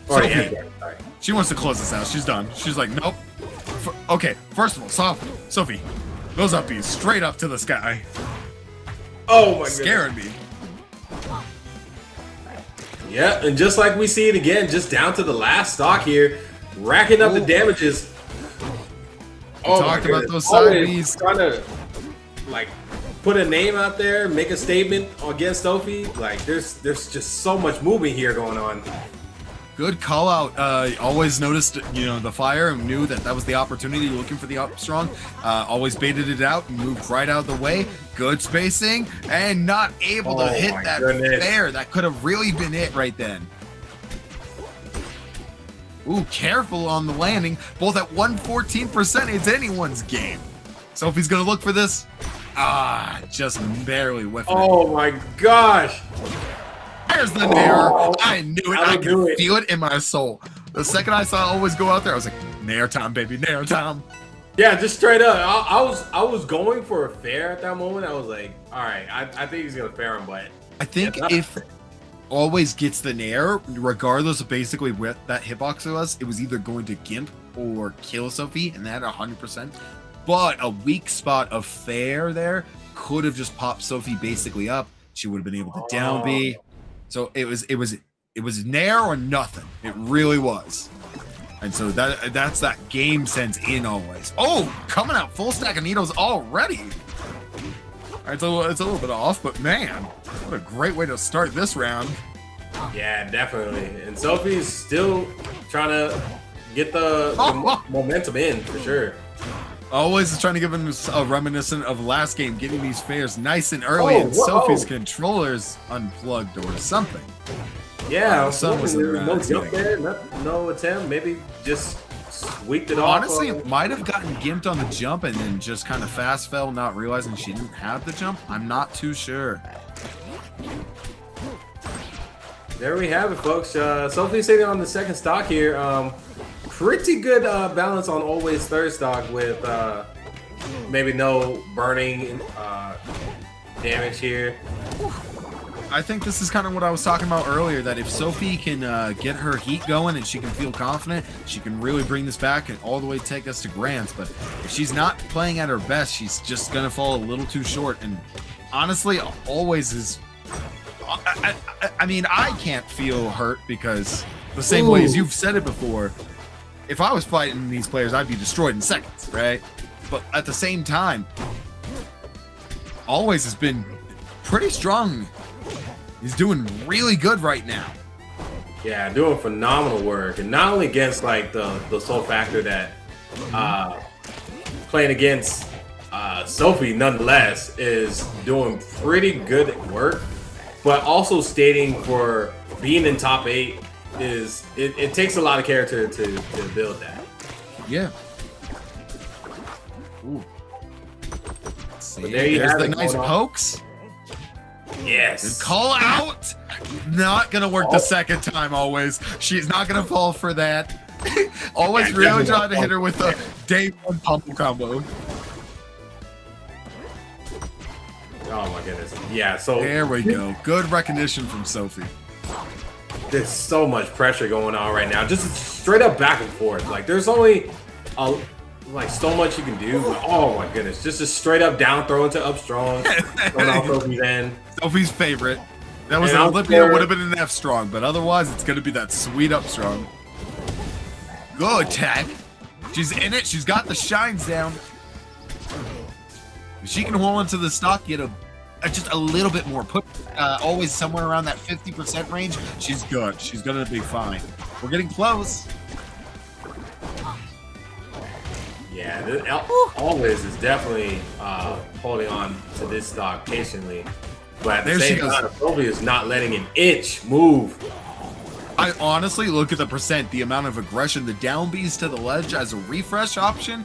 Or the Sophie, edge guarding, sorry. she wants to close this out. She's done. She's like, nope. Okay, first of all, Sophie, those upbeats straight up to the sky. Oh my god. Scaring me. Yeah, and just like we see it again, just down to the last stock here, racking up the damages. Oh, Talked my about goodness. those side Always Bs. trying to like put a name out there, make a statement against Sophie. Like there's just so much movement here going on. Good call out. Always noticed, you know, the fire and knew that was the opportunity, looking for the up strong. Always baited it out and moved right out of the way. Good spacing and not able to hit that fair. That could have really been it right then. Ooh, careful on the landing. Both at 114%, it's anyone's game. Sophie's gonna look for this. Just barely whiffing it. Oh my gosh. There's the nair. I knew it. I knew could it. feel it in my soul. The second I saw Always go out there, I was like, nair time, baby, nair time. Yeah, just straight up. I was going for a fair at that moment. I was like, all right, I think he's gonna fair him, but I think if Always gets the nair, regardless of basically what that hitbox was, it was either going to gimp or kill Sophie, and that 100%. But a weak spot of fair there could have just popped Sophie basically up. She would have been able to down B. So it was nair or nothing. It really was. And so that's that game sense in Always. Oh, coming out full stack of needles already. It's a little bit off, but man, what a great way to start this round. yeah, definitely. And Sophie's still trying to get the momentum in for sure. Always is trying to give him a reminiscent of last game, getting these fairs nice and early, and Sophie's controller's unplugged or something. Yeah, sun was there was no around, jump there, no attempt. Maybe just sweeped it off. Honestly, it might have gotten gimped on the jump and then just kind of fast fell, not realizing she didn't have the jump. I'm not too sure. There we have it, folks. Sophie sitting on the second stock here. Pretty good balance on always third stock with maybe no burning damage here. I think this is kind of what I was talking about earlier, that if Sophie can get her heat going and she can feel confident, she can really bring this back and all the way take us to Grands. But if she's not playing at her best, she's just going to fall a little too short. And honestly, always is... I mean, I can't feel hurt because the same way as you've said it before, if I was fighting these players, I'd be destroyed in seconds, right? But at the same time, Always has been pretty strong. He's doing really good right now. Yeah, doing phenomenal work, and not only against like the sole factor that playing against Sophie, nonetheless, is doing pretty good work, but also stating for being in top 8 is it takes a lot of character to build that. Yeah. Ooh. See, But there you there's have the it, nice going on. pokes. Yes. Good call out. Not gonna work the second time. Always, she's not gonna fall for that. Always Yeah, really definitely trying to not hit her with a day 1 pummel combo. Oh my goodness. Yeah. So There we go. Good recognition from Sophie. there's so much pressure going on right now. Just straight up back and forth. Like there's only like so much you can do. But, oh my goodness. Just a straight up down throw into up strong. Throwing off Sophie's end. Sophie's favorite. That was And an I'm Olympia, sure- would have been an F strong, but otherwise it's gonna be that sweet up strong. Good tag. She's in it. She's got the shines down. If she can hold into the stock, get just a little bit more. Put always somewhere around that 50% range. She's good. She's gonna be fine. We're getting close. Yeah, always is definitely holding on to this stock patiently. But at the There she same goes. time, Sophie is not letting an inch move. I honestly look at the percent, the amount of aggression, the down Bs to the ledge as a refresh option.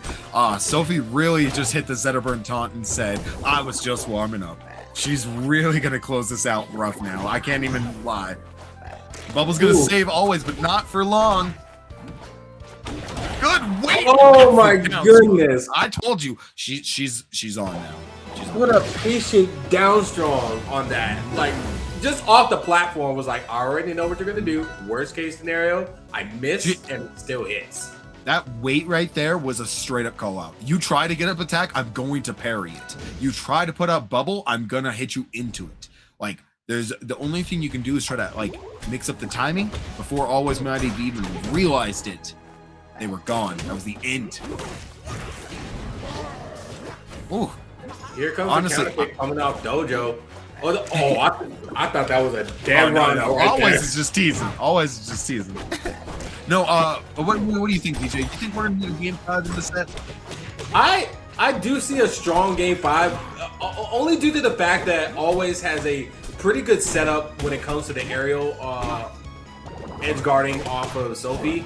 Sophie really just hit the Zetterburn taunt and said, I was just warming up. She's really going to close this out rough now. I can't even lie. Bubble's going to Ooh. save always, but not for long. Good wait. Oh my Down. goodness. I told you, she's on now. What a patient down strong on that. Like, just off the platform was like, I already know what you're going to do. Worst case scenario, I miss and it still hits. That weight right there was a straight up call out. You try to get up attack, I'm going to parry it. You try to put out bubble, I'm gonna hit you into it. Like, there's the only thing you can do is try to like mix up the timing before Always might have even realized it. They were gone. That was the end. Ooh. Here comes Honestly, the counter kick coming off Dojo. I thought that was a damn run. no. Right Always there. is just teasing. Always is just teasing. No, what do you think, DJ? Do you think we're gonna get a game 5 in the set? I do see a strong game 5, only due to the fact that Always has a pretty good setup when it comes to the aerial edge guarding off of Sophie.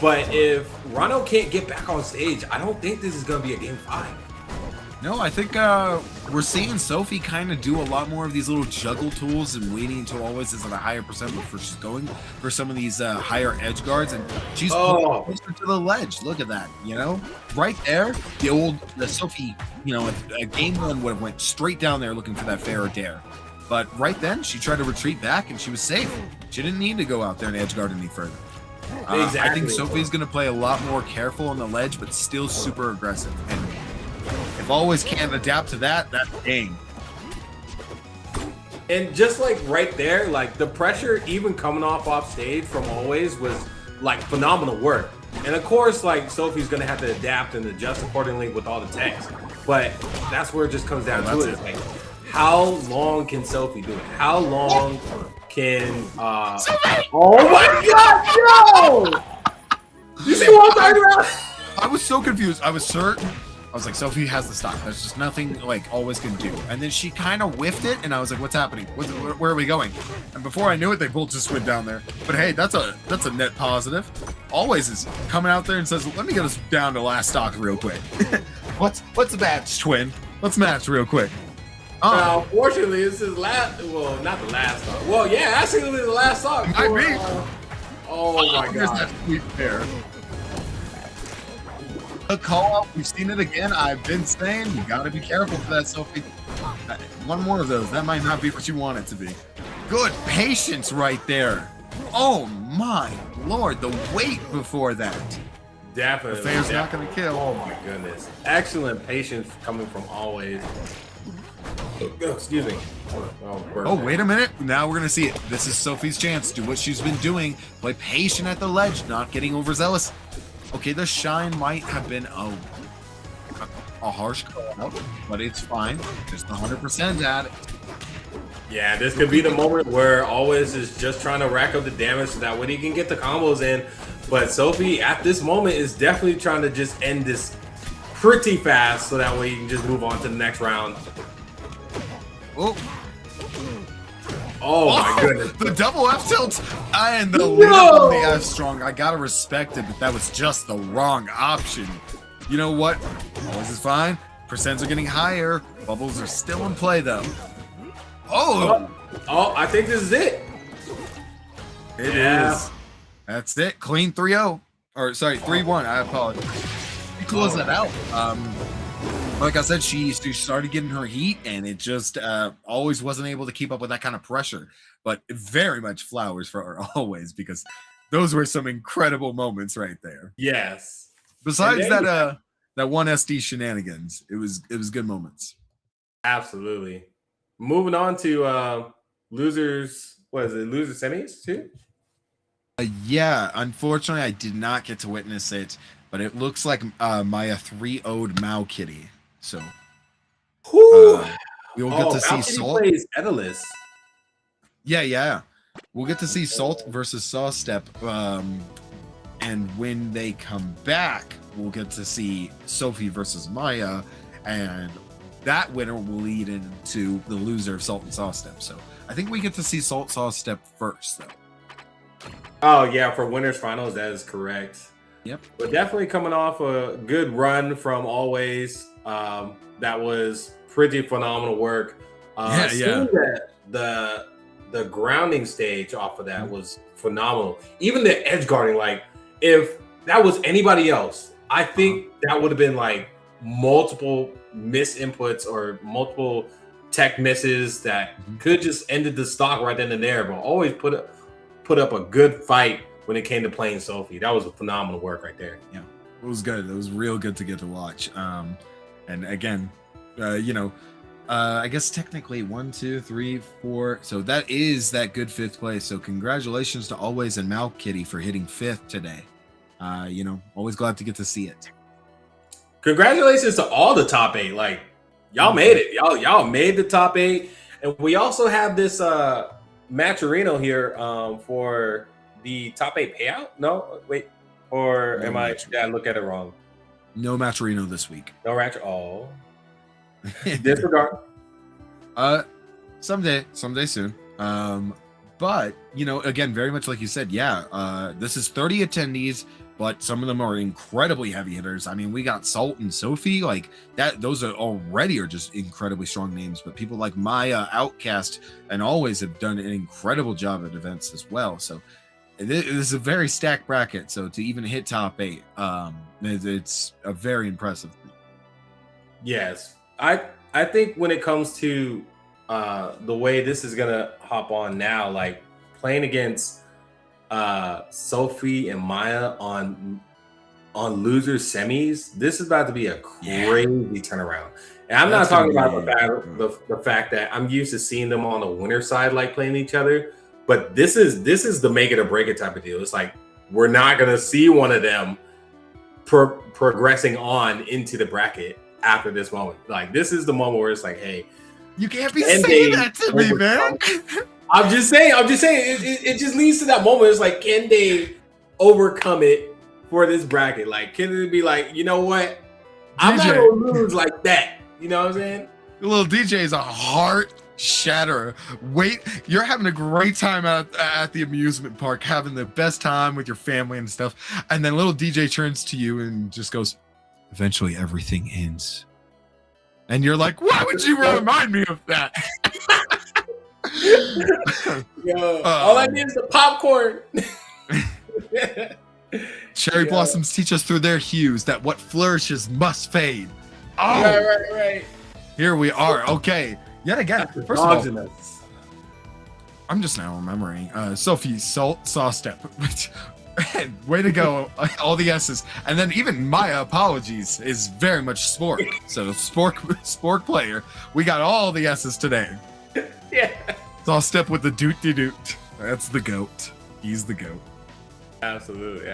But if Rano can't get back on stage, I don't think this is going to be a game 5. No, I think we're seeing Sophie kind of do a lot more of these little juggle tools and waiting until Always is at a higher percent before she's going for some of these higher edge guards, and she's closer to the ledge. Look at that, you know, right there. The Sophie, you know, a game 1 would have went straight down there looking for that fair or dare, but right then she tried to retreat back and she was safe. She didn't need to go out there and edge guard any further. Exactly. I think Sophie's going to play a lot more careful on the ledge, but still super aggressive. And if Always can't adapt to that, that's game. And just like right there, like the pressure even coming off stage from Always was like phenomenal work. And of course, like Sophie's gonna have to adapt and adjust accordingly with all the text. But that's where it just comes down to it. It's like, how long can Sophie do it? How long can oh my god, no! You see what I'm talking about? I was so confused. I was certain. I was like, Sophie has the stock. There's just nothing like Always can do. And then she kind of whiffed it, and I was like, what's happening? Where are we going? And before I knew it, they both just went down there. But hey, that's a net positive. Always is coming out there and says, let me get us down to last stock real quick. Let's match, twin. Let's match real quick. Now, unfortunately, this is last. Well, not the last stock. Well, yeah, actually, it'll be the last stock. Might be. Oh my There's god. that sweet pair. The call out, we've seen it again. I've been saying you gotta be careful for that, Sophie. One more of those, that might not be what you want it to be. Good patience right there. Oh my lord, the weight before that. Definitely. The fair's not gonna kill. Oh my goodness. Excellent patience coming from Always. Oh, excuse me. Oh, wait a minute. Now we're gonna see it. This is Sophie's chance. Do what she's been doing. Play patient at the ledge, not getting overzealous. Okay, the shine might have been a harsh call out, but it's fine. Just 100% at it. Yeah, this could be the moment where Always is just trying to rack up the damage so that way he can get the combos in. But Sophie, at this moment, is definitely trying to just end this pretty fast so that way you can just move on to the next round. Oh, Oh my goodness. the double F tilt and the lead up on the F strong. I gotta respect it, but that was just the wrong option. You know what? Always is fine. Percents are getting higher. Bubbles are still in play though. Oh, I think this is it. it is. Yeah. That's it. Clean 3-0. Or sorry, 3-1. I apologize. You close that out. Like I said, she started getting her heat, and it just always wasn't able to keep up with that kind of pressure. But very much flowers for her Always, because those were some incredible moments right there. Yes. Besides then- that one SD shenanigans, it was good moments. Absolutely. Moving on to losers. What is it? Loser semis too? Yeah, unfortunately, I did not get to witness it, but it looks like Maya 3-0'd Mao Kitty. So we'll get to see Salt. Plays Edelus. Yeah. We'll get to see Salt versus Sawstep. And when they come back, we'll get to see Sophie versus Maya, and that winner will lead into the loser of Salt and Sawstep. So I think we get to see Salt Sawstep first, though. Oh yeah, for winners finals, that is correct. Yep. But definitely coming off a good run from Always. That was pretty phenomenal work. Seeing that the grounding stage off of that was phenomenal. Even the edge guarding, like if that was anybody else, I think that would have been like multiple miss inputs or multiple tech misses that could just ended the stock right then and there. But Always put up a good fight when it came to playing Sophie. That was a phenomenal work right there. Yeah, it was good. It was real good to get to watch. And again, I guess technically 1, 2, 3, 4. So that is that good 5th place. So congratulations to Always and Mal Kitty for hitting 5th today. Always glad to get to see it. Congratulations to all the top 8. Like y'all made it. Y'all made the top 8. And we also have this Matcherino here for the top 8 payout. No, wait. Or No, did I look at it wrong? No Matcherino this week. No Ratchet. Oh. Disregard. Someday soon. But again, very much like you said, this is 30 attendees, but some of them are incredibly heavy hitters. I mean, we got Salt and Sophie, like that. Those are just incredibly strong names. But people like Maya, Outcast, and Always have done an incredible job at events as well. So it is a very stacked bracket. So to even hit top 8, it's a very impressive thing. Yes. I think when it comes to the way this is gonna hop on now, like playing against Sophie and Maya on loser semis, this is about to be a crazy turnaround. And I'm not talking about the fact that I'm used to seeing them on the winner side, like playing each other, but this is the make it or break it type of deal. It's like we're not gonna see one of them progressing on into the bracket after this moment. Like this is the moment where it's like, hey, you can't be saying that to me, man. I'm just saying. It just leads to that moment. It's like, can they overcome it for this bracket? Like, can it be like, you know what? I'm not gonna lose like that. You know what I'm saying? The little DJ is a heart shatterer. Wait, you're having a great time at the amusement park, having the best time with your family and stuff, and then little DJ turns to you and just goes, "Eventually, everything ends. And you're like, why would you remind me of that? Yo, all I need is the popcorn. Cherry blossoms teach us through their hues that what flourishes must fade. Oh, Right. here we are. Okay, yet again. First of all, I'm just now remembering. Sophie, Sawstep. Way to go. All the S's. And then even Maya, apologies, is very much Spork. So Spork player. We got all the S's today. Yeah. Sawstep with the doot-de-doot. That's the GOAT. He's the GOAT. Absolutely.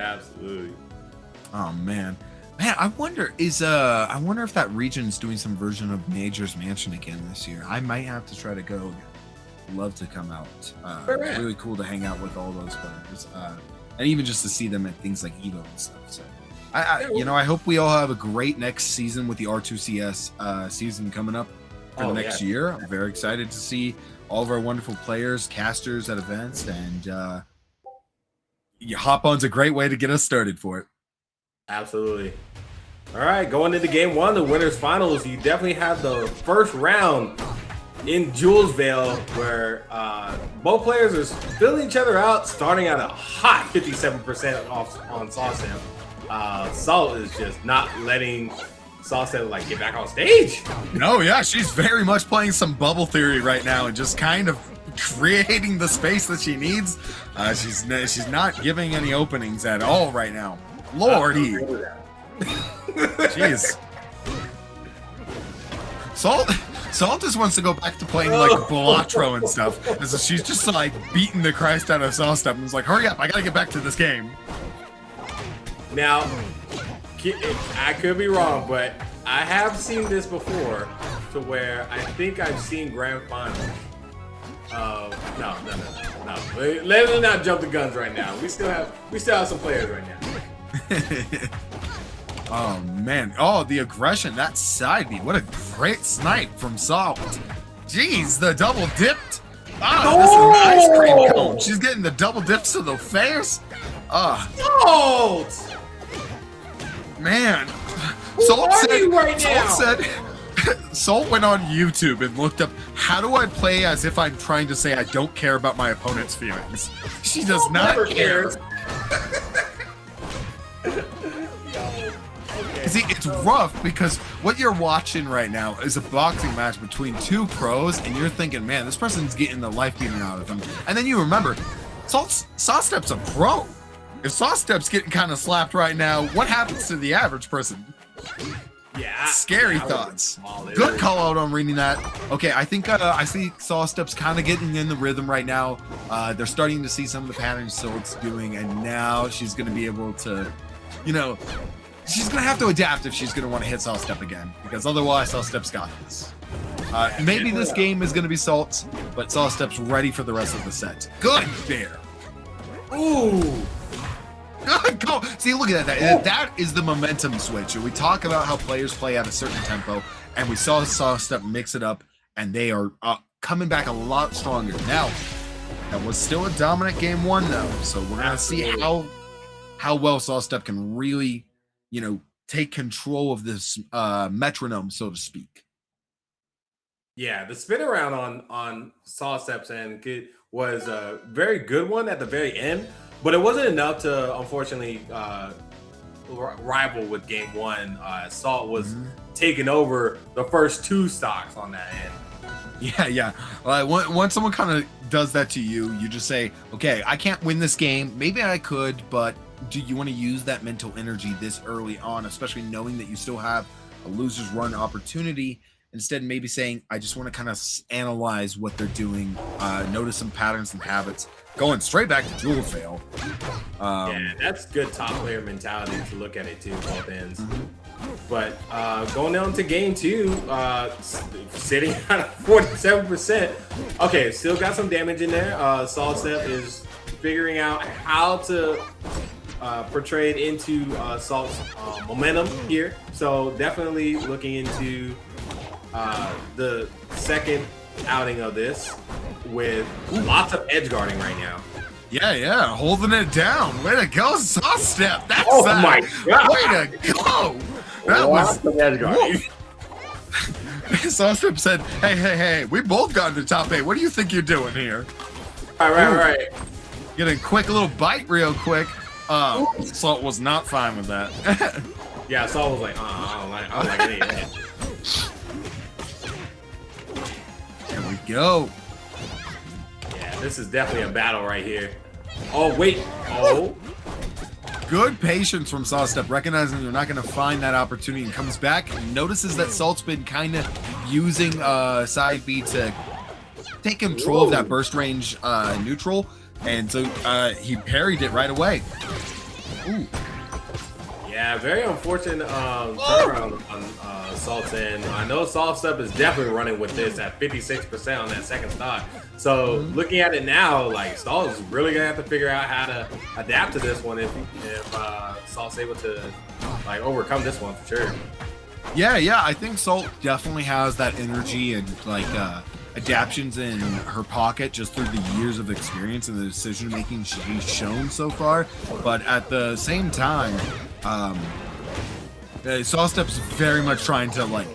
Oh man. Man, I wonder if that region's doing some version of Major's Mansion again this year. I might have to try to go again. Love to come out. It's really cool to hang out with all those players. And even just to see them at things like Evo and stuff. So I hope we all have a great next season with the R2CS season coming up for the next year. I'm very excited to see all of our wonderful players, casters at events, and Hop On's a great way to get us started for it. Absolutely. All right, going into game one, the winners finals, you definitely have the first round in Julesvale, where both players are filling each other out, starting at a hot 57% off on Sawstep. Salt is just not letting Sawstep get back on stage. No, yeah, she's very much playing some bubble theory right now and just kind of creating the space that she needs. She's not giving any openings at all right now. Lordy. Jeez. Salt just wants to go back to playing Balatro and stuff. And so she's just beating the Christ out of Sawstep and was like, hurry up, I gotta get back to this game. Now, I could be wrong, but I have seen this before to where I think I've seen grand finals. No. Let's not jump the guns right now. We still have some players right now. Oh man! Oh, the aggression, that side B. What a great snipe from Salt. Jeez, the double dipped. This is an ice cream cone. She's getting the double dips to the face. Salt! Man, Salt went on YouTube and looked up, how do I play as if I'm trying to say I don't care about my opponent's feelings? She does not care. See, it's rough because what you're watching right now is a boxing match between two pros, and you're thinking, man, this person's getting the life beaten out of them. And then you remember, Sawstep's a pro. If Sawstep's getting kind of slapped right now, what happens to the average person? Yeah. Scary thoughts. Good call out on reading that. Okay, I think I see Sawstep's kind of getting in the rhythm right now. They're starting to see some of the patterns Salt's doing, and now she's going to be able to, she's going to have to adapt if she's going to want to hit Sawstep again, because otherwise Sawstep's got this. Maybe this game is going to be Salt's, but Sawstep's ready for the rest of the set. Good bear. Ooh. Good go. See, look at that. That is the momentum switch. We talk about how players play at a certain tempo, and we saw Sawstep mix it up, and they are coming back a lot stronger. Now, that was still a dominant game one, though, so we're going to see how well Sawstep can really, take control of this metronome, so to speak. Yeah, the spin around on Sawstep's end was a very good one at the very end, but it wasn't enough to, unfortunately, rival with game one. Salt was taking over the first two stocks on that end. Yeah. Once someone kind of does that to you, you just say, okay, I can't win this game. Maybe I could, but do you want to use that mental energy this early on, especially knowing that you still have a loser's run opportunity? Instead, maybe saying, I just want to kind of analyze what they're doing, notice some patterns and habits, going straight back to dual fail. Yeah, that's good top player mentality to look at it too, both ends. But going down to game two, sitting at 47%. Okay, still got some damage in there. Sawstep is figuring out how to portray it into Salt's momentum here. So definitely looking into the second outing of this with lots of edge guarding right now. Yeah, holding it down. Way to go, Sawstep. That's my God. Way to go. That lots was of edge guarding. Sawstep said, hey, we both got into top 8. What do you think you're doing here? Right. Get a quick little bite real quick. Salt was not fine with that. Yeah, Saul was like, I don't like any of that. There we go. Yeah, this is definitely a battle right here. Oh, wait. Oh. Good patience from Sawstep, recognizing they're not going to find that opportunity, and comes back and notices that Salt's been kind of using side B to take control of that burst range neutral, and so he parried it right away. Ooh. Yeah, very unfortunate turnaround on Salt's end. I know Sawstep is definitely running with this at 56% on that second stock. So looking at it now, like Salt is really gonna have to figure out how to adapt to this one if Salt's able to like overcome this one for sure. Yeah, I think Salt definitely has that energy and like adaptions in her pocket just through the years of experience and the decision making she's shown so far. But at the same time, Sawstep's very much trying to like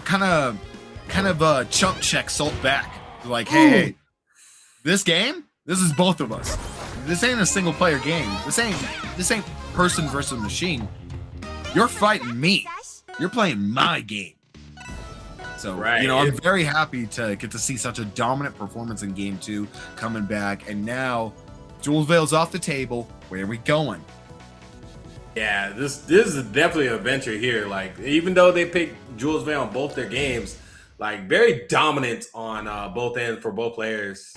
kind of chump check Salt back. Like, hey, this game, this is both of us. This ain't a single player game. This ain't person versus machine. You're fighting me. You're playing my game. So, right. I'm very happy to get to see such a dominant performance in game 2 coming back. And now Jules Vale's off the table. Where are we going? Yeah, this is definitely an adventure here. Like, even though they picked Jules Vale on both their games, like very dominant on both ends for both players.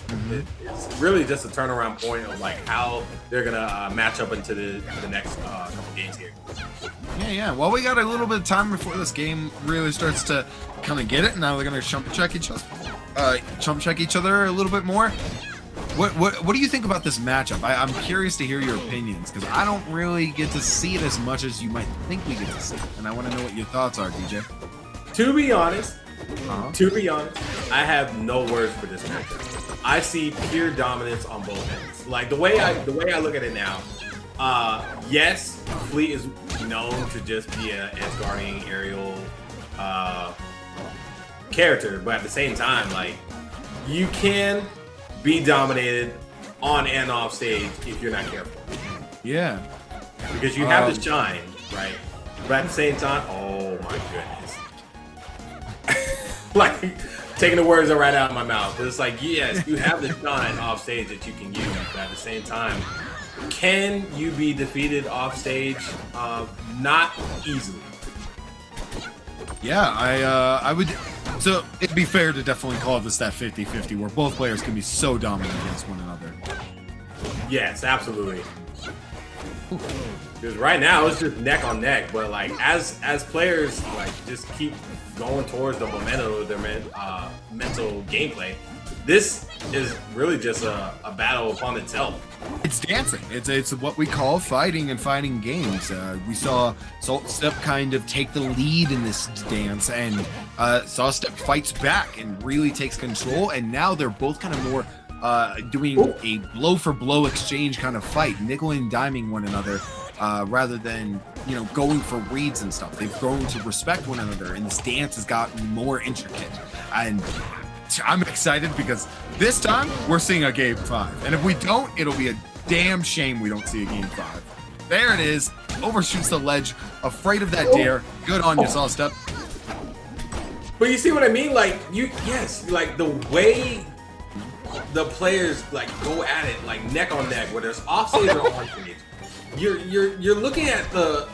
It's really just a turnaround point of like how they're gonna match up into the next couple games here. Yeah. Well, we got a little bit of time before this game really starts to kind of get it. Now they're gonna chump check each other a little bit more. What do you think about this matchup? I'm curious to hear your opinions because I don't really get to see it as much as you might think we get to see, and I want to know what your thoughts are, DJ. To be honest, I have no words for this matchup. I see pure dominance on both ends. Like the way I look at it now, yes, Fleet is known to just be an edge guarding aerial character, but at the same time, like you can be dominated on and off stage if you're not careful. Yeah. Because you have the shine, right? But at the same time, oh my goodness. Like, taking the words right out of my mouth. It's like, yes, you have the shine off stage that you can use, but at the same time, can you be defeated off stage? Not easily. Yeah, I would. So it'd be fair to definitely call this that 50-50 where both players can be so dominant against one another. Yes, absolutely. Because right now it's just neck on neck, but like as players like just keep going towards the momentum of their mental gameplay, this is really just a battle upon itself. It's dancing. It's what we call fighting and fighting games. We saw Sawstep kind of take the lead in this dance, and Sawstep fights back and really takes control. And now they're both kind of more doing a blow for blow exchange kind of fight, nickel and diming one another, rather than going for reads and stuff. They've grown to respect one another, and this dance has gotten more intricate. And I'm excited because this time we're seeing a game 5, and if we don't, it'll be a damn shame we don't see a game 5. There it is. Overshoots the ledge, afraid of that dare. Good on you, Sawstep. But you see what I mean? Like like the way the players like go at it, like neck on neck, where there's offstage or on stage. You're looking at the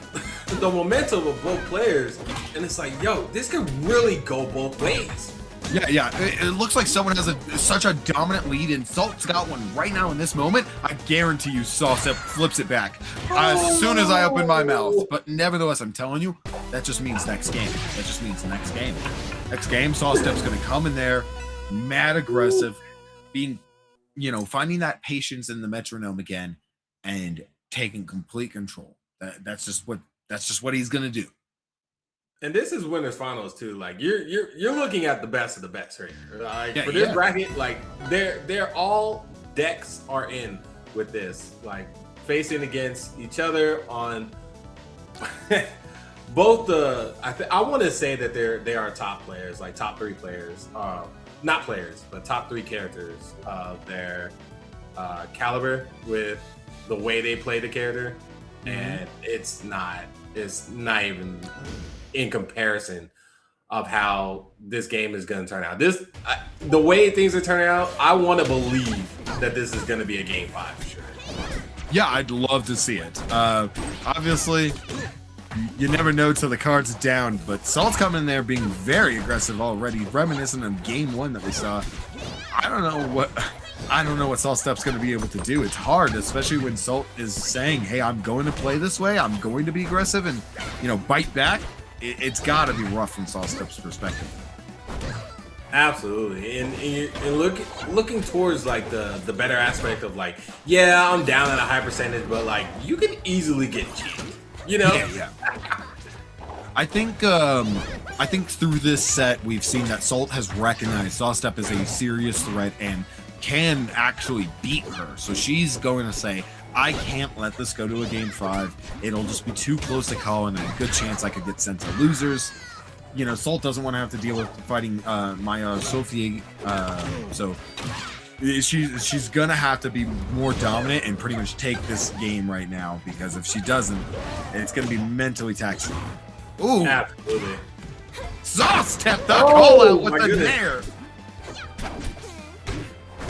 momentum of both players, and it's like, yo, this could really go both ways. Yeah. It looks like someone has such a dominant lead, and Salt's got one right now in this moment. I guarantee you Sawstep flips it back as soon as I open my mouth. But nevertheless, I'm telling you, that just means next game. That just means next game. Next game, Sawstep's going to come in there, mad aggressive, being, finding that patience in the metronome again, and taking complete control. That's just what he's going to do. And this is winners finals too. Like you're looking at the best of the best right here. Like for this bracket, like they're all decks are in with this, like facing against each other on both I want to say that they are top players, like top 3 players, not players, but top 3 characters of their caliber with the way they play the character, and it's not even in comparison of how this game is going to turn out. The way things are turning out, I want to believe that this is going to be a game 5 for sure. Yeah, I'd love to see it. Obviously, you never know till the card's down, but Salt's coming in there being very aggressive already, reminiscent of game 1 that we saw. I don't know what Sawstep's going to be able to do. It's hard, especially when Salt is saying, "Hey, I'm going to play this way. I'm going to be aggressive and, bite back." It's got to be rough from Sawstep's perspective. Absolutely, and looking towards like the better aspect of like, yeah, I'm down at a high percentage, but like you can easily get cheated, Yeah. I think through this set we've seen that Salt has recognized Sawstep is a serious threat and can actually beat her. So she's going to say, I can't let this go to a game 5. It'll just be too close to call, and a good chance I could get sent to losers. Salt doesn't want to have to deal with fighting Maya Sophie, so she's gonna have to be more dominant and pretty much take this game right now, because if she doesn't, it's gonna be mentally taxing. Ooh, absolutely. Sawstep the call out with the nair.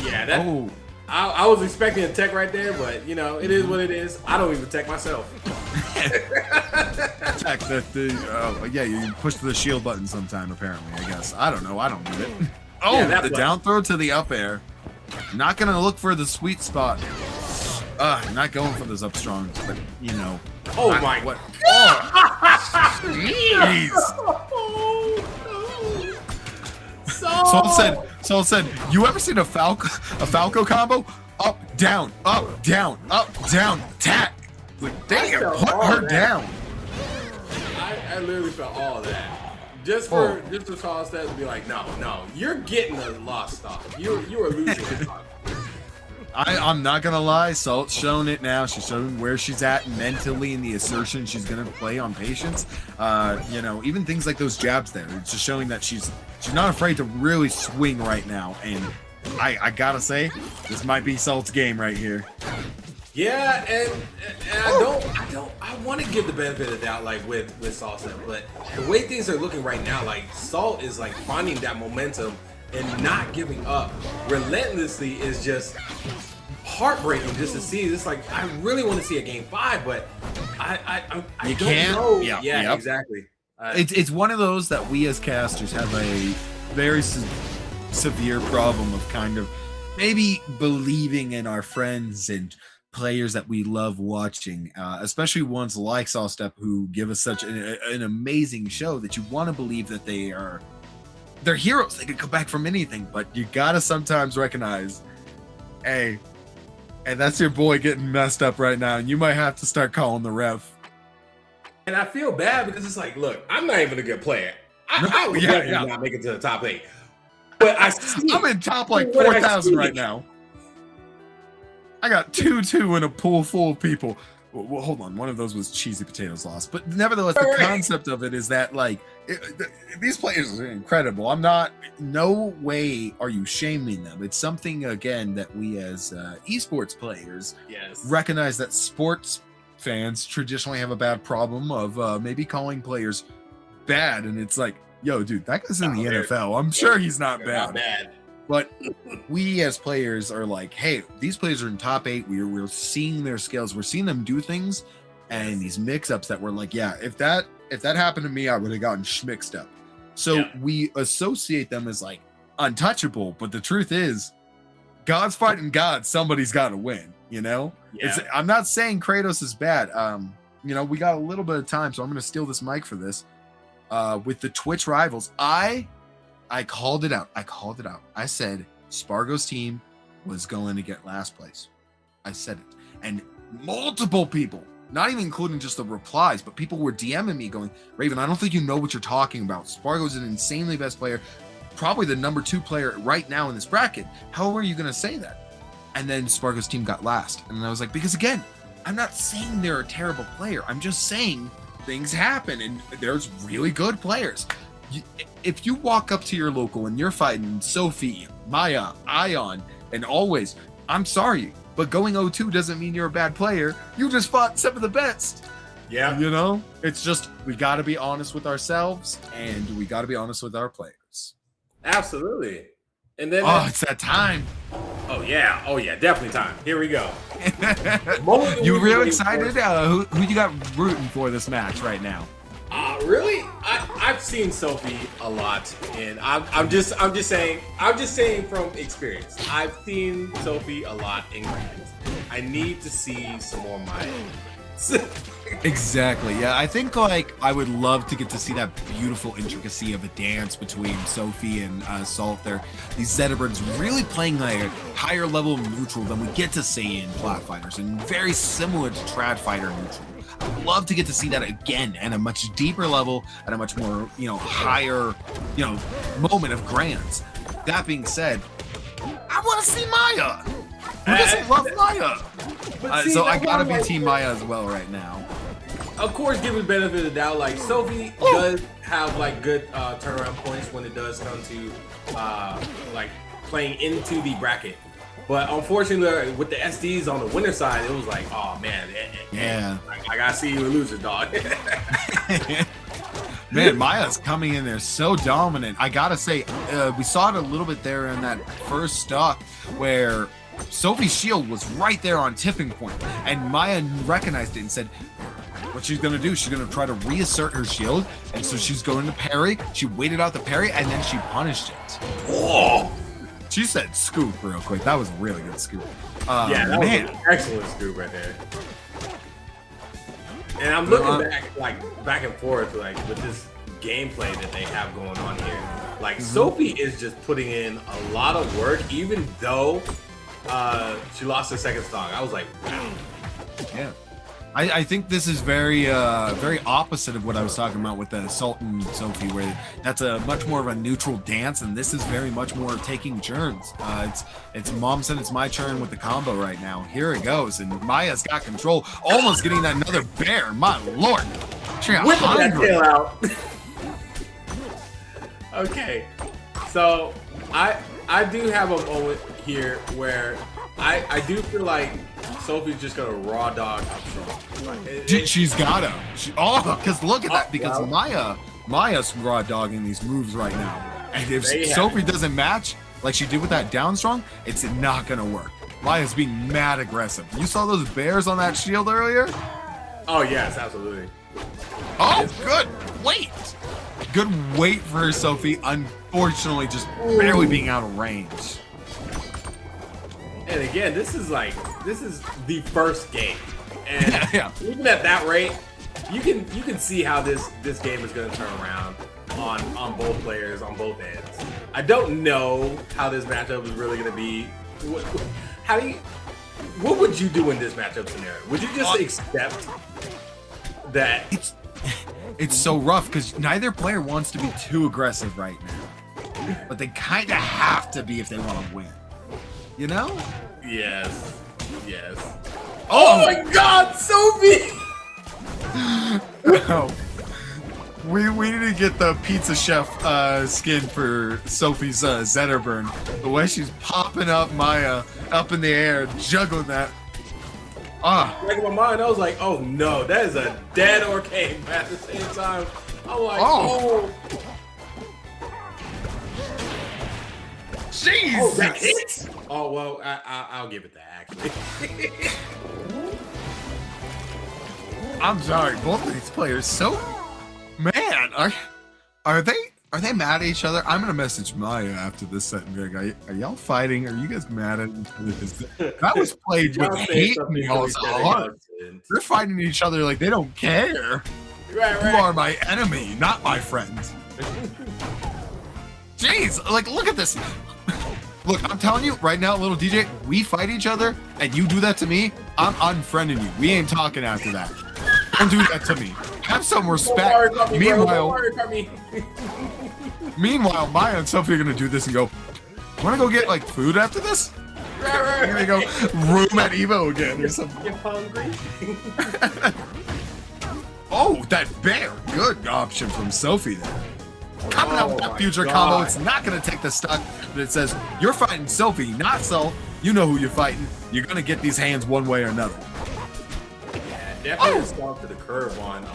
Yeah, that. I was expecting a tech right there, but it is what it is. I don't even tech myself. Tech yeah, you push the shield button sometime, apparently, I guess. I don't know. I don't do it. Oh, yeah, the down throw to the up air. Not gonna look for the sweet spot. Not going for those up strongs, but Oh my! What? Oh, jeez. Soul said, you ever seen a Falco combo? Up, down, tack. Like, damn, put her down. I literally felt all of that. Just for Sawstep to be like, no, you're getting a lost stock. You are losing a stock. I'm not gonna lie, Salt's shown it now. She's shown where she's at mentally in the assertion she's gonna play on patience. Even things like those jabs there, it's just showing that she's not afraid to really swing right now. And I gotta say, this might be Salt's game right here. Yeah, and I want to give the benefit of the doubt, like with Sawstep, but the way things are looking right now, like Salt is like finding that momentum and not giving up relentlessly is just heartbreaking just to see. It's like, I really want to see a game 5, but I you don't can't know. Yeah, exactly. It's one of those that we as casters have a very severe problem of kind of maybe believing in our friends and players that we love watching, especially ones like Sawstep who give us such an amazing show that you want to believe that they're heroes. They could come back from anything, but you gotta sometimes recognize, hey, and that's your boy getting messed up right now, and you might have to start calling the ref. And I feel bad because it's like, look, I'm not even a good player. I would definitely not make it to the top 8. But I'm in top like 4,000 right now. I got 2-2 in a pool full of people. Well, hold on. One of those was cheesy potatoes lost. But nevertheless, the concept of it is that, like, these players are incredible. No way are you shaming them. It's something, again, that we as esports players recognize that sports fans traditionally have a bad problem of maybe calling players bad. And it's like, yo, dude, that guy's in the NFL. I'm sure he's not bad. But we as players are like, hey, these players are in top 8. We're seeing their skills. We're seeing them do things, and these mix-ups that we're like, yeah, if that happened to me, I would have gotten schmixed up. So we associate them as like untouchable. But the truth is, God's fighting God. Somebody's got to win. I'm not saying Kratos is bad. We got a little bit of time, so I'm going to steal this mic for this. With the Twitch rivals, I called it out. I said Spargo's team was going to get last place. I said it. And multiple people, not even including just the replies, but people were DMing me going, Raven, I don't think you know what you're talking about. Spargo's an insanely best player, probably the number 2 player right now in this bracket. How are you going to say that? And then Spargo's team got last. And I was like, because again, I'm not saying they're a terrible player. I'm just saying things happen, and there's really good players. If you walk up to your local and you're fighting Sophie, Maya, Ion, and Always, I'm sorry, but going 0-2 doesn't mean you're a bad player. You just fought some of the best. Yeah. You know, it's just we got to be honest with ourselves, and we got to be honest with our players. Absolutely. And then It's that time. oh yeah, definitely time. Here we go. You real excited? Who you got rooting for this match right now? Really? I've seen Sophie a lot, and I'm just saying from experience. I've seen Sophie a lot in Grands. I need to see some more Maya. Exactly. Yeah, I think like I would love to get to see that beautiful intricacy of a dance between Sophie and Salt. There, these Zetabrins really playing like a higher level neutral than we get to see in Flat Fighters, and very similar to Trad Fighter neutral. I'd love to get to see that again at a much deeper level, at a much more higher moment of Grands. That being said, I want to see Maya. Who doesn't love Maya? So I gotta be Team Maya as well right now. Of course, give the benefit of the doubt. Like Sophie does have like good turnaround points when it does come to like playing into the bracket. But unfortunately, with the SDs on the winner side, it was like, oh man, Yeah. I gotta see you lose it, dog. Man, Maya's coming in there so dominant. I gotta say, we saw it a little bit there in that first stock where Sophie's shield was right there on tipping point, and Maya recognized it and said, what she's gonna do, she's gonna try to reassert her shield, and so she's going to parry. She waited out the parry, and then she punished it. Whoa. She said scoop real quick. That was a really good scoop. Yeah, that man. was an excellent scoop right there. And I'm looking back and forth like with this gameplay that they have going on here. Like Sophie is just putting in a lot of work, even though she lost her second stock. I was like, wow. Yeah. I think this is very opposite of what I was talking about with the Salt and Sophie, where that's a much more of a neutral dance, and this is very much more taking turns. It's Mom said it's my turn with the combo right now. Here it goes, and Maya's got control, almost getting that another bear. My lord, she got Whipping that hungry. tail out. Okay, so I do have a moment here where I do feel like Sophie's just gonna raw dog up strong. She's gotta. Because look at that. Because Maya's raw dogging these moves right now, and if Sophie doesn't match like she did with that down strong, it's not gonna work. Maya's being mad aggressive. You saw those bears on that shield earlier? Oh yes, absolutely. Oh, good wait. Good wait for her, Sophie. Unfortunately, just barely being out of range. And again, this is the first game, and Yeah. even at that rate, you can see how this game is going to turn around on both players on both ends. I don't know how this matchup is really going to be. What would you do in this matchup scenario? Would you just accept that? It's so rough because neither player wants to be too aggressive right now, but they kind of have to be if they want to win. You know? Yes. Yes. Oh my God, Sophie! We need to get the pizza chef skin for Sophie's Zetterburn. The way she's popping up Maya up in the air, juggling that. Like in my mind, I was like, oh no, that is a dead arcade, but at the same time, I'm like, oh. Jesus! Oh, that hits? Oh, well, I'll give it that, actually. I'm sorry, both of these players man, are they mad at each other? I'm gonna message Maya after this set and be like, are y'all fighting? Are you guys mad at each other? That was played with hate in y'all's heart. They're fighting each other like they don't care. Right. You are my enemy, not my friend. Jeez, like look at this. Look, I'm telling you right now, little DJ, we fight each other and you do that to me, I'm unfriending you. We ain't talking after that. Don't do that to me. Have some respect. Meanwhile, Maya and Sophie are gonna do this and go, wanna go get like food after this? We're gonna go room at Evo again or something. You're hungry? Oh, that bear. Good option from Sophie there. Coming out with that future combo. It's not going to take the stock, but it says, you're fighting Sophie, not so. You know who you're fighting. You're going to get these hands one way or another. Yeah, definitely a stop to the curve on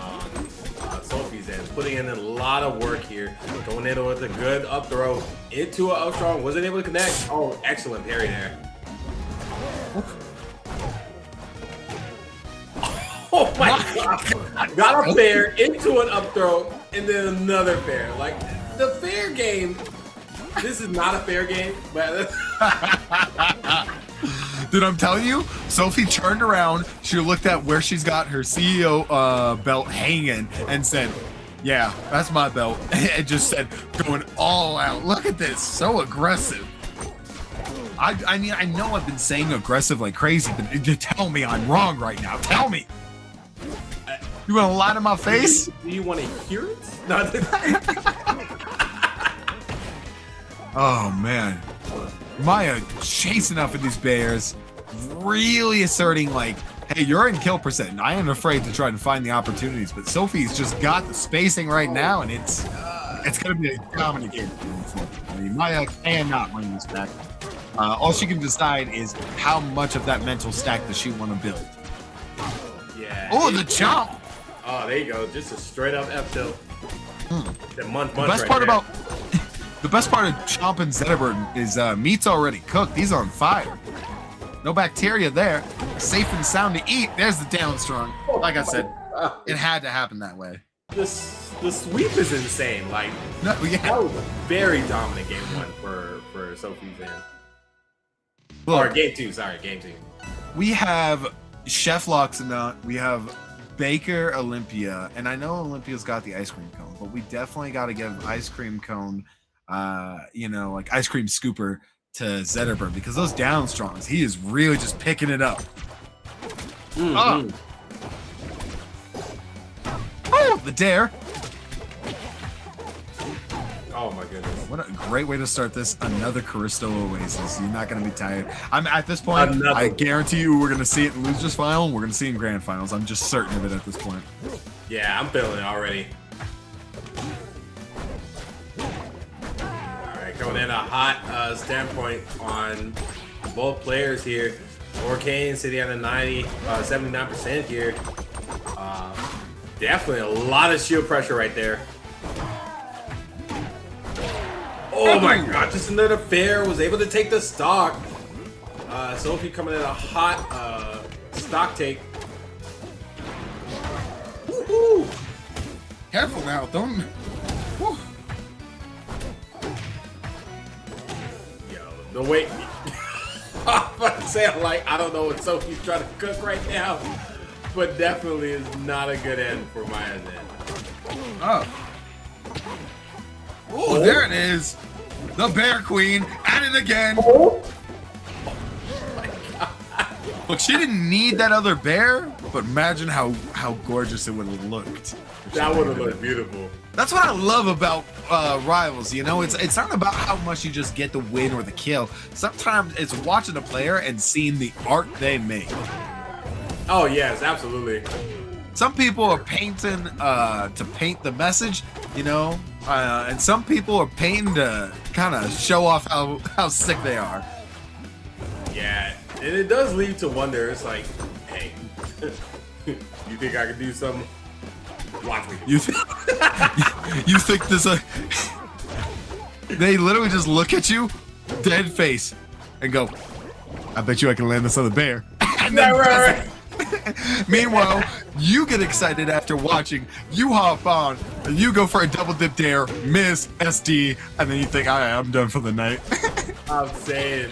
Sophie's end. Putting in a lot of work here. Going in with a good up throw into an up strong. Wasn't able to connect. Oh, excellent parry there. Oh my god. Got a fair into an up throw and then another fair. Like, the fair game. This is not a fair game, but Dude, I'm telling you, Sophie turned around, she looked at where she's got her CEO belt hanging and said, yeah, that's my belt. And just said, going all out. Look at this, so aggressive. I mean, I know I've been saying aggressive like crazy, but tell me I'm wrong right now. Tell me. You want to lie to my face? Do you want to hear it? No. Oh, man. Maya chasing after these bears, really asserting like, hey, you're in kill percent. I am afraid to try to find the opportunities, but Sophie's just got the spacing right now, and it's going to be a dominant game. Unfortunately, Maya cannot win this back. All she can decide is how much of that mental stack does she want to build. Yeah. Oh, the chomp! Oh, there you go. Just a straight up F tilt. The munch The best right part there. about the best part of chomping Zetterberg is meat's already cooked. These are on fire. No bacteria there. Safe and sound to eat. There's the down strong. Like I said, it had to happen that way. The sweep is insane. Like, No, that yeah. was a very dominant game one for Sophie's end. Look, Or game two, sorry, game two. we have Chef Loxamount, we have Baker Olympia, and I know Olympia's got the ice cream cone, but we definitely got to give ice cream cone, like ice cream scooper to Zetterberg, because those down strongs, he is really just picking it up. Mm-hmm. Oh, the dare. Oh my goodness. What a great way to start this. Another Caristo Oasis. You're not going to be tired. I'm at this point, Another. I guarantee you we're going to see it in losers final, and we're going to see it in grand finals. I'm just certain of it at this point. Yeah, I'm feeling it already. Alright, coming in a hot standpoint on both players here. Orcane sitting at a 79% here. Definitely a lot of shield pressure right there. Oh my god, just another fair. Was able to take the stock. Sophie coming in a hot stock take. Woohoo! Careful now, don't. Whew. Yo, the way I'm about to say, I don't know what Sophie's trying to cook right now, but definitely is not a good end for Maya's end. Oh. Oh, there it is. The Bear Queen at it again. Look, she didn't need that other bear, but imagine how gorgeous it would have looked. That would have looked beautiful. That's what I love about rivals. You know, it's not about how much you just get the win or the kill. Sometimes it's watching a player and seeing the art they make. Oh yes, absolutely. Some people are painting to paint the message, you know, and some people are painting to kind of show off how sick they are. Yeah, and it does lead to wonder. It's like, hey, you think I could do something? Watch me. You think there's a? They literally just look at you, dead face, and go, "I bet you I can land this other bear." And then Right. Meanwhile, you get excited after watching. You hop on and you go for a double dip dare, miss SD, and then you think, "All right, I'm done for the night." I'm saying.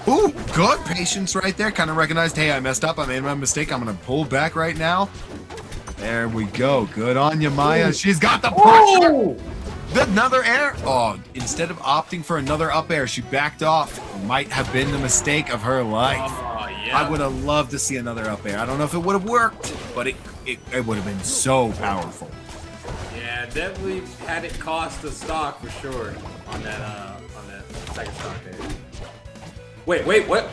Ooh, good patience right there. Kind of recognized, hey, I messed up. I made my mistake. I'm going to pull back right now. There we go. Good on you, Maya. She's got the pressure. Another air. Oh, instead of opting for another up air, she backed off. Might have been the mistake of her life. Oh yeah. I would have loved to see another up air. I don't know if it would have worked, but it would have been so powerful. Yeah, definitely had it cost the stock for sure on that second stock there. Wait, what?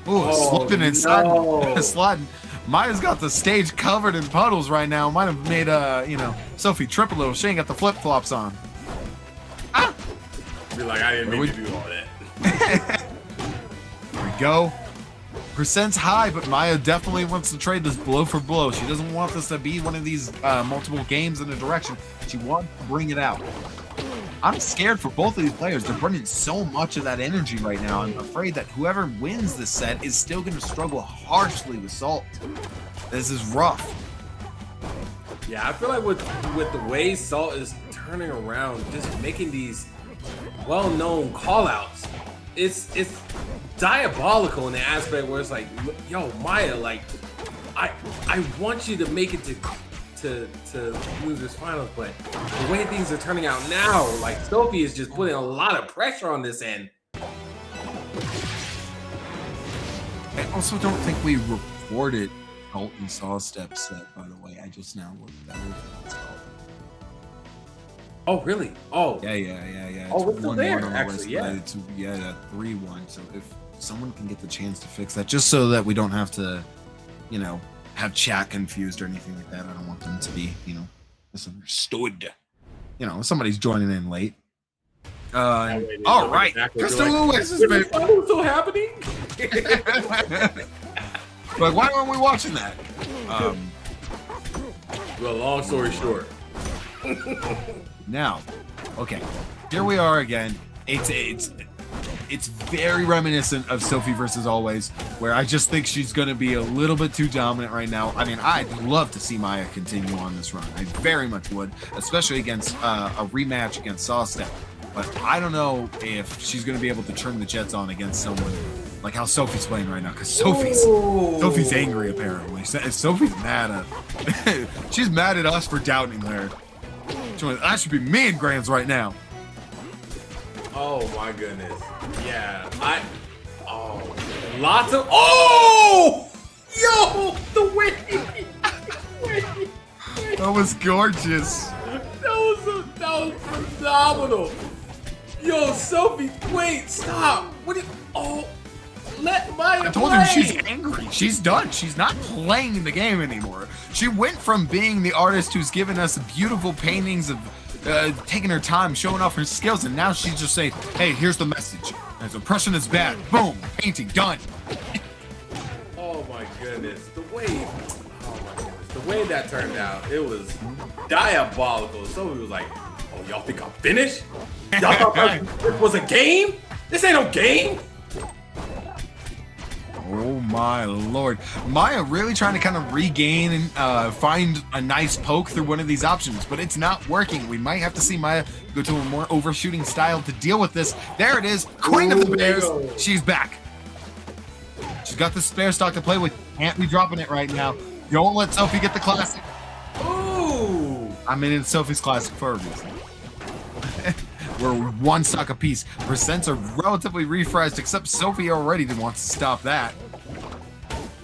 Ooh, Oh, slipping and no. sliding. Maya's got the stage covered in puddles right now. Might have made Sophie trip a little. She ain't got the flip flops on. Ah! Be like, I didn't mean to do all that. There we go. Percent's high, but Maya definitely wants to trade this blow for blow. She doesn't want this to be one of these multiple games in a direction. She wants to bring it out. I'm scared for both of these players. They're bringing so much of that energy right now. I'm afraid that whoever wins this set is still going to struggle harshly with Salt. This is rough. Yeah, I feel like with the way Salt is turning around, just making these well-known call-outs, it's diabolical in the aspect where it's like, yo, Maya, like, I want you to make it to lose this finals, but the way things are turning out now, like Sophie is just putting a lot of pressure on this end. I also don't think we reported Salt and Sawstep set, by the way. I just now looked at that. Oh, really? Oh. Yeah. Oh, it's still 1-1 there, on the actually, list, yeah. but it's 3-1. So if someone can get the chance to fix that, just so that we don't have to, have chat confused or anything like that. I don't want them to be, misunderstood. If somebody's joining in late. All right, Crystal Lewis is back. What's still happening? But why aren't we watching that? Well, long story short. Now, okay, here we are again. It's very reminiscent of Sophie versus Always, where I just think she's going to be a little bit too dominant right now. I mean, I'd love to see Maya continue on this run. I very much would, especially against a rematch against Sawstep. But I don't know if she's going to be able to turn the Jets on against someone like how Sophie's playing right now, because Sophie's angry apparently. Sophie's mad at she's mad at us for doubting her. I should be me and Grams right now. Oh my goodness. Yeah. Lots of yo, the way that was gorgeous. That was phenomenal. Yo, Sophie, wait, stop. What let Maya I told play. her she's angry. She's done. She's not playing the game anymore. She went from being the artist who's given us beautiful paintings of taking her time, showing off her skills, and now she's just saying, hey, here's the message. As oppression is bad. Boom. Painting. Done. Oh my goodness. The way that turned out, it was diabolical. Sophie was like, oh, y'all think I'm finished? Y'all thought this was a game? This ain't no game. Oh my lord. Maya really trying to kind of regain and find a nice poke through one of these options, but it's not working. We might have to see Maya go to a more overshooting style to deal with this. There it is. Queen of the Bears. She's back. She's got the spare stock to play with. Can't be dropping it right now. Don't let Sophie get the classic. Ooh. I mean, it's Sophie's classic for a reason. We're one stock apiece. Percents are relatively refreshed, except Sophie already wants to stop that.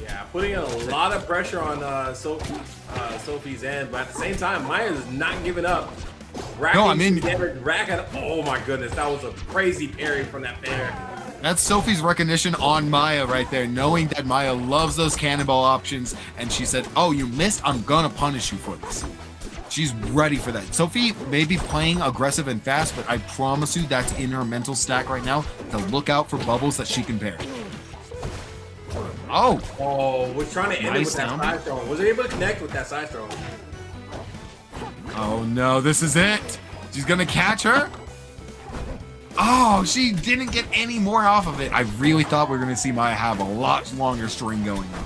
Yeah, putting a lot of pressure on Sophie's end, but at the same time, Maya's not giving up. Racking. Oh my goodness, that was a crazy parry from that pair. That's Sophie's recognition on Maya right there, knowing that Maya loves those cannonball options, and she said, oh, you missed? I'm gonna punish you for this. She's ready for that. Sophie may be playing aggressive and fast, but I promise you that's in her mental stack right now to look out for bubbles that she can parry. Oh, we're trying to end it Nice with that sound. side throw. Was it able to connect with that side throw? Oh no, this is it. She's gonna catch her. Oh, she didn't get any more off of it. I really thought we were gonna see Maya have a lot longer string going on.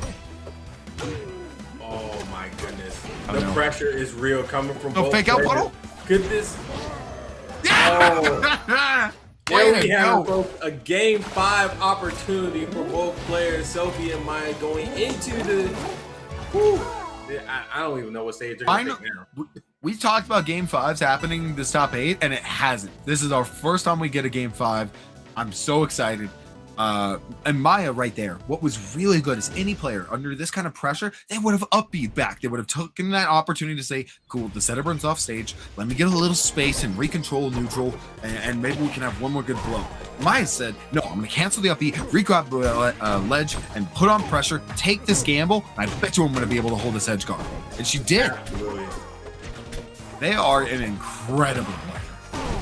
Oh my goodness. Oh, The no. pressure is real coming from No both fake out players. puddle? Could this... Yeah! There Way we to have go. a game 5 opportunity for both players, Sophie and Maya, going into the... Whew, I don't even know what stage they're going to take now. We talked about game 5s happening this top 8, and it hasn't. This is our first time we get a game 5. I'm so excited. And Maya right there, what was really good is any player under this kind of pressure, they would have upbeat back. They would have taken that opportunity to say, cool, the setter burns off stage. Let me get a little space and recontrol neutral, and maybe we can have one more good blow. Maya said, no, I'm going to cancel the upbeat, regrab ledge, and put on pressure, take this gamble, and I bet you I'm going to be able to hold this edge guard. And she did. Absolutely. They are an incredible player.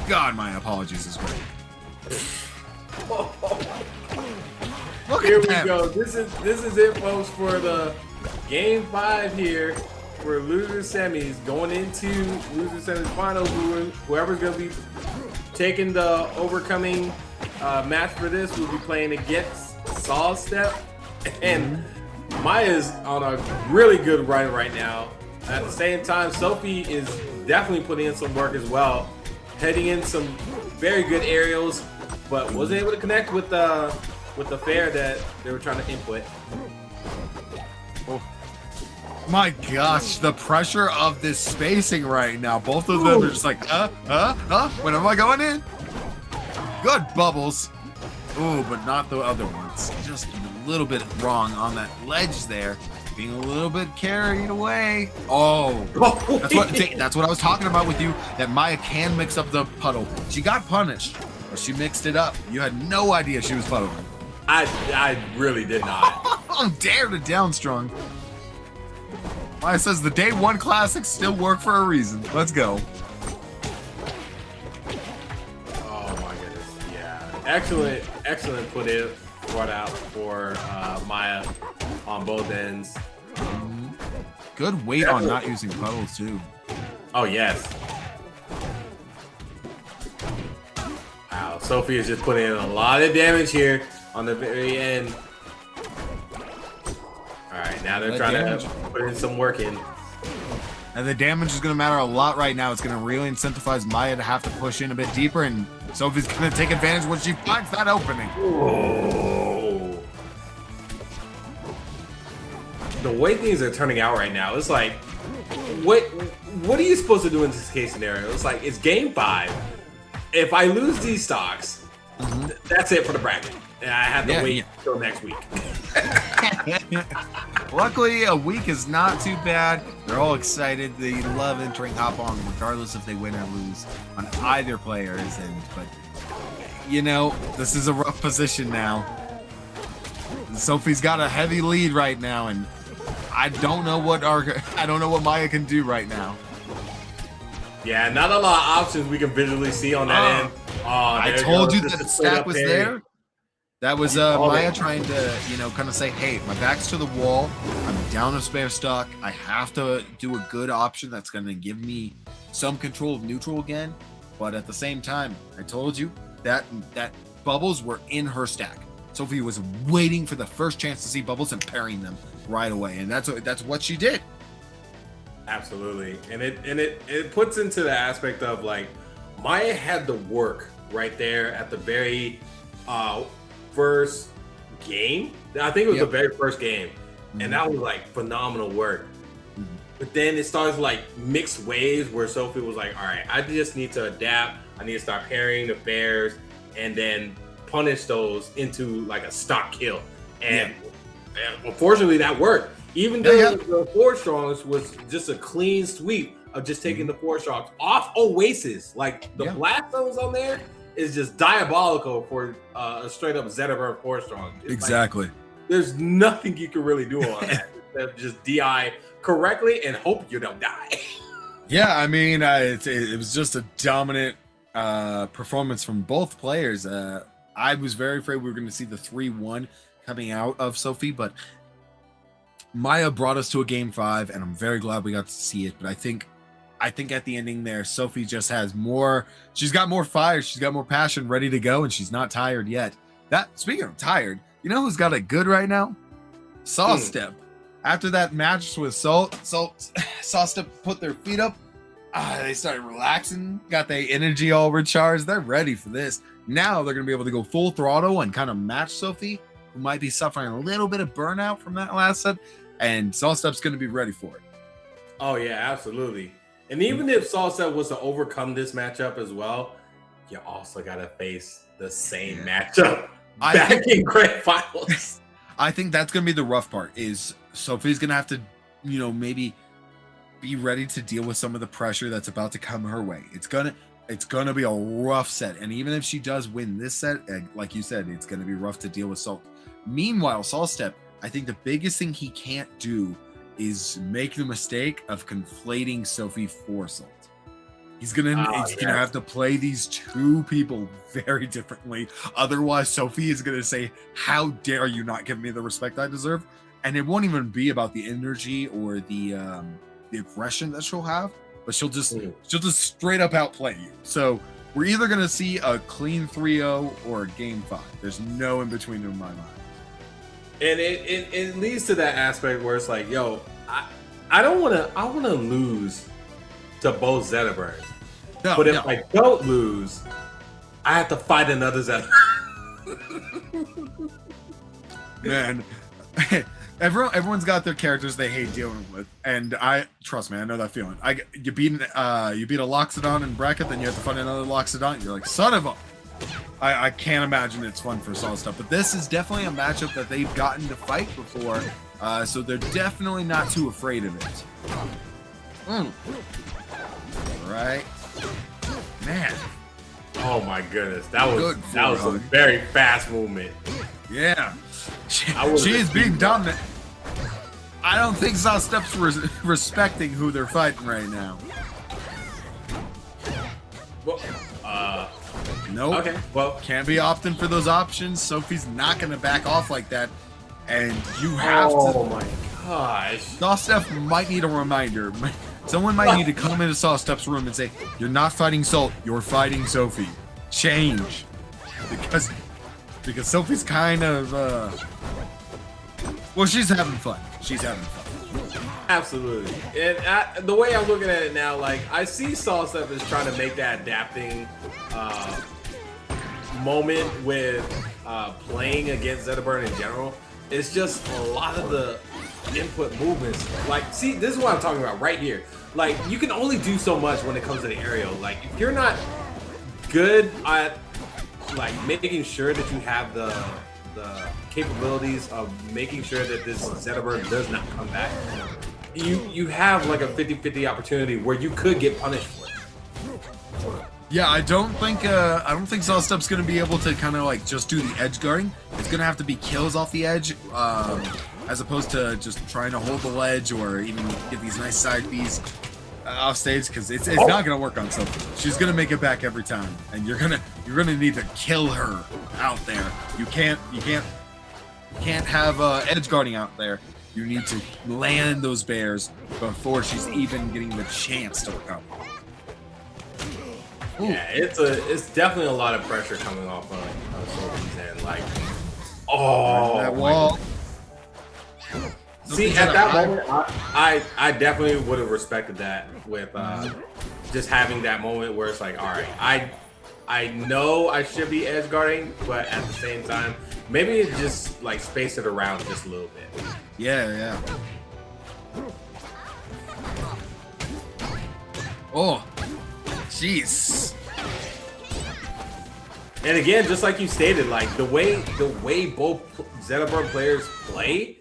God, my apologies is great. Look Here at we them. go. This is it, folks, for the game 5 here. For loser semis going into loser semis finals. Whoever's going to be taking the overcoming match for this will be playing against Sawstep. And Maya's on a really good run right now. At the same time, Sophie is definitely putting in some work as well, heading in some very good aerials, but wasn't able to connect with the fair that they were trying to input. My gosh, the pressure of this spacing right now. Both of them are just like, when am I going in? Good bubbles. Ooh, but not the other ones. Just a little bit wrong on that ledge there. Being a little bit carried away. Oh, that's what I was talking about with you, that Maya can mix up the puddle. She got punished, but she mixed it up. You had no idea she was puddling. I really did not. Dare to downstrung. Maya says the day 1 classics still work for a reason. Let's go. Oh my goodness, yeah. Excellent brought out for Maya on both ends. Good weight on not using puddles too. Oh yes. Wow, Sophie is just putting in a lot of damage here on the very end. Alright, now they're trying to put in some work in. And the damage is going to matter a lot right now. It's going to really incentivize Maya to have to push in a bit deeper, and Sophie's going to take advantage when she finds that opening. Oh. The way things are turning out right now, it's like, what are you supposed to do in this case scenario? It's like, it's game 5. If I lose these stocks, that's it for the bracket. And I have to wait until next week. Luckily, a week is not too bad. They're all excited. They love entering Hop On, regardless if they win or lose on either player's end. But, you know, this is a rough position now. Sophie's got a heavy lead right now, and I don't know what Maya can do right now. Yeah, not a lot of options we can visually see on that end. I told you that the stack was there. That was Maya trying to, kind of say, hey, my back's to the wall. I'm down a spare stock. I have to do a good option that's going to give me some control of neutral again. But at the same time, I told you that bubbles were in her stack. Sophie was waiting for the first chance to see bubbles and parrying them right away. And that's what she did. Absolutely. And it puts into the aspect of, like, Maya had the work right there at the very first game. I think it was the very first game. And that was like phenomenal work. But then it starts like mixed waves where Sophie was like, all right, I just need to adapt. I need to start parrying the bears and then punish those into like a stock kill. And unfortunately that worked. Even though the 4 strongs was just a clean sweep of just taking the 4 strongs off Oasis. Like the blast zones on there is just diabolical for a straight up Zetaverse 4 strong. It's exactly. Like, there's nothing you can really do on that except just DI correctly and hope you don't die. Yeah, I mean, it was just a dominant performance from both players. I was very afraid we were going to see the 3-1 coming out of Sophie, but Maya brought us to a game 5, and I'm very glad we got to see it. But I think at the ending there, Sophie just has more. She's got more fire. She's got more passion, ready to go, and she's not tired yet. Speaking of tired, you know who's got it good right now? Sawstep. After that match with Sawstep put their feet up. They started relaxing, got their energy all recharged. They're ready for this. Now they're going to be able to go full throttle and kind of match Sophie, who might be suffering a little bit of burnout from that last set. And Sawstep's going to be ready for it. Oh, yeah, absolutely. And even if Sawstep was to overcome this matchup as well, you also got to face the same matchup back in grand finals. I think that's gonna be the rough part. Is Sophie's gonna have to, maybe be ready to deal with some of the pressure that's about to come her way. It's gonna be a rough set, and even if she does win this set, like you said, it's gonna be rough to deal with Salt. Meanwhile, Sawstep, I think the biggest thing he can't do is make the mistake of conflating Sophie for Salt. He's gonna have to play these two people very differently. Otherwise, Sophie is gonna say, "How dare you not give me the respect I deserve?" And it won't even be about the energy or the aggression that she'll have, but she'll just straight up outplay you. So we're either gonna see a clean 3-0 or a game 5. There's no in between in my mind. And it leads to that aspect where it's like, yo, I wanna lose to both Zetaburns. No, but if I don't lose, I have to fight another Zetaburn. Man, everyone's got their characters they hate dealing with, and trust me, I know that feeling. You beat a Loxodon in bracket, then you have to find another Loxodon. You're like, son of a. I can't imagine it's fun for Sawstep, but this is definitely a matchup that they've gotten to fight before, so they're definitely not too afraid of it. Right, man. Oh my goodness, that was a very fast movement. Yeah, she is being dominant. I don't think Sawstep's respecting who they're fighting right now. Well, nope. Okay. Well, can't be opting for those options. Sophie's not going to back off like that, and you have to. Oh my gosh. Sawstep might need a reminder. Someone might need to come into Sawstep's room and say, "You're not fighting Salt. You're fighting Sophie. Change," because Sophie's kind of well, she's having fun. She's having fun. Absolutely. And the way I'm looking at it now, like, I see Sawstep as trying to make that adapting moment with playing against Zetaburn in general. It's just a lot of the input movements. Like, see, this is what I'm talking about right here. Like, you can only do so much when it comes to the aerial. Like, if you're not good at, like, making sure that you have the capabilities of making sure that this Zetaburn does not come back, you have like a 50-50 opportunity where you could get punished for it. Yeah, I don't think Sawstep's gonna be able to kind of like just do the edge guarding. It's gonna have to be kills off the edge, as opposed to just trying to hold the ledge or even get these nice side Bs off stage, because it's not gonna work on Sophie. She's gonna make it back every time, and you're gonna need to kill her out there. You can't have edge guarding out there. You need to land those bears before she's even getting the chance to recover. Yeah, it's definitely a lot of pressure coming off on Sophie's end. Like, oh, that wall. See, at that moment, I definitely would have respected that with just having that moment where it's like, all right, I know I should be edge guarding, but at the same time, maybe it just like space it around just a little bit. Yeah. Oh, jeez. And again, just like you stated, like the way both Zetaburn players play,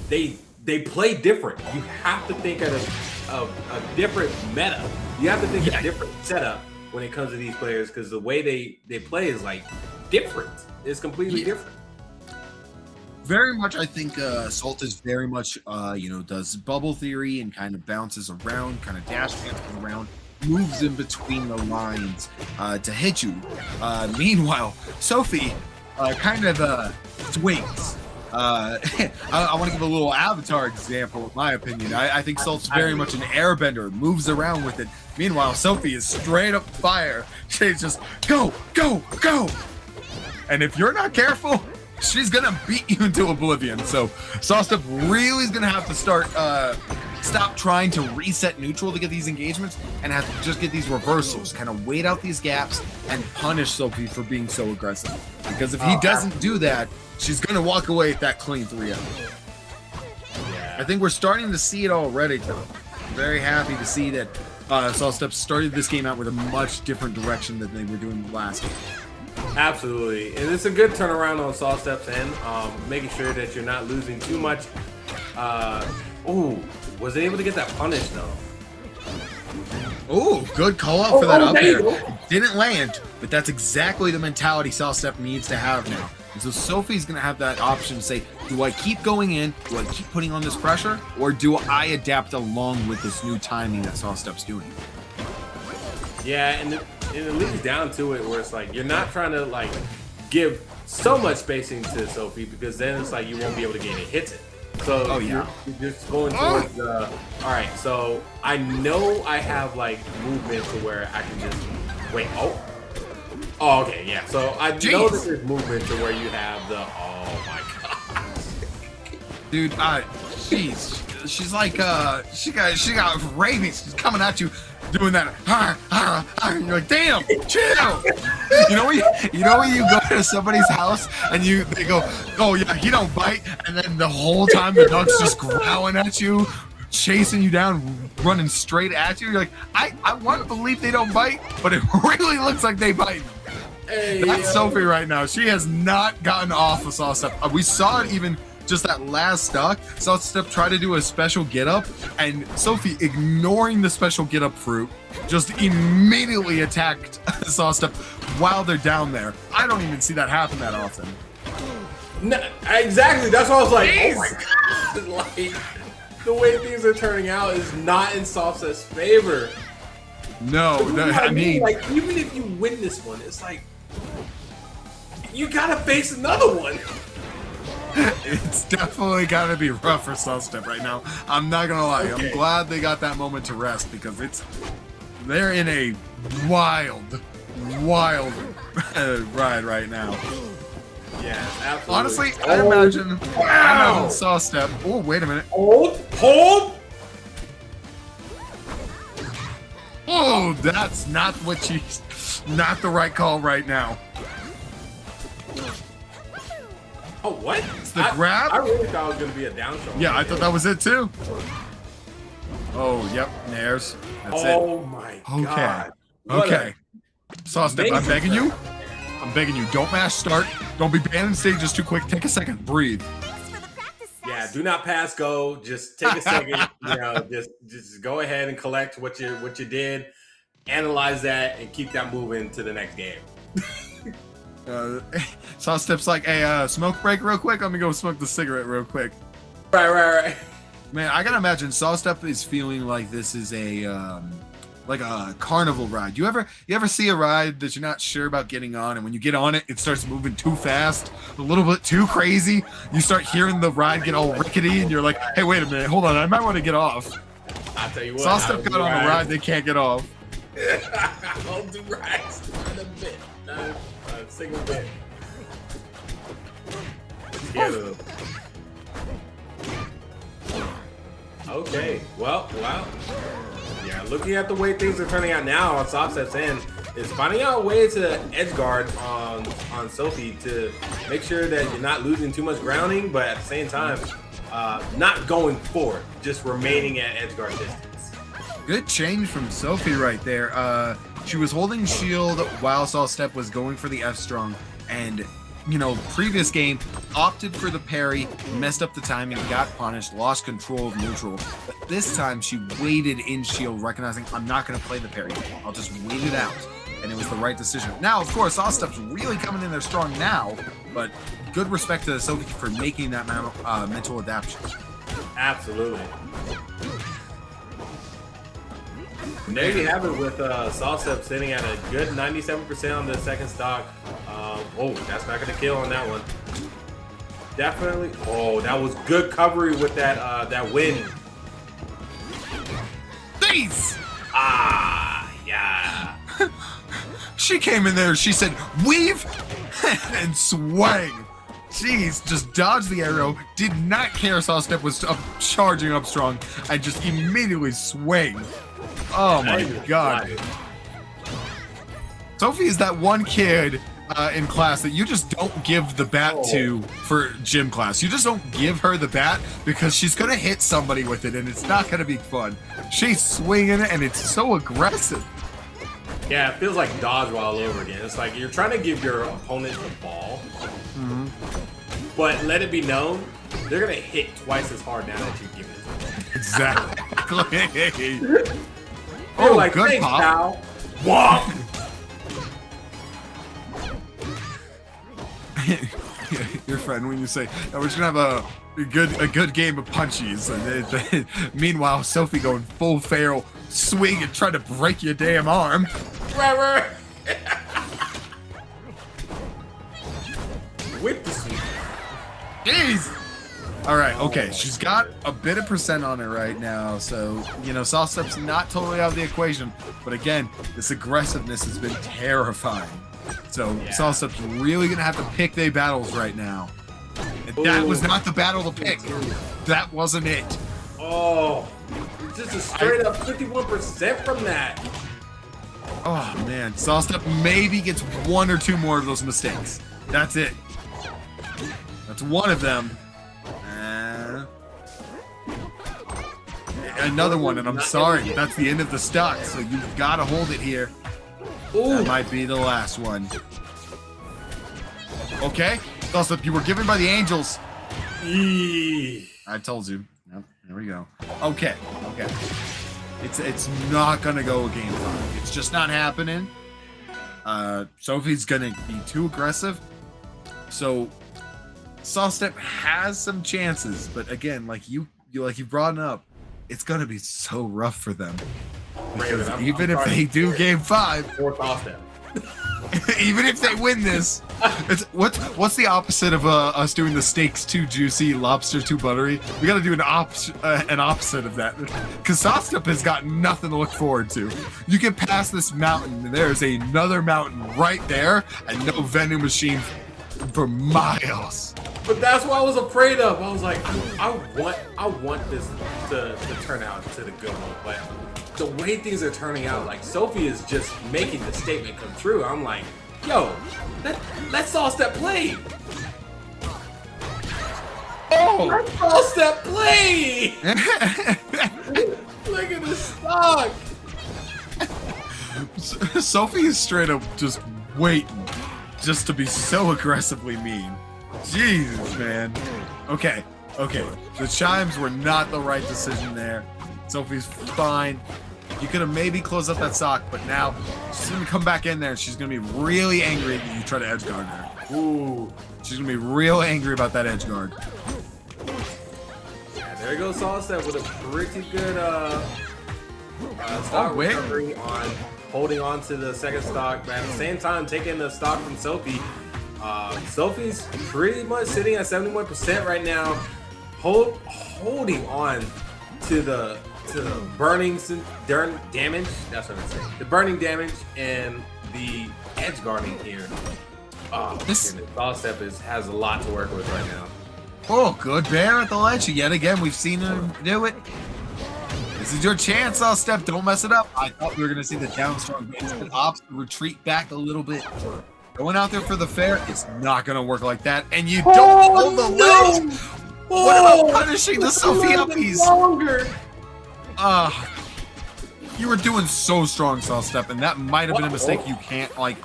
they play different. You have to think of a different meta. You have to think of a different setup when it comes to these players, because the way they play is like different. It's completely different. Very much, I think Salt is very much, does bubble theory and kind of bounces around, kind of dash dances around, moves in between the lines to hit you. Meanwhile, Sophie kind of swings. I want to give a little Avatar example, in my opinion. I think Salt's very much an airbender, moves around with it. Meanwhile, Sophie is straight up fire. She's just go, go, go. And if you're not careful, she's gonna beat you into oblivion. So Sawstep really is gonna have to stop trying to reset neutral to get these engagements and have to just get these reversals, kind of wait out these gaps and punish Sophie for being so aggressive. Because if he doesn't do that, she's gonna walk away with that clean 3-0. Yeah. I think we're starting to see it already, though. I'm very happy to see that Sawstep started this game out with a much different direction than they were doing the last game. Absolutely, and it's a good turnaround on Sawstep's end, making sure that you're not losing too much. Oh, was able to get that punish though. Oh, good call out for that up there you air. go. Didn't land, but that's exactly the mentality Sawstep needs to have now. And so Sophie's going to have that option to say, do I keep going in, do I keep putting on this pressure, or do I adapt along with this new timing that Sawstep's doing? Yeah, and it leads down to it where it's like you're not trying to like give so much spacing to Sophie because then it's like you won't be able to get any hits in. So you're just going towards the. All right, so I know I have like movement to where I can just wait. Oh, okay, yeah. So I know that there's movement to where you have the. Oh my god, dude, she's like she got rabies. She's coming at you. Doing that, you're like, damn, chill. You know when you go to somebody's house and they go, oh yeah, he don't bite, and then the whole time the dog's just growling at you, chasing you down, running straight at you. You're like, I want to believe they don't bite, but it really looks like they bite. hey, That's Sophie right now. She has not gotten off of Sawstep. We saw it even. Just that last stock, Sawstep tried to do a special get up, and Sophie, ignoring the special get up fruit, just immediately attacked Sawstep while they're down there. I don't even see that happen that often. No, exactly. That's why I was like, oh my god, like the way things are turning out is not in Sawstep's favor. No, I mean, like even if you win this one, it's like you gotta face another one. it's definitely got to be rough for Sawstep right now. I'm not gonna lie. Okay. I'm glad they got that moment to rest because they're in a wild ride right now. Yeah, absolutely. Honestly, I imagine Sawstep. Oh, wait a minute. Hold. Oh, that's not not the right call right now. Oh, what? It's the grab? I really thought it was gonna be a down throw. Yeah, I thought that was it too. Oh, yep, Nares. That's Oh my god. Okay. Sawstep, I'm begging you. Don't mash start. Don't be banning stages too quick. Take a second. Breathe. Yeah, do not pass go. Just take a second. Just go ahead and collect what you did, analyze that, and keep that moving to the next game. Sawstep's like, hey, smoke break real quick. Let me go smoke the cigarette real quick. Right. Man, I gotta imagine Sawstep is feeling like this is a like a carnival ride. You ever see a ride that you're not sure about getting on, and when you get on it, it starts moving too fast, a little bit too crazy. You start hearing the ride get all rickety, and you're like, hey, wait a minute, hold on, I might want to get off. I'll tell you what. Sawstep got on a ride they can't get off. I'll do rides. Not a bit. Not a single bit. Scared of them. Okay. Well, wow. Yeah, looking at the way things are turning out now on Sawstep's end, is finding out a way to edge guard on Sophie to make sure that you're not losing too much grounding, but at the same time, not going forward, just remaining at edge guard distance. Good change from Sophie right there. She was holding shield while Sawstep was going for the F strong, and previous game opted for the parry, messed up the timing, got punished, lost control of neutral. But this time she waited in shield, recognizing I'm not going to play the parry. I'll just wait it out, and it was the right decision. Now, of course, Sawstep's really coming in there strong now, but good respect to Sophie for making that mental adaptation. Absolutely. There you have it with Sawstep sitting at a good 97% on the second stock. That's not going to kill on that one. Definitely. Oh, that was good coverage with that win. These! Yeah. She came in there, she said, weave, and swang. Jeez, just dodged the arrow, did not care Sawstep was charging up strong, and just immediately swang. Oh my god. Sophie is that one kid in class that you just don't give the bat to for gym class. You just don't give her the bat because she's going to hit somebody with it and it's not going to be fun. She's swinging it and it's so aggressive. Yeah, it feels like dodgeball all over again. It's like you're trying to give your opponent the ball, but let it be known they're gonna hit twice as hard now that you give it to them. Exactly. They're Oh, like, good thanks, pop. pal. Walk. Your friend when you say, "Oh, we're just gonna have a good game of punchies," and meanwhile Sophie going full feral swing and trying to break your damn arm. Right. With the sweep. Jeez. All right, okay. She's got a bit of percent on it right now, so Sawstep's not totally out of the equation. But again, this aggressiveness has been terrifying. So Sawstep's really gonna have to pick their battles right now. And that was not the battle to pick. That wasn't it. Oh, it's just a straight up 51% from that. Oh man, Sawstep maybe gets one or two more of those mistakes. That's it. That's one of them. Another one, and I'm sorry, that's the end of the stock, so you've got to hold it here. Ooh. That might be the last one. Okay, Sawstep, you were given by the angels. Eee. I told you. Yep, there we go. Okay. It's not gonna go a game 5. It's just not happening. Sophie's gonna be too aggressive. So Sawstep has some chances, but again, like you brought it up, it's gonna be so rough for them. Because even if they do game 5, Fourth off them. even if they win this, what's the opposite of us doing the steaks too juicy, lobster too buttery? We got to do an opposite of that, because Sawstep has got nothing to look forward to. You get past this mountain, and there's another mountain right there, and no vending machine for miles. But that's what I was afraid of. I was like, I want this to turn out to the good one, but the way things are turning out, like Sophie is just making the statement come true. I'm like, yo, let Sawstep play. Oh! Let Sawstep play. Look at the stock. Sophie is straight up just waiting, just to be so aggressively mean. Jesus, man. Okay. The chimes were not the right decision there. Sophie's fine. You could have maybe closed up that sock, but now she's gonna come back in there and she's gonna be really angry if you try to edge guard her. Ooh. She's gonna be real angry about that edge guard. Yeah, there goes Sawstep with a pretty good stock wait. recovery on holding on to the second stock, but at the same time taking the stock from Sophie. Sophie's pretty much sitting at 71% right now, holding on to the burning damage. That's what I'm saying. The burning damage and the edge guarding here. Oh, This- Sawstep has a lot to work with right now. Oh, good bear at the ledge. Yet again, we've seen him do it. This is your chance, Sawstep. Don't mess it up. I thought we were going to see the down strong base, but ops retreat back a little bit. Going out there for the fair, it's not going to work like that. And you don't hold the ledge. What about punishing the Sophie uppies? You were doing so strong, Sawstep, and that might have been a mistake you can't, like,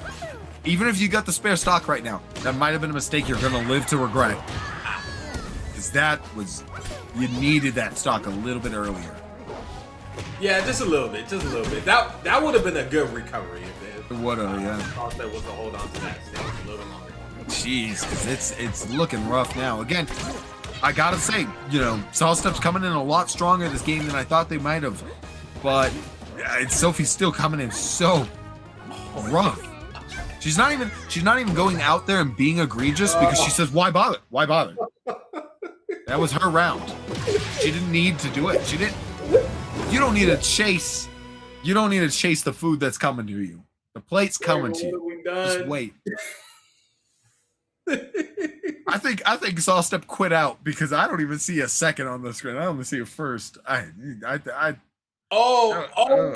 even if you got the spare stock right now, that might have been a mistake you're going to live to regret. Because you needed that stock a little bit earlier. Yeah, just a little bit. That would have been a good recovery if It would have, yeah. Sawstep was to hold on to that stage a little longer. Jeez, 'cause it's looking rough now. Again, I gotta say, Sawstep's coming in a lot stronger this game than I thought they might have. But Sophie's still coming in so rough. She's not even going out there and being egregious because she says, "Why bother? Why bother?" That was her round. She didn't need to do it. She didn't. You don't need to chase. You don't need to chase the food that's coming to you. The plate's coming to you. Just wait. I think Sawstep quit out because I don't even see a second on the screen. I only see a first.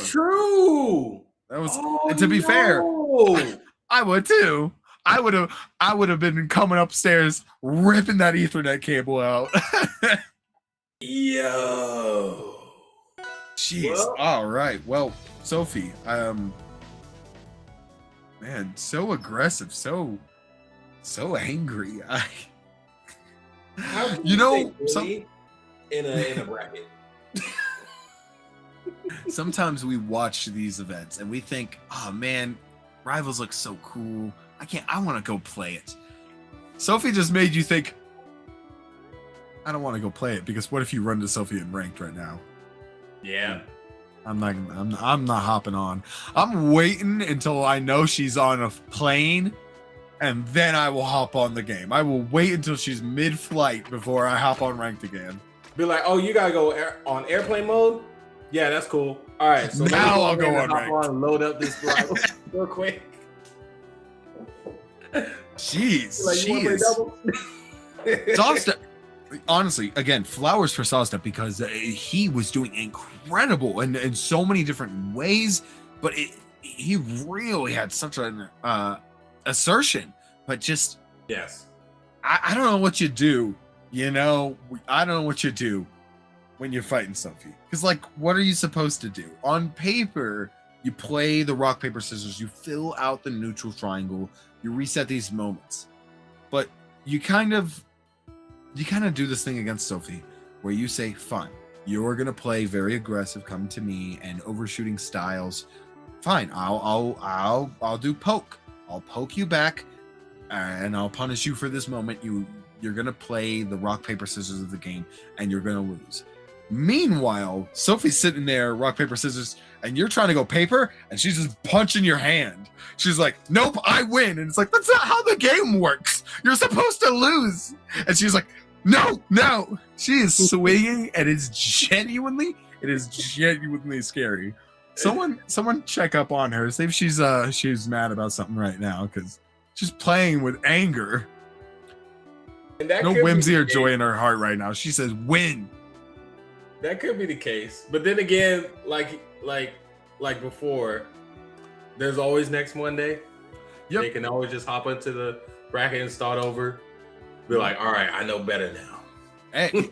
True. That was. And to be fair, I would too. I would have been coming upstairs ripping that Ethernet cable out. Yo. Jeez. Well. All right. Well, Sophie, Man, so aggressive, so angry. How can You know, say bully in a bracket? sometimes we watch these events and we think, oh man, Rivals looks so cool. I want to go play it. Sophie just made you think, I don't want to go play it because what if you run to Sophie in ranked right now? Yeah. I'm not hopping on. I'm waiting until I know she's on a plane, and then I will hop on the game. I will wait until she's mid-flight before I hop on ranked again. Be like, oh, you gotta go on airplane mode? Yeah, that's cool. All right, so Now I'll go ahead and on hop ranked. on, load up this rival real quick. Jeez, Like, you wanna play doubles? Sawstep, honestly, again, flowers for Sawstep because he was doing incredible in so many different ways, but he really had such an assertion. But just, Yes. I don't know what you do, you know? I don't know what you do when you're fighting Sophie. Because, like, what are you supposed to do? On paper, you play the rock, paper, scissors, you fill out the neutral triangle, you reset these moments. But you kind of do this thing against Sophie where you say, fine, you're gonna play very aggressive, come to me, and overshooting styles. Fine, I'll do poke. I'll poke you back, and I'll punish you for this moment. You're gonna play the rock, paper, scissors of the game, and you're gonna lose. Meanwhile, Sophie's sitting there, rock, paper, scissors, and you're trying to go paper, and she's just punching your hand. She's like, nope, I win. And it's like, that's not how the game works. You're supposed to lose. And she's like, no. She is swinging, and it is genuinely scary. Someone check up on her. See if she's mad about something right now, because she's playing with anger. And that No could be whimsy the or case. joy in her heart right now. She says, win. That could be the case. But then again, like before, there's always next Monday. Yep. They can always just hop into the bracket and start over. Be like, all right, I know better now. Hey,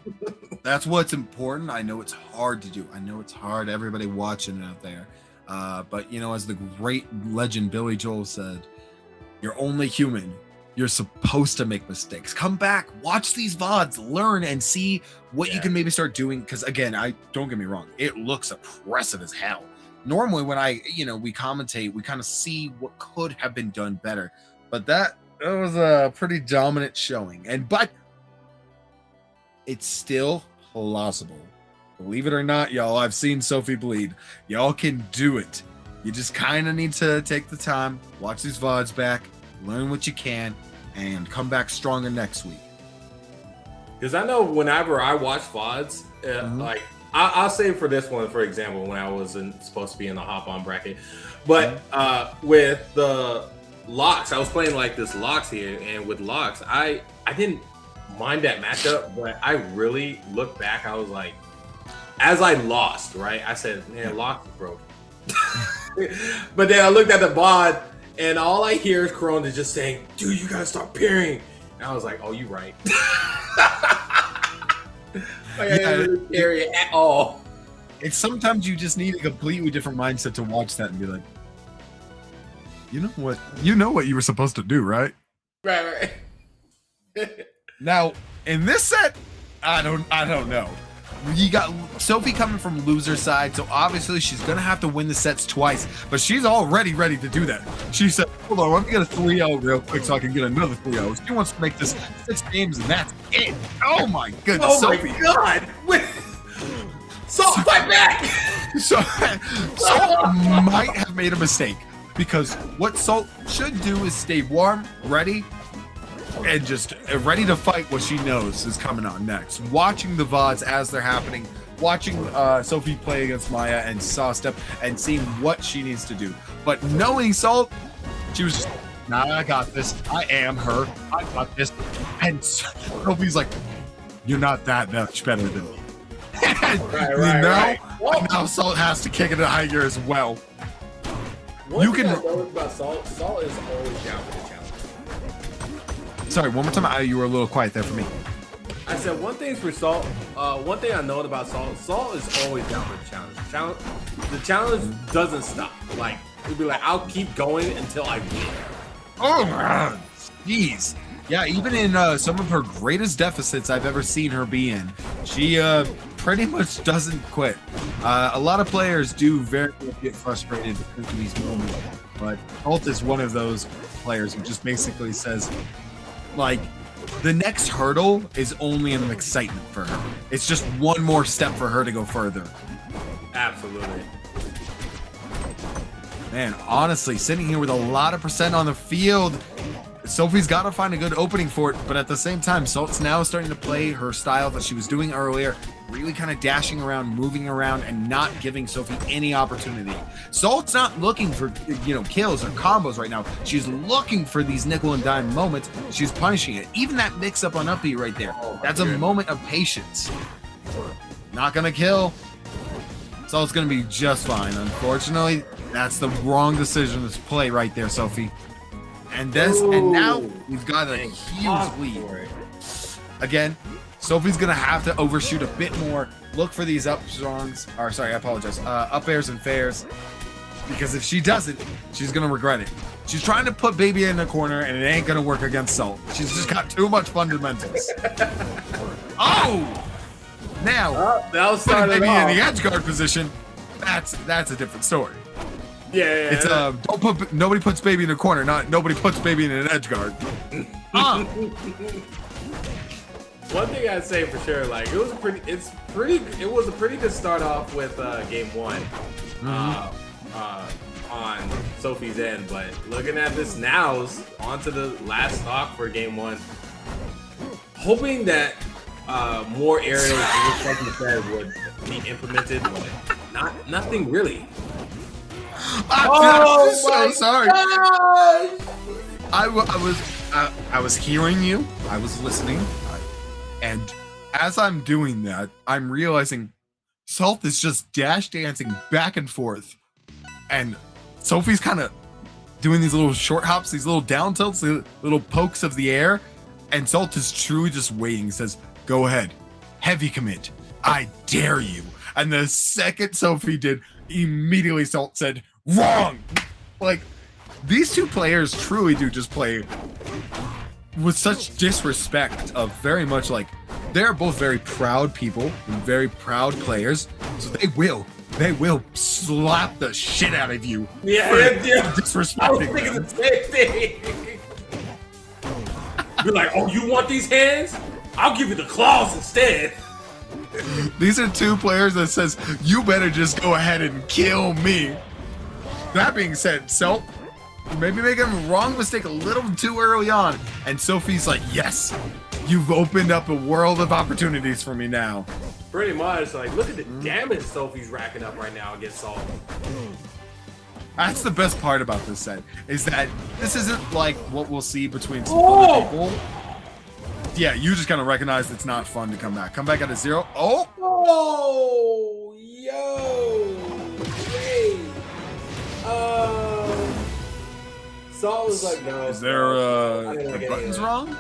that's what's important. I know it's hard to do. I know it's hard. Everybody watching out there. But, you know, as the great legend Billy Joel said, you're only human. You're supposed to make mistakes. Come back, watch these VODs, learn, and see what you can maybe start doing. Because, again, don't get me wrong, it looks oppressive as hell. Normally, when we commentate, we kind of see what could have been done better. But that was a pretty dominant showing. But it's still plausible. Believe it or not, y'all, I've seen Sophie bleed. Y'all can do it. You just kind of need to take the time, watch these VODs back, learn what you can, and come back stronger next week. Because I know whenever I watch VODs, like I'll say for this one, for example, when I wasn't supposed to be in the hop on bracket, but with the locks, I was playing like this locks here, and with locks, I didn't mind that matchup, but I really looked back. I was like, as I lost, right? I said, man, locks is broken. But then I looked at the VOD, and all I hear is Corona just saying, dude, you gotta start parrying. And I was like, oh, you right. I didn't really carry it at all. It's sometimes you just need a completely different mindset to watch that and be like, you know what you were supposed to do, right? Right. Now, in this set, I don't know. You got Sophie coming from loser side, so obviously she's gonna have to win the sets twice, but she's already ready to do that. She said, hold on, let me get a 3-0 real quick so I can get another 3-0. She wants to make this 6 games and that's it. Oh my goodness, Oh Sophie. my god! Salt, fight back! Salt might have made a mistake, because what Salt should do is stay warm, ready, and just ready to fight what she knows is coming on next. Watching the VODs as they're happening, watching Sophie play against Maya and Sawstep, and seeing what she needs to do. But knowing Salt, she was just, nah, I got this. I am her. I got this. And Sophie's like, you're not that much better than me. Right. Now Salt has to kick it in high gear as well. One thing I noticed about Salt is always down for the challenge. Sorry, one more time. You were a little quiet there for me. I said one thing for Salt. One thing I know about Salt is always down for the challenge. The challenge doesn't stop. Like He'll be like, I'll keep going until I win. Oh, jeez. Yeah, even in some of her greatest deficits I've ever seen her be in, she pretty much doesn't quit. A lot of players do very much get frustrated in these moments, but Ult is one of those players who just basically says, like, the next hurdle is only an excitement for her. It's just one more step for her to go further. Absolutely. Man, honestly, sitting here with a lot of percent on the field, Sophie's got to find a good opening for it, but at the same time, Salt's now starting to play her style that she was doing earlier, really kind of dashing around, moving around, and not giving Sophie any opportunity. Salt's not looking for, kills or combos right now. She's looking for these nickel and dime moments. She's punishing it. Even that mix-up on up B right there, that's a moment of patience. Not going to kill. Salt's going to be just fine. Unfortunately, that's the wrong decision to play right there, Sophie. And now we've got a huge lead. Again, Sophie's gonna have to overshoot a bit more. Look for these up airs and fairs, because if she doesn't, she's gonna regret it. She's trying to put Baby in the corner, and it ain't gonna work against Salt. She's just got too much fundamentals. Oh! Now, that'll putting start Baby it off. in the edge guard position, that's a different story. Yeah. It's nobody puts Baby in a corner, nobody puts Baby in an edge guard. One thing I'd say for sure, like it was a pretty good start off with game one, on Sophie's end. But looking at this now's onto the last stock for game one, hoping that more aerials, just like you said, would be implemented, but nothing really. I'm so sorry. I was hearing you. I was listening, and as I'm doing that, I'm realizing Salt is just dash dancing back and forth, and Sophie's kind of doing these little short hops, these little down tilts, little pokes of the air, and Salt is truly just waiting. Says, "Go ahead, heavy commit. I dare you." And the second Sophie did, immediately Salt said, "Wrong!" Like, these two players truly do just play with such disrespect of very much like, they're both very proud people and very proud players, so they will slap the shit out of you. Yeah. Disrespecting I was thinking them. the same thing. Be like, oh, you want these hands? I'll give you the claws instead. These are two players that says, you better just go ahead and kill me. That being said, Salt maybe making a wrong mistake a little too early on, and Sophie's like, yes, you've opened up a world of opportunities for me now. Pretty much, like, look at the damage Sophie's racking up right now against Salt. That's the best part about this set, is that this isn't like what we'll see between some other people. Yeah, you just kind of recognize it's not fun to come back. Come back at a 0. Oh! Oh, yo! Wait. Salt was like, no. Is there, I didn't like the any buttons of that. wrong?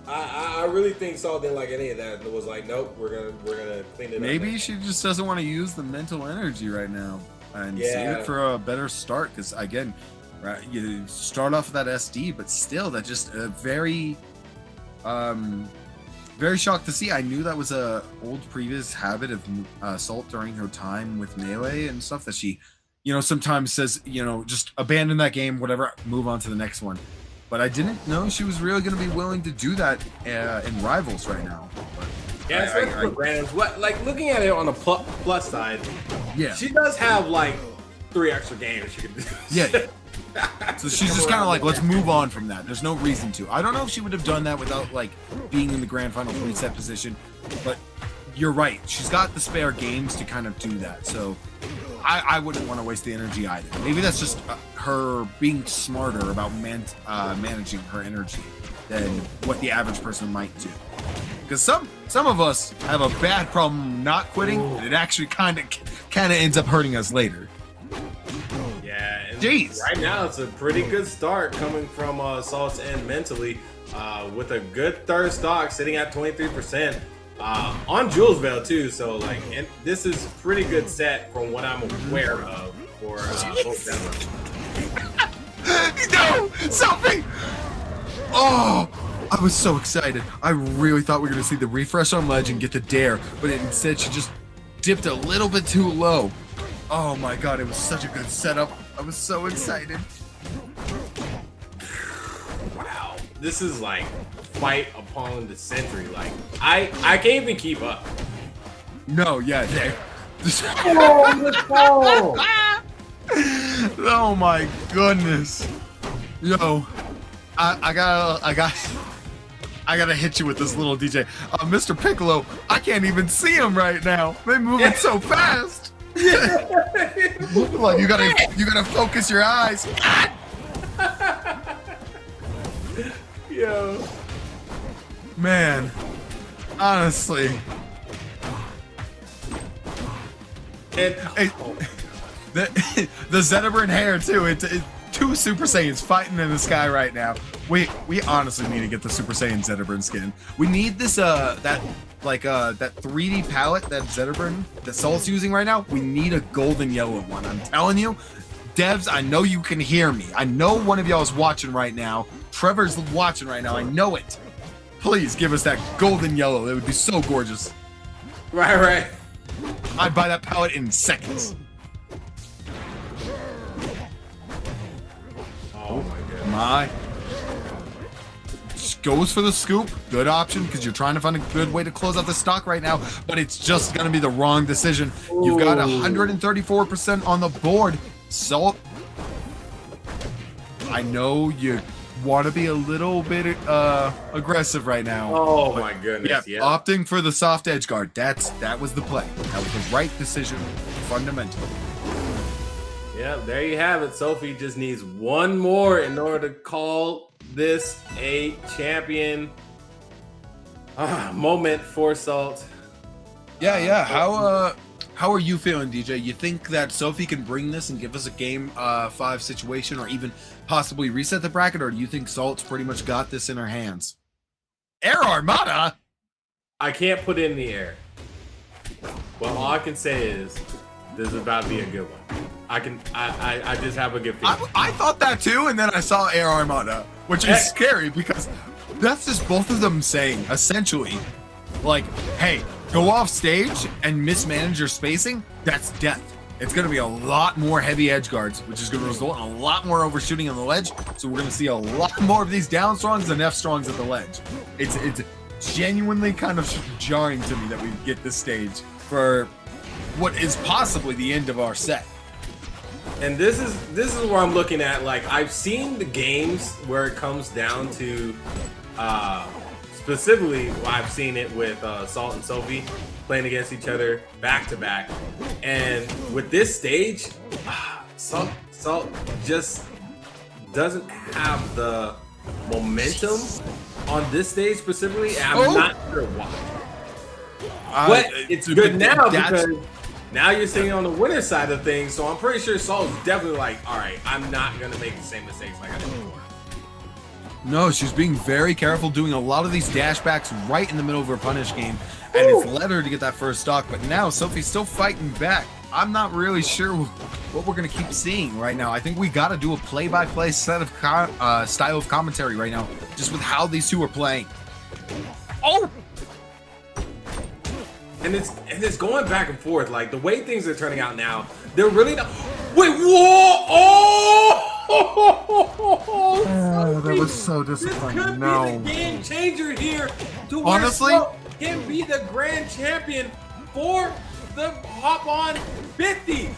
I really think Salt didn't like any of that and was like, nope, we're gonna clean it up. Maybe she just doesn't want to use the mental energy right now and save it for a better start. Because again, right, you start off with that SD, but still, that just very shocked to see. I knew that was a old previous habit of Salt during her time with Melee and stuff, that she, sometimes says, just abandon that game, whatever, move on to the next one. But I didn't know she was really going to be willing to do that in Rivals right now. But yeah, especially for randoms. Like, looking at it on the plus side, yeah, she does have like 3 extra games she can do. Yeah. So she's just kind of like, let's move on from that. There's no reason to. I don't know if she would have done that without like being in the grand final reset position, but you're right. She's got the spare games to kind of do that. So I wouldn't want to waste the energy either. Maybe that's just her being smarter about managing her energy than what the average person might do. Because some of us have a bad problem not quitting, and it actually kind of ends up hurting us later. Yeah, and Jeez. right now it's a pretty good start coming from Salt's end mentally, with a good third stock sitting at 23%. on Jules Veil too. So like, and this is pretty good set from what I'm aware of for both them. No, Sophie! Oh, I was so excited. I really thought we were gonna see the refresh on Ledge and get the dare, but instead she just dipped a little bit too low. Oh my god, it was such a good setup. I was so excited. Wow, this is like fight upon the century. Like I can't even keep up. No, yeah, they. Oh, Oh my goodness. Yo, I gotta hit you with this little DJ. Mr. Piccolo, I can't even see him right now. They're moving so fast. Like you gotta focus your eyes. yo. Man, honestly. And The Zetaburn hair too. It's two Super Saiyans fighting in the sky right now. We honestly need to get the Super Saiyan Zetaburn skin. We need this that 3D palette that Zetaburn that Saul's using right now. We need a golden yellow one. I'm telling you, devs. I know you can hear me. I know one of y'all is watching right now. Trevor's watching right now. I know it. Please give us that golden yellow. It would be so gorgeous. right. I'd buy that palette in seconds. Oh my god. My. Just goes for the scoop. Good option because you're trying to find a good way to close out the stock right now, but it's just going to be the wrong decision. You've got 134% on the board. So I know you want to be a little bit aggressive right now. Oh my goodness. Yeah, opting for the soft edge guard. That was the play. That was the right decision fundamentally. Yeah, there you have it. Sophie just needs one more in order to call this a champion moment for Salt. Yeah. How are you feeling, DJ? You think that Sophie can bring this and give us a game 5 situation, or even possibly reset the bracket, or do you think Salt's pretty much got this in her hands? Air Armada? I can't put it in the air. Well, all I can say is this is about to be a good one. I just have a good feeling. I thought that too, and then I saw Air Armada, which is scary because that's just both of them saying essentially, like, hey, go off stage and mismanage your spacing. That's death. It's going to be a lot more heavy edge guards, which is going to result in a lot more overshooting on the ledge. So we're going to see a lot more of these down strongs than F strongs at the ledge. It's genuinely kind of jarring to me that we get this stage for what is possibly the end of our set. And this is where I'm looking at. Like, I've seen the games where it comes down to specifically, I've seen it with Salt and Sophie playing against each other back to back, and with this stage, Salt just doesn't have the momentum on this stage specifically. And I'm not sure why. But it's good now because now you're sitting on the winner side of things, so I'm pretty sure Saul's definitely like, all right, I'm not gonna make the same mistakes like I did before. No, she's being very careful, doing a lot of these dashbacks right in the middle of her punish game, and it's led her to get that first stock. But now Sophie's still fighting back. I'm not really sure what we're gonna keep seeing right now. I think we gotta do a play-by-play set of style of commentary right now, just with how these two are playing. Oh. And it's going back and forth. Like, the way things are turning out now, they're really not. Wait, whoa! Oh, that was so disappointing. This could be the game changer here. To where honestly, Salt can be the grand champion for the Hop On 50.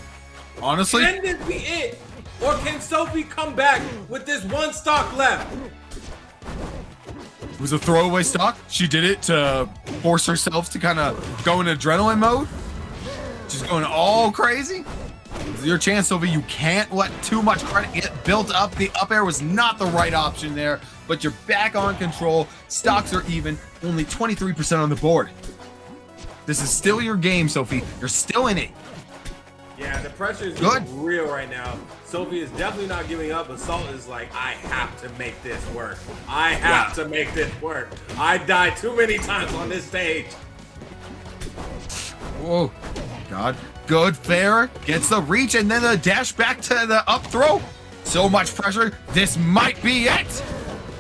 Honestly, Can this be it, or can Sophie come back with this one stock left? it was a throwaway stock. She did it to force herself to kind of go in adrenaline mode. She's going all crazy. This is your chance, Sophie. You can't let too much credit get built up. The up air was not the right option there, but you're back on control. Stocks are even, only 23% on the board. This is still your game, Sophie. You're still in it. Yeah, the pressure is Good. real right now. Sophie is definitely not giving up, but Salt is like, I have to make this work. I have to make this work. I died too many times on this stage. Oh, God. Good, fair. Gets the reach and then the dash back to the up throw. So much pressure. This might be it.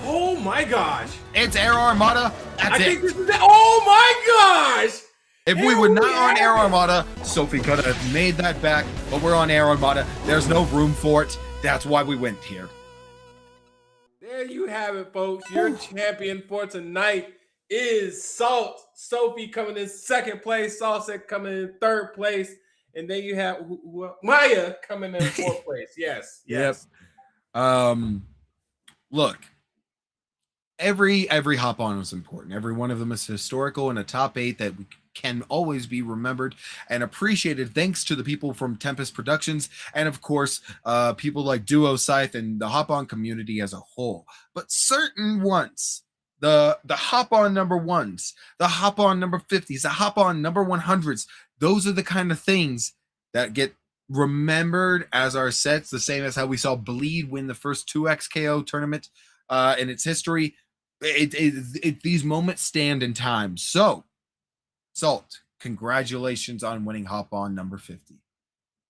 Oh my gosh. It's Air Armada. That's I it. think this is it. Oh my gosh. If we were Hell not on yeah. Air Armada, Sophie could have made that back, but we're on Air Armada. There's no room for it. That's why we went here. There you have it, folks. Your champion for tonight is Salt. Sophie coming in second place. Sawstep coming in third place. And then you have Maya coming in fourth place. Yes. Yes. Look, every hop on was important. Every one of them is historical and a top 8 that can always be remembered and appreciated, thanks to the people from Tempest Productions and of course people like Duo Scythe and the hop on community as a whole. But certain ones, the hop on number 1s, the hop on number 50s, the hop on number 100s, those are the kind of things that get remembered as our sets, the same as how we saw Bleed win the first 2x KO tournament in its history. These moments stand in time. So, Salt, congratulations on winning hop on number 50.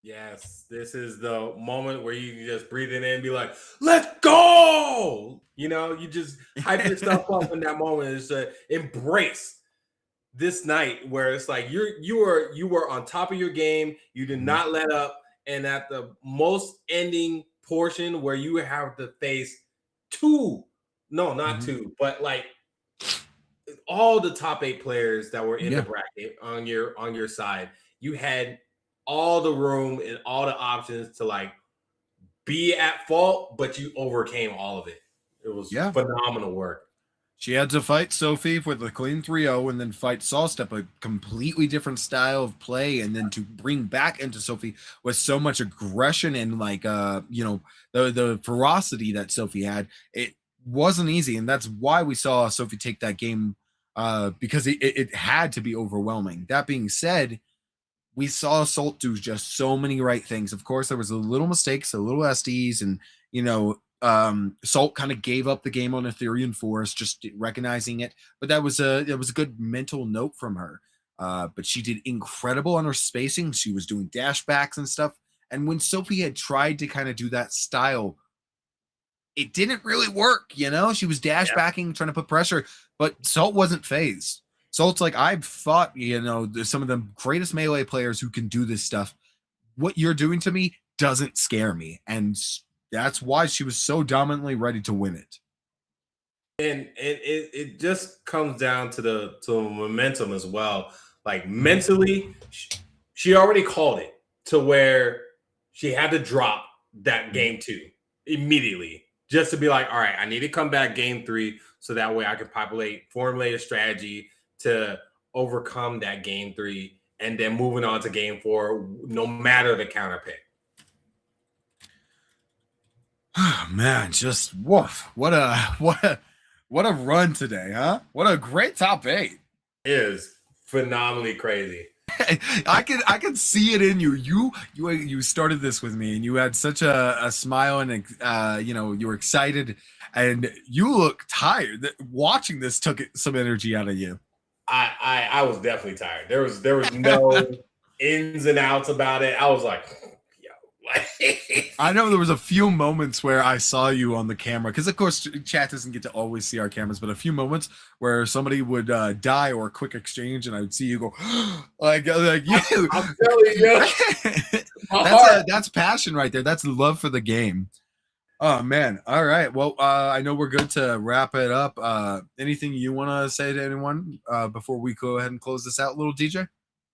Yes. This is the moment where you can just breathe it in and be like, let's go. You know, you just hype yourself up in that moment. Is to embrace this night where it's like you were on top of your game. You did not let up. And at the most ending portion where you have to face two, no, not two, but like all the top 8 players that were in the bracket on your side, you had all the room and all the options to like be at fault, but you overcame all of it. It was phenomenal work. She had to fight Sophie with a clean 3-0 and then fight Sawstep, a completely different style of play, and then to bring back into Sophie with so much aggression and like the ferocity that Sophie had. It wasn't easy, and that's why we saw Sophie take that game because it had to be overwhelming. That being said, we saw Salt do just so many right things. Of course, there was a little mistakes, a little SDs, and Salt kind of gave up the game on Ethereum Forest, just recognizing it. But that was a good mental note from her. But she did incredible on her spacing. She was doing dash backs and stuff. And when Sophie had tried to kind of do that style, it didn't really work. She was dash backing, trying to put pressure, but Salt wasn't phased. Salt's like, I've fought, some of the greatest melee players who can do this stuff. What you're doing to me doesn't scare me. And that's why she was so dominantly ready to win it. And it just comes down to the momentum as well. Like mentally, she already called it to where she had to drop that game 2 immediately, just to be like, all right, I need to come back game 3 so that way I can formulate a strategy to overcome that game 3 and then moving on to game 4, no matter the counter pick. Oh man, just woof. What a run today, huh? What a great top 8. It is phenomenally crazy. I can see it in you. You started this with me and you had such a smile and you were excited and you look tired. Watching this took some energy out of you. I was definitely tired. There was no ins and outs about it. I was like, I know there was a few moments where I saw you on the camera because, of course, chat doesn't get to always see our cameras, but a few moments where somebody would die or a quick exchange, and I would see you go like you. I'm telling you, that's passion right there. That's love for the game. Oh man! All right. Well, I know we're good to wrap it up. Anything you want to say to anyone before we go ahead and close this out, little DJ?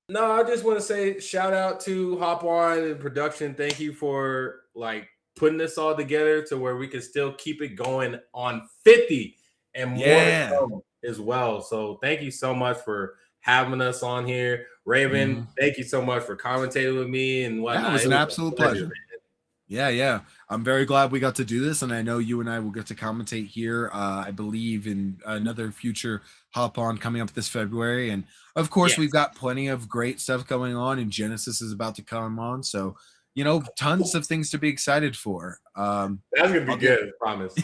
No, I just want to say shout out to Hop On and production. Thank you for like putting this all together to where we can still keep it going on 50 and more to come as well. So thank you so much for having us on here. Raven, thank you so much for commentating with me and whatnot. Yeah, it was an absolute pleasure. Yeah. I'm very glad we got to do this, and I know you and I will get to commentate here, I believe, in another future Hop On coming up this February. And, of course, we've got plenty of great stuff going on, and Genesis is about to come on. So, tons of things to be excited for. That's going to be good, I promise.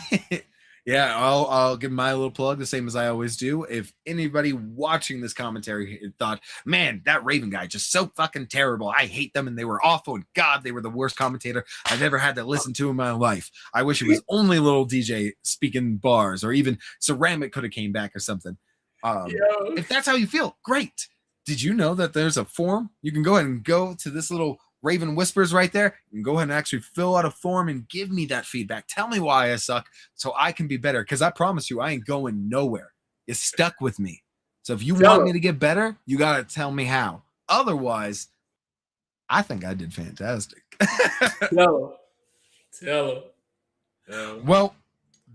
Yeah, I'll give my little plug the same as I always do. If anybody watching this commentary thought, man, that Raven guy just so fucking terrible. I hate them and they were awful. And God, they were the worst commentator I've ever had to listen to in my life. I wish it was only little DJ speaking bars, or even Ceramic could have came back or something. If that's how you feel, great. Did you know that there's a form? You can go ahead and go to this little Raven Whispers right there. You can go ahead and actually fill out a form and give me that feedback. Tell me why I suck so I can be better. Because I promise you, I ain't going nowhere. You're stuck with me. So if you want me to get better, you got to tell me how. Otherwise, I think I did fantastic. Tell him. Well,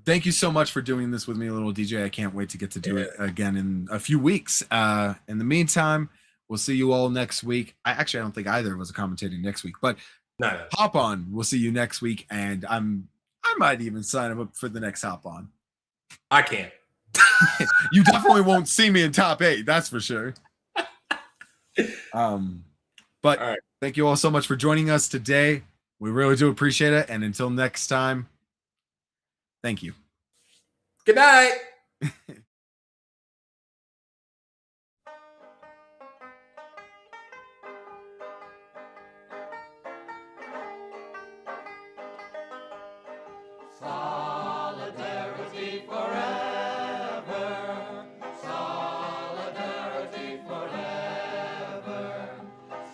thank you so much for doing this with me, little DJ. I can't wait to get to do it again in a few weeks. In the meantime, we'll see you all next week. I don't think either of us are commentating next week, but Hop On, we'll see you next week, and I might even sign up for the next Hop On. I can't. You definitely won't see me in top 8, that's for sure. But right. Thank you all so much for joining us today. We really do appreciate it, and until next time, thank you. Good night. Solidarity forever. Solidarity forever.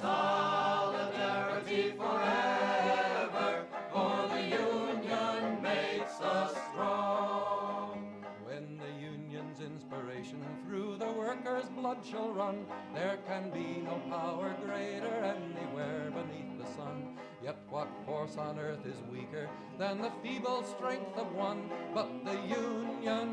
Solidarity forever. For the union makes us strong. When the union's inspiration through the workers' blood shall run, there can be no power greater anywhere beneath the sun. Yet what force on earth is weaker than the feeble strength of one? But the union.